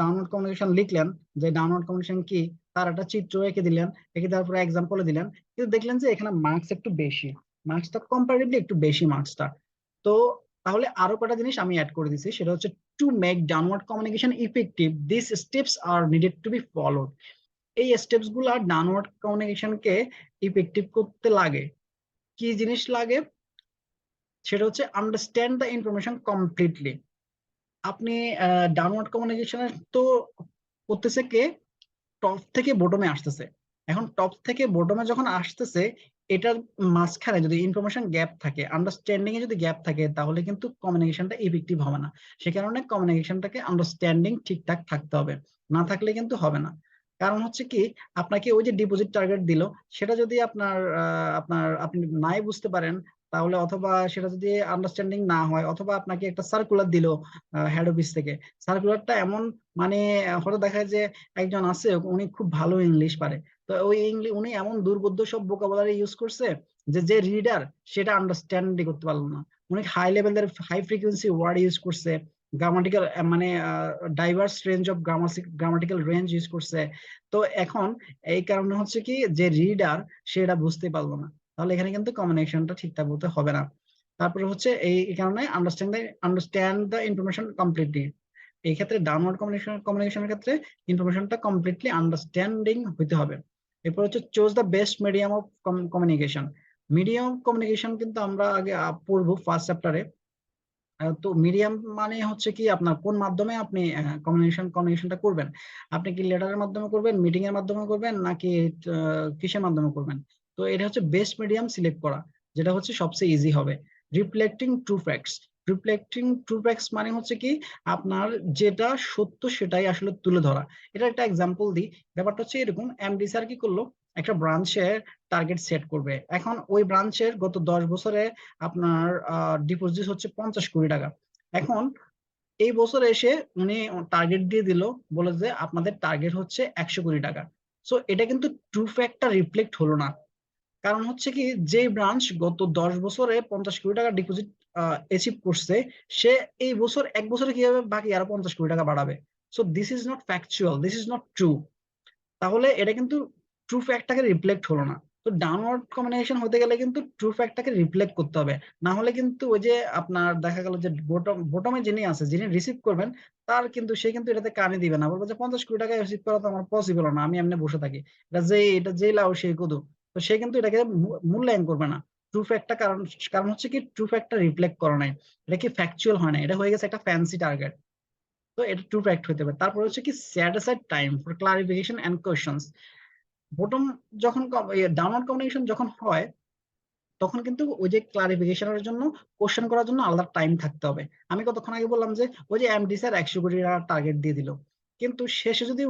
ডাউনওয়ার্ড কমিউনিকেশন লিখলেন যে ডাউনওয়ার্ড কমিউনিকেশন কি, তার একটা চিত্র এঁকে দিলেন, এঁকে দেওয়ার পরে এক্সাম্পলে দিলেন, কিন্তু দেখলেন যে এখানে মার্কস একটু বেশি, মার্কসটা কম্পারেটিভলি একটু বেশি মার্কসটা। তো তাহলে আরো কটা জিনিস আমি অ্যাড করে দিচ্ছি, সেটা হচ্ছে to make downward communication effective this steps are needed to be followed. এই স্টেপস গুলা ডাউনওয়ার্ড কমিউনিকেশনকে ইফেক্টিভ করতে লাগে। কি জিনিস লাগে, সেটা হচ্ছে আন্ডারস্ট্যান্ড দ্য ইনফরমেশন কমপ্লিটলি। আপনি ডাউনওয়ার্ড কমিউনিকেশনের তো করতেছে কে, টপ থেকে বটমে আসতেছে। এখন টপ থেকে বটমে যখন আসতেছে, এটার মাঝখানে যদি ইনফরমেশন গ্যাপ থাকে, আন্ডারস্ট্যান্ডিং এ যদি গ্যাপ থাকে, তাহলে কিন্তু কমিউনিকেশনটা ইফেক্টিভ হবে না। সে কারণে কমিউনিকেশনটাকে আন্ডারস্ট্যান্ডিং ঠিকঠাক থাকতে হবে, না থাকলে কিন্তু হবে না। কারণ হচ্ছে কি, আপনাকে ওই যে ডিপোজিট টার্গেট দিল, সেটা যদি আপনি নাই বুঝতে পারেন, তাহলে অথবা সেটা যদি আন্ডারস্ট্যান্ডিং না হয়, অথবা আপনাকে একটা সার্কুলার দিল হেড অফিস থেকে, সার্কুলারটা এমন মানে হয়তো দেখা যায় যে একজন আছে উনি খুব ভালো ইংলিশ পারে, তো ওই উনি এমন দুর্বোধ্য সব ভোকাবুলারি ইউজ করছে যে যে রিডার সেটা আন্ডারস্ট্যান্ডই করতে পারলো না। উনি হাই লেভেলের হাই ফ্রিকোয়েন্সি ওয়ার্ড ইউজ করছে, গ্রামাটিক্যাল মানে diverse range of grammatical range use করছে। তো এখন এই কারণে হচ্ছে কি, যে রিডার সেটা বুঝতে পারলো না, তাহলে এখানে কিন্তু কমিউনিকেশনটা ঠিকঠাক বলতে হবে না। তারপরে হচ্ছে এই কারণে আন্ডারস্ট্যান্ড দ্য ইনফরমেশন কমপ্লিটলি। এই ক্ষেত্রে ডাউনওয়ার্ড কমিউনিকেশনের ক্ষেত্রে ইনফরমেশনটা কমপ্লিটলি আন্ডারস্ট্যান্ডিং হইতে হবে। এরপর হচ্ছে choose the best medium of communication. Medium communication কিন্তু আমরা আগে পড়বো ফার্স্ট চ্যাপ্টারে। তো মিডিয়াম মানে হচ্ছে কি, আপনার কোন মাধ্যমে আপনি কমিউনিকেশনটা করবেন, আপনি কি লেটারের মাধ্যমে করবেন, মিটিং এর মাধ্যমে করবেন, নাকি কিসের মাধ্যমে করবেন। তো এটা হচ্ছে বেস্ট মিডিয়াম সিলেক্ট করা, যেটা হচ্ছে সবচেয়ে ইজি হবে। রিফ্লেক্টিং ট্রু ফ্যাক্টস মানে হচ্ছে কি, আপনার যেটা সত্য সেটাই আসলে তুলে ধরা। এটা একটা এক্সাম্পল দিই, ব্যাপারটা হচ্ছে এরকম, এমডি স্যার কি করলো, একটা ব্রাঞ্চের টার্গেট সেট করবে। এখন ওই ব্রাঞ্চের গত 10 বছরে আপনার ডিপোজিট হচ্ছে 50 কোটি টাকা। এখন এই বছর এসে উনি টার্গেট দিয়ে দিল, বলে যে আপনাদের টার্গেট হচ্ছে 100 কোটি টাকা। সো এটা কিন্তু ট্রু ফ্যাক্টটা রিফ্লেক্ট হলো না। কারণ হচ্ছে কি, যে ব্রাঞ্চ গত 10 বছরে 50 কোটি টাকা ডিপোজিট অ্যাচিভ করছে, সে এই বছর এক বছরে কিভাবে বাকি আরো 50 কোটি টাকা বাড়াবে? So this is not factual, this is not true. তাহলে এটা কিন্তু ট্রু ফ্যাক্টটাকে রিফ্লেক্ট হলো না। তো ডাউনওয়ার্ড কম্বিনেশন হতে গেলে কিন্তু ট্রু ফ্যাক্টটাকে রিফ্লেক্ট করতে হবে, না হলে কিন্তু ওই যে আপনার দেখা গেল যে বটমে যিনি আছে, যিনি রিসিভ করবেন, তার কিন্তু সে কিন্তু এটাতে কানে দিবে না, বলবে যে 50 কোটি টাকা রিসিভ করা তো আমার পসিবল না, আমি এমনি বসে থাকি, এটা যে লাও সেই কুদু। তো সে কিন্তু এটাকে মূল্যায়ন করবে না। ট্রু ফ্যাক্টটা কারণ কারণ হচ্ছে কি, ট্রু ফ্যাক্টটা রিফ্লেক্ট করে নাই, এটা কি ফ্যাকচুয়াল হয় না, এটা হয়ে গেছে একটা ফ্যান্সি টার্গেট। তো এটা ট্রু ফ্যাক্ট হতে পারে। তারপর হচ্ছে কি, set aside time for clarification and questions. Bottom যখন ডাউনওয়ার্ড কমিউনিকেশন যখন হয়, তখন কিন্তু ওই যে ক্লারিফিকেশনের জন্য, কোশ্চেন করার জন্য আলাদা টাইম থাকতে হবে। আমি কতক্ষণ আগে বললাম যে ওই যে এমডি স্যার 100 কোটি টাকার টার্গেট দিয়ে দিল, কিন্তু শেষে যদি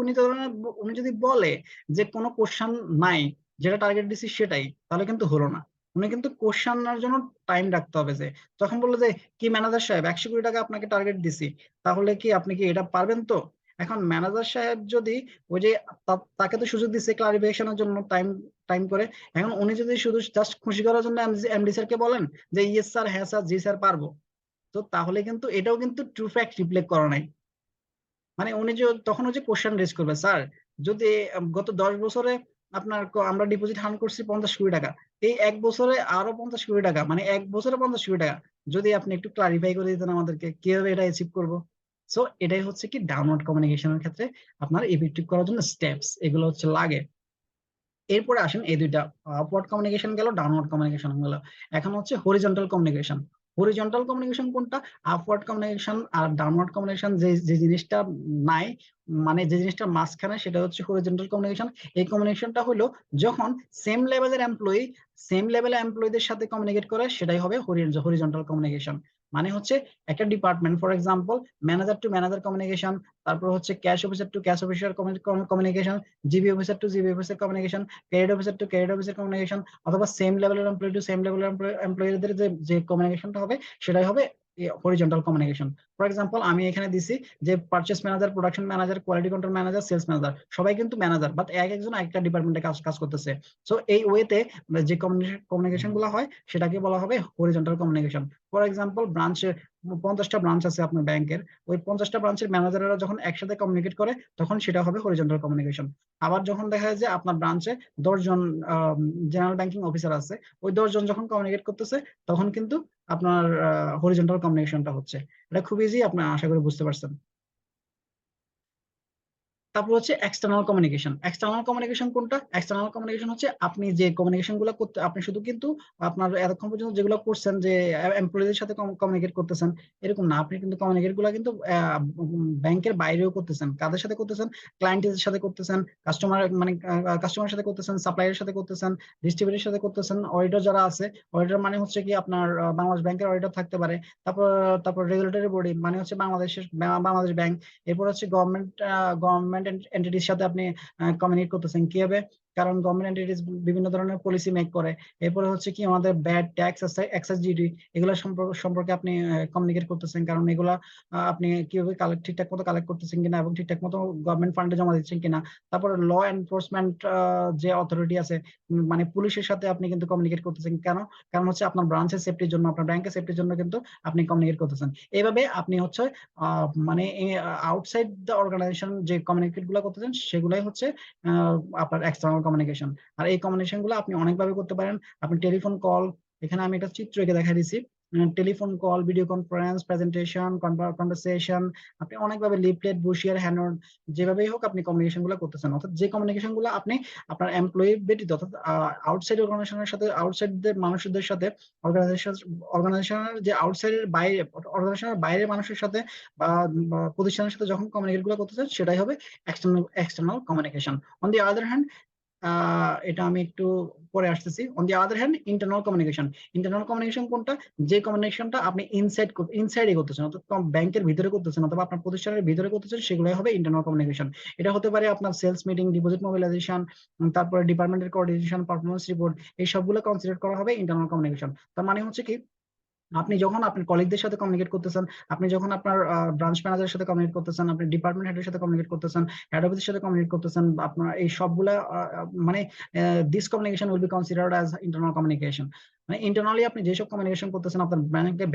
উনি যদি বলে যে কোনো কোশ্চেন নাই, যেটা টার্গেট দিছি সেটাই, তাহলে কিন্তু হলো না। উনি কিন্তু কোশ্চেনের জন্য টাইম রাখতে হবে। যে তখন বললো যে কি ম্যানেজার সাহেব, 100 কোটি টাকা আপনাকে টার্গেট দিছি, তাহলে কি আপনি কি এটা পারবেন? তো এখন ম্যানেজার সাহেব যদি ওই যে তাকে তো সুযোগ দিচ্ছে ক্লারিফিকেশনের জন্য টাইম টাইম করে, এখন উনি যদি শুধু জাস্ট খুশি করার জন্য এমডি স্যারকে বলেন যে ইয়েস স্যার, হ্যাঁ স্যার, জি স্যার, পারবো, তো তাহলে কিন্তু এটাও কিন্তু ট্রু ফ্যাক্ট রিফ্লেক্ট করা নাই। মানে উনি যে তখন ওই যে কোশ্চেন রেজ করবে, স্যার যদি গত 10 বছরে আপনার আমরা ডিপোজিট হান করছি 50 কোটি টাকা, এই এক বছরে আরো 50 কোটি টাকা, মানে এক বছরে 50 কোটি টাকা, যদি আপনি একটু ক্লারিফাই করে দিতেন আমাদেরকে কিভাবে এটা অ্যাচিভ করবো। সো এটাই হচ্ছে কি ডাউনওয়ার্ড কমিউনিকেশনের ক্ষেত্রে আপনার ইফেক্টিভ করার জন্য স্টেপস, এগুলো হচ্ছে লাগে। এরপরে আসেন এই দুইটা, আপওয়ার্ড কমিউনিকেশন গেল, ডাউনওয়ার্ড কমিউনিকেশন গেল। এখন হচ্ছে হরিজন্টাল কমিউনিকেশন। হরিজন্টাল কমিউনিকেশন কোনটা? আপওয়ার্ড কমিউনিকেশন আর ডাউনওয়ার্ড কমিউনিকেশন যে যে জিনিসটা নাই, মানে যে জিনিসটা মাঝখানে, সেটা হচ্ছে হরিজন্টাল কমিউনিকেশন। এই কমিউনিকেশনটা হলো যখন সেম লেভেলের এমপ্লয়ীদের সাথে কমিউনিকেট করে, সেটাই হবে হরিজন্টাল কমিউনিকেশন। মানে হচ্ছে একটা department, for example manager to manager communication, তারপর হচ্ছে cash officer to cash officer communication, GB officer to GB officer communication, credit officer to credit officer communication, অথবা সেম লেভেলের এমপ্লয়ি টু সেম লেভেলের এমপ্লয়ীদের যে যে কমিউনিকেশনটা হবে, সেটাই হবে হরিজন্টাল কমিউনিকেশন। ফর এক্সাম্পল আমি এখানে দিছি যে purchase manager, production manager, quality control manager, sales manager, সবাই কিন্তু ম্যানেজার, বাট একজন একটা ডিপার্টমেন্টে কাজ কাজ করতেছে। সো এই ওয়েতে যে কমিউনিকেশন গুলো হয়, সেটাকে বলা হবে হরিজন্টাল কমিউনিকেশন। ফর এক্সাম্পল ব্রাঞ্চে 50টা ব্রাঞ্চ আছে আপনার ব্যাংকের, ওই 50টা ব্রাঞ্চের ম্যানেজাররা যখন একসাথে কমিউনিকেট করে, তখন সেটা হবে হরিজন্টাল কমিউনিকেশন। আবার যখন দেখা যায় যে আপনার ব্রাঞ্চে 10 জন জেনারেল ব্যাংকিং অফিসার আছে, ওই 10 জন যখন কমিউনিকেট করতেছে, তখন কিন্তু আপনার হরিজন্টাল কমিউনিকেশনটা হচ্ছে। এটা খুব ইজি, আপনি আশা করি বুঝতে পারছেন। তারপর হচ্ছে এক্সটার্নাল কমিউনিকেশন। এক্সটার্নাল কমিউনিকেশন কোনটা? এক্সটার্নাল কমিউনিকেশন হচ্ছে আপনি যে কমিউনিকেশন গুলো করতে, আপনি শুধু কিন্তু আপনার এতক্ষণ পর্যন্ত যেগুলো করছেন, যে এমপ্লয়ীদের সাথে কমিউনিকেট করতেছেন, এরকম না, আপনি কিন্তু কমিউনিকেট গুলো কিন্তু ব্যাংকের বাইরেও করতেছেন। কাদের সাথে করতেছেন? ক্লায়েন্টের সাথে করতেছেন, কাস্টমারের সাথে করতেছেন, সাপ্লায়ারের সাথে করতেছেন, ডিস্ট্রিবিউটরের সাথে করতেছেন, অডিটর যারা আছে, অডিটর মানে হচ্ছে কি আপনার বাংলাদেশ ব্যাংকের অডিটর থাকতে পারে। তারপর তারপর রেগুলেটরি বডি মানে হচ্ছে বাংলাদেশ ব্যাংক। এরপর হচ্ছে গভর্নমেন্ট এন্টিটির সাথে আপনি কমিউনিকেট করতেছেন কিভাবে? কারণ গভর্নমেন্ট এন্টিটিস বিভিন্ন ধরনের পলিসি মেক করে। এরপরে হচ্ছে কি আমাদের ব্যাড ট্যাক্স, এক্সাইজ ডিউটি, এগুলো সম্পর্কে আপনি কমিউনিকেট করতেছেন, কারণ এগুলা আপনি কিভাবে ঠিকঠাক মতো কালেক্ট করতেছেন কিনা, এবং ঠিকঠাক মতো গভর্নমেন্ট ফান্ডে জমা দিচ্ছেন কিনা। তারপর ল এনফোর্সমেন্ট যে অথরিটি আছে, মানে পুলিশের সাথে আপনি কিন্তু কমিউনিকেট করতেছেন। কেন? কারণ হচ্ছে আপনার ব্রাঞ্চের সেফটির জন্য, আপনার ব্যাংকের সেফটির জন্য কিন্তু আপনি কমিউনিকেট করতেছেন। এইভাবে আপনি হচ্ছে মানে আউটসাইড দ্য অর্গানাইজেশন যে কমিউনিকেট গুলো করতেছেন, সেগুলাই হচ্ছে আপনার এক্সটার্নাল কমিউনিকেশন। আর এই কমিউনিকেশন গুলো আপনি অনেকভাবে করতে পারেন। আপনি টেলিফোন কল, এখানে আমি একটা চিত্র এঁকে দেখা দিচ্ছি, telephone call, video conference, presentation, conversation, আপনি অনেকভাবে লিফলেট, ব্রোশিয়ার, হ্যান্ডআউট, যেভাবেই হোক আপনি কমিউনিকেশন গুলো করতেছেন। অর্থাৎ যে কমিউনিকেশন গুলো আপনি আপনার এমপ্লয়ি ব্যতীত, অর্থাৎ আউটসাইড অর্গানাইজেশনের সাথে, আউটসাইড মানুষদের সাথে, অর্গানাইজেশনের যে আউটসাইডের বাইরে, অর্গানাইজেশনের বাইরের মানুষের সাথে বা প্রতিষ্ঠানের সাথে যখন কমিউনিকেট গুলো করতেছেন, সেটাই হবে external communication. On the other hand, এটা আমি একটু পরে আসতেছি। On the other hand internal communication কোনটা? যে কমিউনিকেশনটা আপনি ইনসাইডে করতেছেন, অর্থাৎ ব্যাংকের ভিতরে করতেছেন অথবা আপনার প্রতিষ্ঠানের ভিতরে করতেছেন, সেগুলোই হবে ইন্টারনাল কমিউনিকেশন। এটা হতে পারে আপনার সেলস মিটিং, ডিপোজিট মোবিলাইজেশন, তারপরে ডিপার্টমেন্টের কোঅর্ডিনেশন, পারফরমেন্স রিপোর্ট, এই সবগুলো কনসিডার করা হবে ইন্টারনাল কমিউনিকেশন। তার মানে হচ্ছে কি, আপনি যখন আপনার কলিগদের সাথে কমিউনিকেট করতেছেন, আপনি যখন আপনার ব্রাঞ্চ ম্যানেজারের সাথে কমিউনিকেট করতেছেন, আপনি ডিপার্টমেন্ট হেডের সাথে কমিউনিকেট করতেছেন, হেড অফিসের সাথে কমিউনিকেট করতেছেন, আপনার এই সবগুলা মানে this communication will be considered as internal communication. মানে ইন্টারনালি আপনি যেসব কমিউনিকেশন করতেছেন আপনার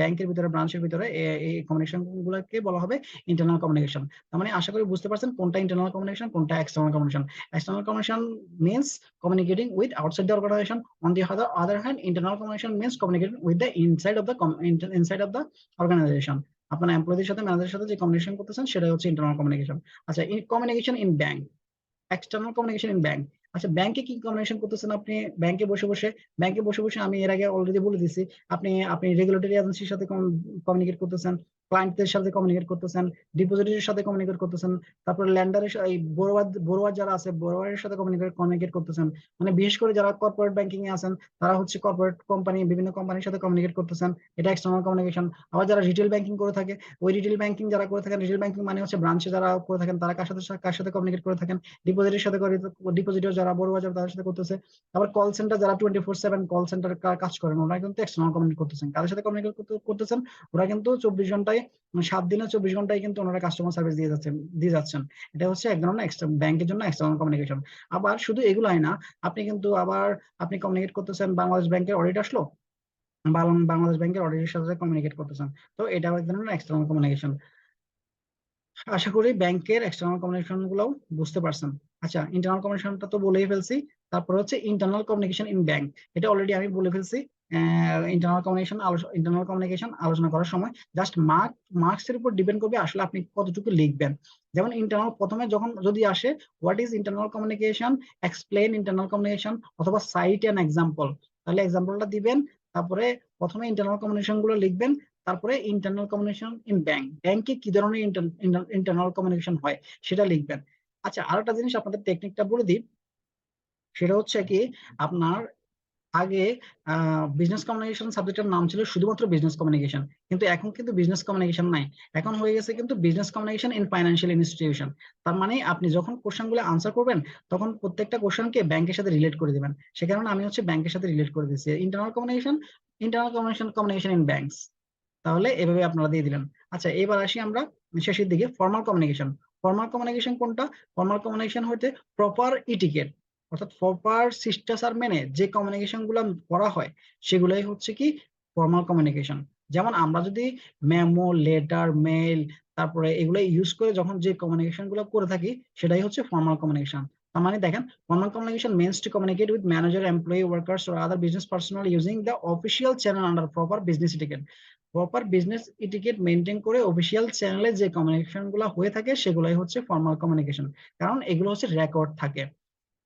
ব্যাংকের ভিতরে, ব্রাঞ্চের ভিতরে, এই কমিউনিকেশন গুলোকে বলা হবে ইন্টারনাল কমিউনিকেশন। তার মানে আশা করি বুঝতে পারছেন কোনটা ইন্টারনাল কমিউনিকেশন, কোনটা external communication. External communication means communicating with outside the organization. On the other hand, internal communication means communicating with the inside of the organization. আপনার এমপ্লয়ীদের সাথে, ম্যানেজারের সাথে যে কমিউনিকেশন করতেছেন সেটাই হচ্ছে ইন্টারনাল কমিউনিকেশন। আচ্ছা, communication in bank, external communication in bank. আচ্ছা, ব্যাংকে কি কমিউনিকেশন করতেছেন আপনি? ব্যাংকে বসে বসে আমি এর আগে অলরেডি বলে দিয়েছি, আপনি আপনি রেগুলেটরি এজেন্সির সাথে কমিউনিকেট করতেছেন, ক্লায়েন্টদের সাথে কমিউনিকেট করতেছেন, ডিপোজিটরের সাথে কমিউনিকেট করতেছেন, তারপর ল্যান্ডারের এই বড়োয়ার যারা আছে বড়োয়ারের সাথে কমিউনিকেট করতেছেন। মানে বিশেষ করে যারা কর্পোরেট ব্যাংকিং এ আছেন, তারা হচ্ছে কর্পোরেট কোম্পানি, বিভিন্ন কোম্পানির সাথে কমিউনিকেট করতেছেন, এটা এক্সটার্নাল কমিউনিকেশন। আবার যারা রিটেল ব্যাংকিং করে থাকে, ওই রিটেল ব্যাংকিং যারা করে থাকেন, রিটেল ব্যাংকিং মানে হচ্ছে ব্রাঞ্চে যারা করে থাকেন, তারা কার সাথে কমিউনিকেট করে থাকেন, ডিপোজিটের সাথে করে, ডিপোজিটর যারা বড় বাজার তাদের সাথে করতেছে। আবার কল সেন্টার যারা 24/7 কল সেন্টার কাজ করেন, ওরা কিন্তু এক্সটার্নাল কমিউনিকেট করতেছেন। কাদের সাথে কমিউনিকেট করতেছেন? ওরা কিন্তু 24 ঘন্টায়, 7 দিনে 24 ঘন্টায় কিন্তু ওনারা কাস্টমার সার্ভিস দিয়ে যাচ্ছেন। এটা হচ্ছে এক ধরনের ব্যাংকের জন্য এক্সটার্নাল কমিউনিকেশন। আবার শুধু এগুলাই না, আপনি কিন্তু আবার আপনি কমিউনিকেট করতেছেন, বাংলাদেশ ব্যাংকের অডিট আসলো, বাংলাদেশ ব্যাংকের অডিটের সাথে কমিউনিকেট করতেছেন, তো এটাও এক ধরনের এক্সটার্নাল কমিউনিকেশন। আশা করি ব্যাংকের এক্সটার্নাল কমিউনিকেশন গুলোও বুঝতে পারছেন। আচ্ছা, ইন্টারনাল কমিউনিকেশনটা তো বলেই ফেলছি। তারপর হচ্ছে ইন্টারনাল কমিউনিকেশন ইন ব্যাংক, এটা অলরেডি আমি বলে ফেলছি। ইন্টারনাল কমিউনিকেশন আলোচনা করার সময় জাস্ট মার্কস এর উপর ডিপেন্ড করবে আসলে আপনি কতটুকু লিখবেন। যেমন ইন্টারনাল প্রথমে যদি আসে, what is internal communication, explain internal communication, অথবা সাইট অ্যান এক্সাম্পল, তাহলে এক্সাম্পলটা দিবেন। তারপরে প্রথমে ইন্টারনাল কমিউনিকেশন গুলো লিখবেন, তারপরে ইন্টারনাল কমিউনিকেশন ইন ব্যাংকে কি ধরনের ইন্টারনাল কমিউনিকেশন হয় সেটা লিখবেন। আচ্ছা, আরেকটা জিনিস আপনাদের টেকনিকটা বলে দিই, সেটা হচ্ছে কি, আপনার আগে বিজনেস কমিউনিকেশন সাবজেক্টের নাম ছিল শুধুমাত্র বিজনেস কমিউনিকেশন, কিন্তু এখন কিন্তু বিজনেস কমিউনিকেশন নাই, এখন হয়ে গেছে কিন্তু business communication in financial institution. তার মানে আপনি যখন কোশ্চেনগুলো আনসার করবেন, তখন প্রত্যেকটা কোশ্চেনকে ব্যাংকের সাথে রিলেট করে দিবেন। সে কারণে আমি হচ্ছে ব্যাংকের সাথে রিলেট করে দিচ্ছি ইন্টারনাল কমিউনিকেশন ইন ব্যাংকস। তাহলে এভাবে আপনারা দিয়ে দিলেন। আচ্ছা, এবার আসি আমরা শেষের দিকে, ফর্মাল কমিউনিকেশন কোনটা? ফর্মাল কমিউনিকেশন হইতে প্রপার ইটিকেট, অর্থাৎ প্রপার শিষ্টাচার মেনে যে কমিউনিকেশন গুলো করা হয় সেগুলাই হচ্ছে কি ফর্মাল কমিউনিকেশন। যেমন আমরা যদি মেমো, লেটার, মেইল, তারপরে এগুলো ইউজ করে যখন যে কমিউনিকেশন গুলো করে থাকি, সেটাই হচ্ছে ফর্মাল কমিউনিকেশন। তার মানে দেখেন, formal communication means to communicate with manager, employee, workers or other business personnel using the official channel under proper business etiquette. Proper business ইটিকেট maintain করে অফিসিয়াল চ্যানেলে যে কমিউনিকেশন গুলো হয়ে থাকে সেগুলাই হচ্ছে ফর্মাল কমিউনিকেশন, কারণ এগুলো হচ্ছে রেকর্ড থাকে।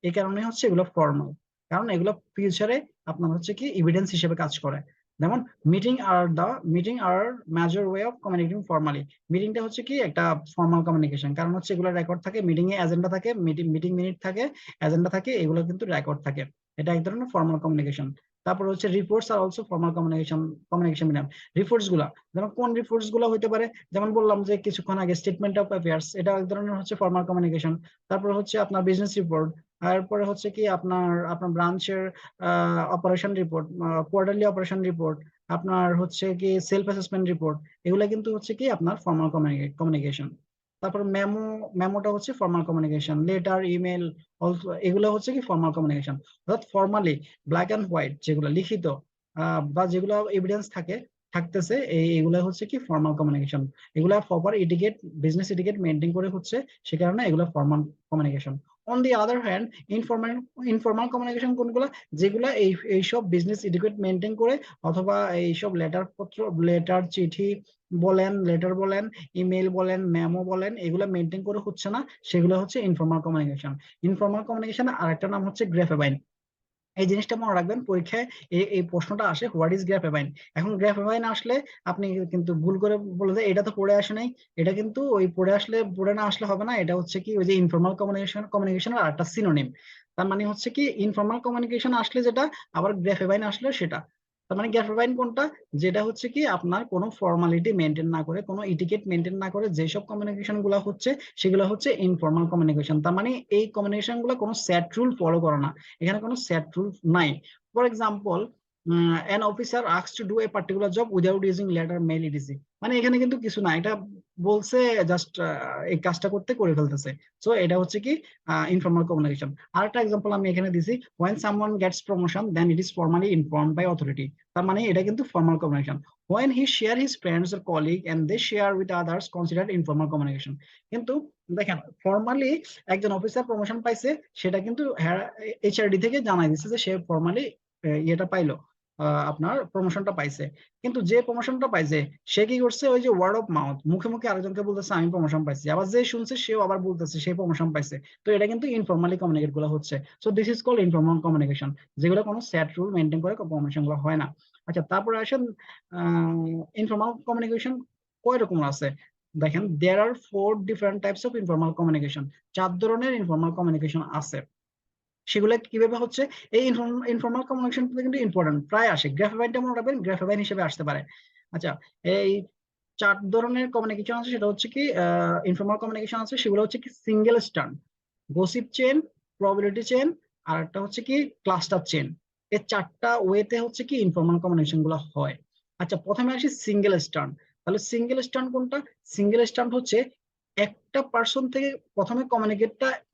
এই কারণে হচ্ছে এগুলো ফর্মাল, কারণ এগুলো ফিউচারে আপনার হচ্ছে কি এভিডেন্স হিসেবে কাজ করে। যেমন meeting are major way of communicating formally, মিটিংটা হচ্ছে কি একটা ফর্মাল কমিউনিকেশন, কারণ হচ্ছে এগুলো রেকর্ড থাকে, মিটিং এ এজেন্ডা থাকে, মিটিং মিনিট থাকে, এজেন্ডা থাকে, এগুলো কিন্তু রেকর্ড থাকে, এটা এক ধরনের ফর্মাল কমিউনিকেশন। তারপর হচ্ছে reports are also formal communication medium. Reports গুলা, যেমন কোন রিপোর্টস গুলা হতে পারে, যেমন বললাম যে কিছুক্ষণ আগে স্টেটমেন্ট অফ অ্যাফেয়ার্স, এটা এক ধরনের হচ্ছে ফর্মাল কমিউনিকেশন। তারপর হচ্ছে আপনার বিজনেস রিপোর্ট, তারপরে হচ্ছে কি আপনার ব্রাঞ্চের operation report, quarterly operation report, আপনার হচ্ছে কি সেলফ অ্যাসেসমেন্ট রিপোর্ট, এগুলা কিন্তু হচ্ছে কি আপনার ফর্মাল কমিউনিকেশন। তারপর মেমোটা হচ্ছে formal communication, letter, email, also এগুলো হচ্ছে কি ফর্মাল কমিউনিকেশন। অর্থাৎ ফর্মালি ব্ল্যাক অ্যান্ড হোয়াইট যেগুলো লিখিত বা যেগুলো এভিডেন্স থাকতেছে, এগুলো হচ্ছে কি ফর্মাল কমিউনিকেশন। এগুলা প্রপার ইটিকেট, বিজনেস ইটিকেট মেনটেন করে হচ্ছে, সে কারণে এগুলো formal communication. On the other hand informal communication কোনগুলো? যেগুলা এইসব বিজনেস ইটিকেট মেনটেন করে, অথবা এইসব লেটার, চিঠি বলেন, লেটার বলেন, ইমেল বলেন, মেমো বলেন, এগুলো মেনটেন করে হচ্ছে না, সেগুলো হচ্ছে ইনফর্মাল কমিউনিকেশন। ইনফর্মাল কমিউনিকেশন আরেকটা নাম হচ্ছে গ্রেফেবাইন। এই জিনিসটা মনে রাখবেন, পরীক্ষায় এই প্রশ্নটা আসে, হোয়াট ইজ গ্রাফেভাইন। এখন গ্রাফেভাইন আসলে আপনি কিন্তু ভুল করে বলে দেয় এটা তো পড়ে আসে নাই, এটা কিন্তু ওই পড়ে না আসলে হবে না, এটা হচ্ছে কি ওই যে ইনফর্মাল কমিউনিকেশনের আরেকটা সিনোনিম। তার মানে হচ্ছে কি ইনফর্মাল কমিউনিকেশন আসলে যেটা, আবার গ্রাফেভাইন আসলে সেটা। তার মানে গ্রাফেভাইন কোনটা, যেটা হচ্ছে কি আপনার কোনো ফর্মালিটি মেনটেন না করে, কোনো ইটিকেট মেনটেন না করে যেসব কমিউনিকেশন গুলা হচ্ছে সেগুলো হচ্ছে ইনফর্মাল কমিউনিকেশন। তার মানে এই কমিউনিকেশন গুলো কোনো সেট রুল ফলো করে না, এখানে কোনো সেট রুল নাই। For example, an officer asked to do a particular job without using letter, mail, etc. মানে এখানে কিন্তু কিছু না, এটা বলছে জাস্ট এই কাজটা করে ফেলতেছে। সো এটা হচ্ছে কি ইনফর্মাল কমিউনিকেশন। আরেকটা এক্সাম্পল আমি এখানে দিছি, when someone gets promotion then it is formally informed by authority। তার মানে এটা কিন্তু formal communication. when he share his friends or colleague and they share with others considered informal communication। কিন্তু দেখেন ফর্মালি একজন অফিসার প্রমোশন পাইছে, সেটা কিন্তু এইচআরডি থেকে জানাই দিচ্ছে যে সে ফর্মালি ইয়েটা পাইলো, আপনার প্রমোশনটা পাইছে। কিন্তু যে প্রমোশনটা পাইছে সে কি করছে, ওই যে ওয়ার্ড অফ মাউথ, মুখে মুখে আরেকজনকে বলতেছে আমি প্রমোশন পাইছি, আবার যে শুনছে সেও আবার বলতেছে সে প্রমোশন পাইছে। তো এটা কিন্তু ইনফর্মালি কমিউনিকেট গুলো হচ্ছে। So this is called informal communication, যেগুলো কোনো সেট রুল মেনটেন করে প্রমোশন গুলো হয় না। আচ্ছা, তারপরে আসেন ইনফর্মাল কমিউনিকেশন কয় রকম আছে। দেখেন দেয়ার আর 4 different types of informal communication, 4 ধরনের ইনফর্মাল কমিউনিকেশন আছে। সেগুলো কিভাবে হচ্ছে, এই ইনফর্মাল কমিউনিকেশন কিন্তু ইম্পর্টেন্ট, প্রায় আসে, গ্রাফেভাইনটা মনে রাখবেন, গ্রাফেভাইন হিসেবে আসতে পারে। আচ্ছা, এই 4 ধরনের কমিউনিকেশন আছে, সেটা হচ্ছে কি ইনফর্মাল কমিউনিকেশন আছে, সেগুলো হচ্ছে কি single strand, gossip chain, probability chain, আর একটা হচ্ছে কি ক্লাস্টার চেন। এই 4টা ওয়েতে হচ্ছে কি ইনফর্মাল কমিউনিকেশন গুলো হয়। আচ্ছা, প্রথমে আসি সিঙ্গেল স্ট্র্যান্ড। তাহলে সিঙ্গেল স্ট্র্যান্ড কোনটা, সিঙ্গেল স্ট্র্যান্ড হচ্ছে একটা পার্সন থেকে প্রথমে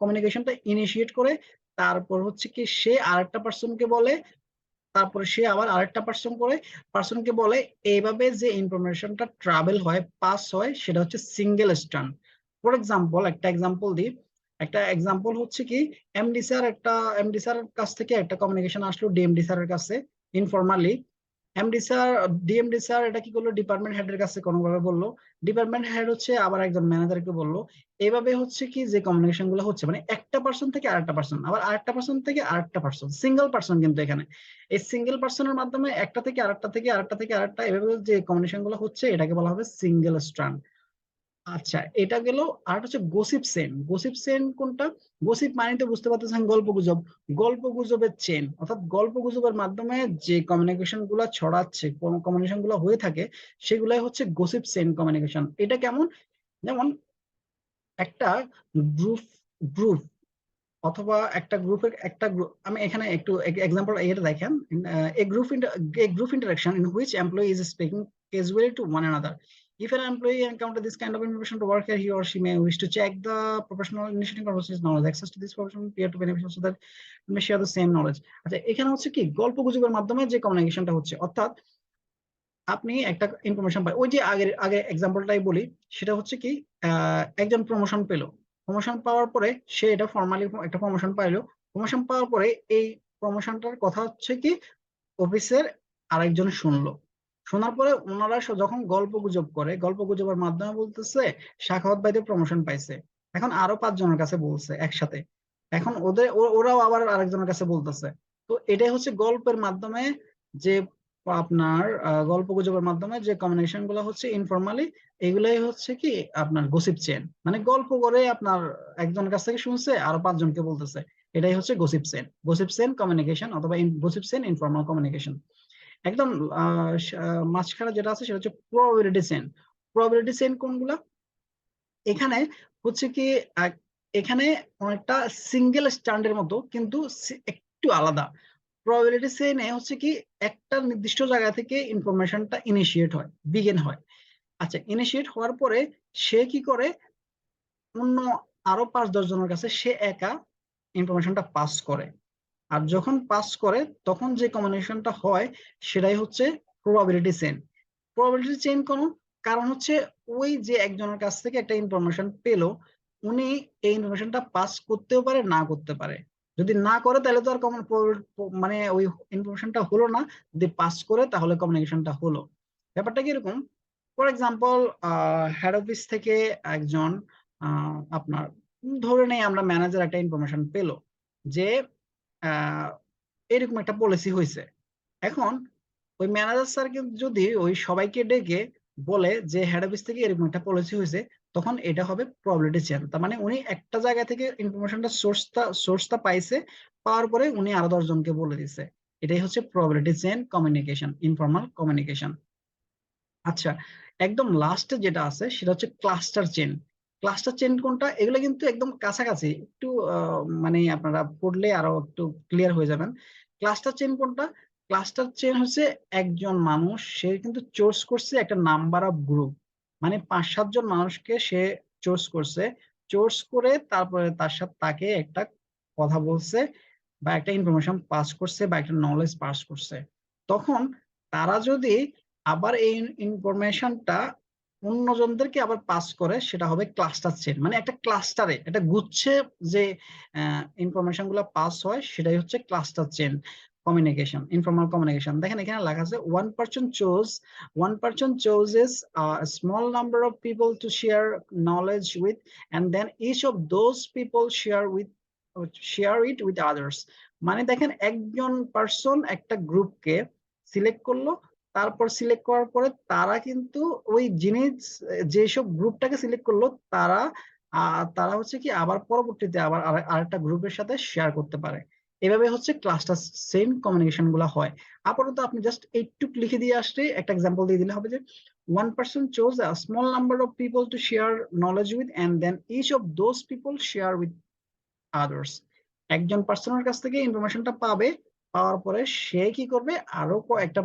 কমিউনিকেশনটা ইনিশিয়েট করে, তারপর হচ্ছে কি সে আরেকটা পার্সনকে বলে, তারপরে সে আবার আরেকটা পার্সনকে বলে, এইভাবে যে ইনফরমেশনটা ট্রাভেল হয়, পাস হয়, সেটা হচ্ছে সিঙ্গেল স্ট্র্যান্ড। ফর এক্সাম্পল, একটা এক্সাম্পল দিই, একটা এক্সাম্পল হচ্ছে কি এমডি স্যার কাছ থেকে একটা কমিউনিকেশন আসলো ডিএমডি স্যারের কাছে informally. MD sir DMD sir এটা কি করলো, ডিপার্টমেন্ট হেডের কাছে কোনোভাবে বললো, ডিপার্টমেন্ট হেড হচ্ছে আবার একজন ম্যানেজারকে বললো। এইভাবে হচ্ছে কি যে কমিউনিকেশন গুলো হচ্ছে, মানে একটা পার্সন থেকে আরেকটা পার্সন, আবার আরেকটা পার্সন থেকে আরেকটা পার্সন, সিঙ্গেল পার্সন কিন্তু এখানে। এই সিঙ্গেল পার্সনের মাধ্যমে একটা থেকে আরেকটা থেকে আরেকটা থেকে আরেকটা এভাবে যে কমিউনিকেশন গুলো হচ্ছে, এটাকে বলা হবে সিঙ্গেল স্ট্র্যান্ড। আচ্ছা, এটা গেল। আর হচ্ছে গসিপ সেন। গসিপ সেন কোনটা, গসিপ মানে তো বুঝতে পারতেছেন গল্প গুজব, গল্প গুজবের চেন, অর্থাৎ গল্প গুজবের মাধ্যমে যে কমিউনিকেশন গুলা ছড়াচ্ছে, কমিউনিকেশন গুলো হয়ে থাকে, সেগুলাই হচ্ছে গসিপ সেন কমিউনিকেশন। এটা কেমন, যেমন একটা গ্রুপ গ্রুপ অথবা একটা গ্রুপের একটা গ্রুপ, আমি এখানে একটু এক্সাম্পল এটা দেখেন, a group interaction in which employee is speaking casually to one another. If an employee encounter this kind of information to work here, he or she may wish to check the professional initiative or his knowledge. Access to this professional peer to beneficial so that may share the same knowledge. আচ্ছা, এখানে হচ্ছে কি গল্প গুজবের মাধ্যমে যে কমিউনিকেশনটা হচ্ছে, অর্থাৎ আপনি একটা ইনফরমেশন পাই, ওই যে আগের আগে এক্সাম্পলটাই বলি, সেটা হচ্ছে কি একজন প্রমোশন পেলো, প্রমোশন পাওয়ার পরে সে এটা ফর্মালি একটা প্রমোশন পাইলো, প্রমোশন পাওয়ার পরে এই প্রমোশনটার কথা হচ্ছে কি অফিসের আরেকজন শুনলো, শোনার পরে ওনারা যখন গল্প গুজব করে, গল্প গুজবের মাধ্যমে বলতেছে সাখাওয়াত ভাই প্রমোশন পাইছে, এখন আরো 5 জনের কাছে বলছে একসাথে, এখন ওরাও আবার আরেকজনের কাছে বলতেছে। তো এটাই হচ্ছে গল্পের মাধ্যমে যে আপনার গল্প গুজবের মাধ্যমে যে কমিউনিকেশন গুলো হচ্ছে ইনফরমালি, এগুলাই হচ্ছে কি আপনার গসিপ চেন, মানে গল্প করে আপনার একজনের কাছ থেকে শুনছে আরো 5 জনকে বলতেছে, এটাই হচ্ছে গসিপ সেন কমিউনিকেশন অথবা গসিপ সেন ইনফর্মাল কমিউনিকেশন। একদম মাঝখানে যেটা আছে সেটা হচ্ছে প্রবাবিলিটি সেন। প্রবাবিলিটি সেন কোনগুলা, এখানে হচ্ছে কি এখানে অনেকটা সিঙ্গেল স্ট্যান্ডের মতো, কিন্তু একটু আলাদা। প্রবাবিলিটি চেইনে হচ্ছে কি একটা নির্দিষ্ট জায়গা থেকে ইনফরমেশনটা ইনিশিয়েট হয়, বিগিন হয়। আচ্ছা, ইনিশিয়েট হওয়ার পরে সে কি করে, অন্য আরো 5-10 জনের কাছে সে একা ইনফরমেশনটা পাস করে, আর যখন পাস করে তখন যে কমিউনিকেশনটা হয় সেটাই হচ্ছে প্রবাবিলিটি চেইন। প্রবাবিলিটি চেইন কোন কারণ হচ্ছে ওই যে একজনের কাছ থেকে একটা ইনফরমেশন পেলো, উনি এই ইনফরমেশনটা পাস করতেও পারে, না করতে পারে। যদি না করে তাহলে তো আর মানে ওই ইনফরমেশনটা হলো না, যদি পাস করে তাহলে কমিউনিকেশনটা হলো। ব্যাপারটা কিরকম, ফর এক্সাম্পল হেড অফিস থেকে একজন আপনার ধরে নেই আমরা ম্যানেজার একটা ইনফরমেশন পেলো যে এরকম একটা পলিসি হয়েছে। এখন ওই ম্যানেজার স্যার কিন্তু যদি ওই সবাইকে ডেকে বলে যে হেড অফিস থেকে এরকম একটা পলিসি হয়েছে, তখন এটা হবে প্রবাবিলিটি চেন। তার মানে উনি একটা জায়গা থেকে ইনফরমেশনটা সোর্সটা পাইছে, পাওয়ার পরে উনি আরো 10 জনকে বলে দিছে। এটাই হচ্ছে probability chain communication, informal communication. আচ্ছা, একদম লাস্টে যেটা আছে সেটা হচ্ছে ক্লাস্টার চেন। ক্লাস্টার চেন কোনটা? এগুলো কিন্তু একদম কাছাকাছি, একটু মানে আপনারা পড়লে আরো একটু ক্লিয়ার হয়ে যাবেন। ক্লাস্টার চেন কোনটা? ক্লাস্টার চেন হচ্ছে একজন মানুষ সে কিন্তু চুজ করছে একটা নাম্বার অফ গ্রুপ, মানে 5-7 জন মানুষকে সে চুজ করছে। চুজ করে তারপরে তাকে একটা কথা বলছে বা একটা ইনফরমেশন পাস করছে বা একটা নলেজ পাস করছে। তখন তারা যদি আবার এই ইনফরমেশনটা অন্যজনদেরকে আবার পাস করে, সেটা হবে ক্লাস্টার চেন। মানে একটা ক্লাস্টারে, একটা গুচ্ছে যে ইনফরমেশন গুলো পাস হয় সেটাই হচ্ছে cluster chain communication, informal communication. দেখেন এখানে লেখা আছে one person chooses a small number of people to share knowledge with, and then each of those people share it with others. মানে দেখেন একজন পার্সন একটা গ্রুপকে সিলেক্ট করলো, তারপর সিলেক্ট করার পরে তারা কিন্তু ওই জিনিস, যেসব গ্রুপটাকে সিলেক্ট করলো তারা তারা হচ্ছে কি আবার পরবর্তীতে আবার আরেকটা গ্রুপের সাথে শেয়ার করতে পারে। এভাবে হচ্ছে ক্লাস্টার চেইন কমিউনিকেশন গুলো হয়। আপাতত আপনি জাস্ট এইটুক লিখে দিয়ে আসলে একটা এক্সাম্পল দিয়ে দিলে হবে যে one person chose a small number of people to share knowledge with, and then each of those people share with others. একজন পার্সনের কাছ থেকে ইনফরমেশনটা পাবে, পাওয়ার পরে সে কি করবে, আরো একটা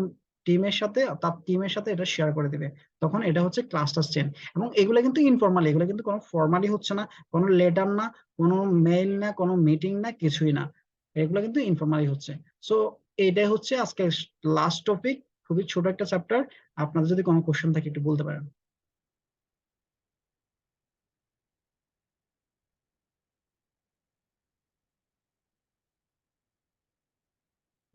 তার টিমের সাথে এটা শেয়ার করে দিবে। তখন এটা হচ্ছে ক্লাস্টার চেন। এবং এগুলো কিন্তু ইনফর্মালি, এগুলো কিন্তু কোনো ফর্মালি হচ্ছে না, কোনো লেটার না, কোনো মেইল না, কোনো মিটিং না, কিছুই না। এগুলো কিন্তু ইনফর্মালি হচ্ছে। সো এটাই হচ্ছে আজকে লাস্ট টপিক, খুবই ছোট একটা চ্যাপ্টার। আপনাদের যদি কোনো কোশ্চেন থাকে একটু বলতে পারেন।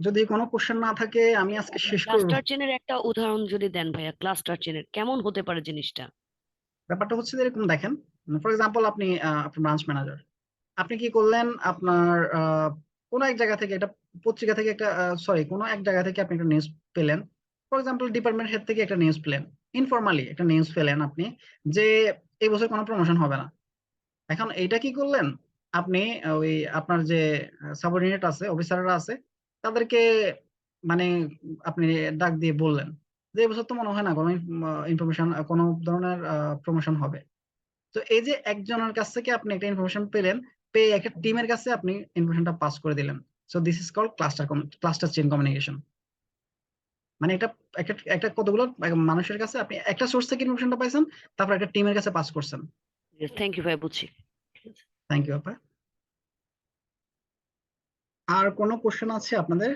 যদি কোনো কোশ্চেন না থাকে আমি আজকে শেষ করবো।
ক্লাস্টার চেনের একটা উদাহরণ যদি দেন ভাইয়া, ক্লাস্টার চেনের কেমন হতে পারে জিনিসটা?
ব্যাপারটা হচ্ছে যে এরকম দেখেন, ফর এক্সাম্পল আপনি আপনার ব্রাঞ্চ ম্যানেজার, আপনি কি করলেন, আপনার কোনো এক জায়গা থেকে একটা পত্রিকা থেকে একটা, সরি, কোনো এক জায়গা থেকে আপনি একটা নিউজ পেলেন। ফর এক্সাম্পল ডিপার্টমেন্ট হেড থেকে একটা নিউজ পেলেন, ইনফরমালি একটা নিউজ পেলেন আপনি, যে এই বছর কোনো প্রমোশন হবে না। এখন এইটা কি করলেন আপনি, ওই আপনার যে সাবঅর্ডিনেট আছে, অফিসাররা আছে, তাদেরকে মানে আপনি ডাক দিয়ে বললেন যে এবছর তো মনে হয় না কোনো ইনফরমেশন, কোনো ধরনের প্রমোশন হবে। তো এই যে একজনের কাছ থেকে আপনি একটা ইনফরমেশন পেলেন, পেয়ে একটা টিমের কাছে আপনি ইনফরমেশনটা পাস করে দিলেন। So this is called cluster chain communication. মানে এটা একটা একটা কতগুলো মানুষের কাছে আপনি একটা সোর্স থেকে ইনফরমেশনটা পাইছেন, তারপর একটা টিমের কাছে পাস করছেন।
থ্যাংক ইউ ভাই, বুঝছি।
থ্যাংক ইউ আপা। আর কোনো কোশ্চেন আছে আপনাদের?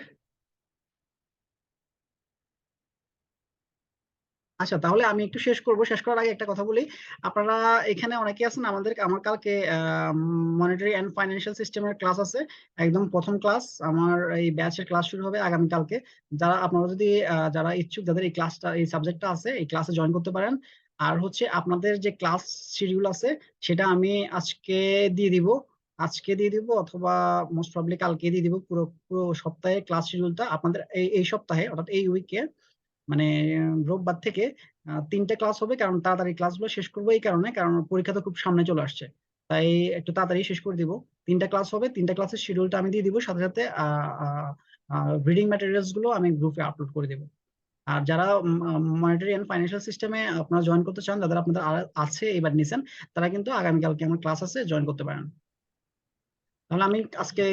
আচ্ছা, তাহলে আমি একটু শেষ করব। শেষ করার আগে একটা কথা বলি, আপনারা এখানে অনেকে আছেন, আমার কালকে মনিটারি অ্যান্ড ফাইন্যান্সিয়াল সিস্টেমের ক্লাস আছে, একদম প্রথম ক্লাস। আমার এই ব্যাচের ক্লাস শুরু হবে আগামী কালকে। আপনারা যদি যারা ইচ্ছুক, যাদের এই ক্লাসটা, এই সাবজেক্টটা আছে, এই ক্লাসে জয়েন করতে পারেন। আর হচ্ছে আপনাদের যে ক্লাস শিডিউল আছে সেটা আমি আজকে দিয়ে দিব অথবা মোস্ট প্রবাবলি কালকে দিয়ে দিব। পুরো পুরো সপ্তাহে ক্লাস শিডিউলটা আপনাদের এই সপ্তাহে, অর্থাৎ এই উইকে, মানে রোববার থেকে 3টে ক্লাস হবে। কারণ তাড়াতাড়ি ক্লাসগুলো শেষ করবো এই কারণে, কারণ পরীক্ষা তো খুব সামনে চলে আসছে, তাই একটু তাড়াতাড়ি শেষ করে দিব। 3টা ক্লাস হবে, 3টা ক্লাসের শিডিউলটা আমি দিয়ে দিব, সাথে সাথে রিডিং ম্যাটেরিয়ালস গুলো আমি গ্রুপে আপলোড করে দিব। আর যারা মনিটারি এন্ড ফাইন্যান্সিয়াল সিস্টেমে আপনারা জয়েন করতে চান, যাদের আপনাদের আছে, এবার নিছেন, তারা কিন্তু আগামীকালকে আমার ক্লাস আছে, জয়েন করতে পারেন। তাহলে আমি আজকে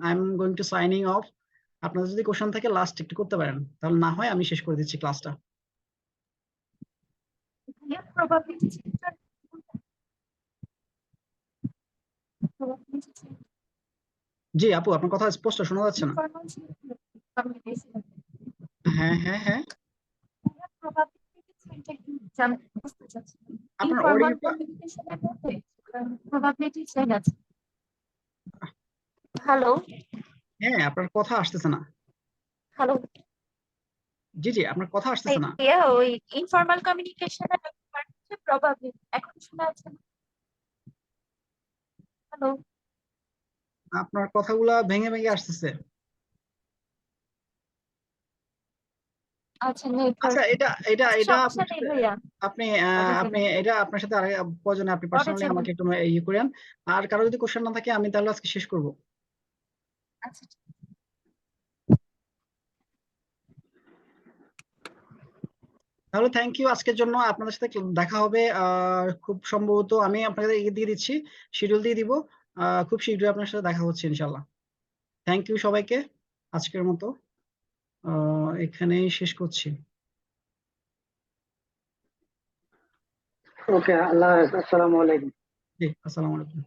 I am going to signing off. আপনাদের যদি কোশ্চেন থাকে লাস্ট একটু করতে পারেন, তাহলে না হয় আমি শেষ করে দিচ্ছি ক্লাসটা। জি আপু, আপনার কথা স্পষ্ট শোনা যাচ্ছে না। হ্যাঁ হ্যাঁ হ্যাঁ, আপনার অডিওটা,
হ্যালো
হ্যাঁ আপনার কথা আসতেছে না।
হ্যালো
জি জি, আপনার কথা আসতেছে না।
ওই ইনফর্মাল কমিউনিকেশনের প্রবাবলি এখন শোনা যাচ্ছে না। হ্যালো
আপনার কথাগুলা ভেঙে ভেঙে আসতেছে।
আচ্ছা নেটওয়ার্ক
আচ্ছা এটা এটা এটা
সমস্যা
আপনার
নেই
সাথে
ভাইয়া,
আপনি
পাঠিয়ে
আপনি
দেবেন,
এটা আপনার সাথে আরেক প্রয়োজনে আপনি
পাঠিয়ে
পার্সোনালি
দেবেন।
আমাকে একটু ইয়ে করেন। আর কারো যদি কোশ্চেন না থাকে আমি তাহলে আজকে শেষ করব।
আচ্ছা
তাহলে থ্যাংক ইউ আজকের জন্য। আপনাদের সাথে দেখা হবে খুব সম্ভবত আমি আপনাদের ইয়ে দিয়ে দিচ্ছি, শিডিউল দিয়ে দিব। খুব শীঘ্রই আপনার সাথে দেখা হচ্ছে ইনশাল্লাহ। থ্যাংক ইউ সবাইকে। আজকের মতো এখানেই শেষ করছি।
ওকে, আল্লাহ হাফেজ, আসসালামু আলাইকুম।
জি, আসসালামু আলাইকুম।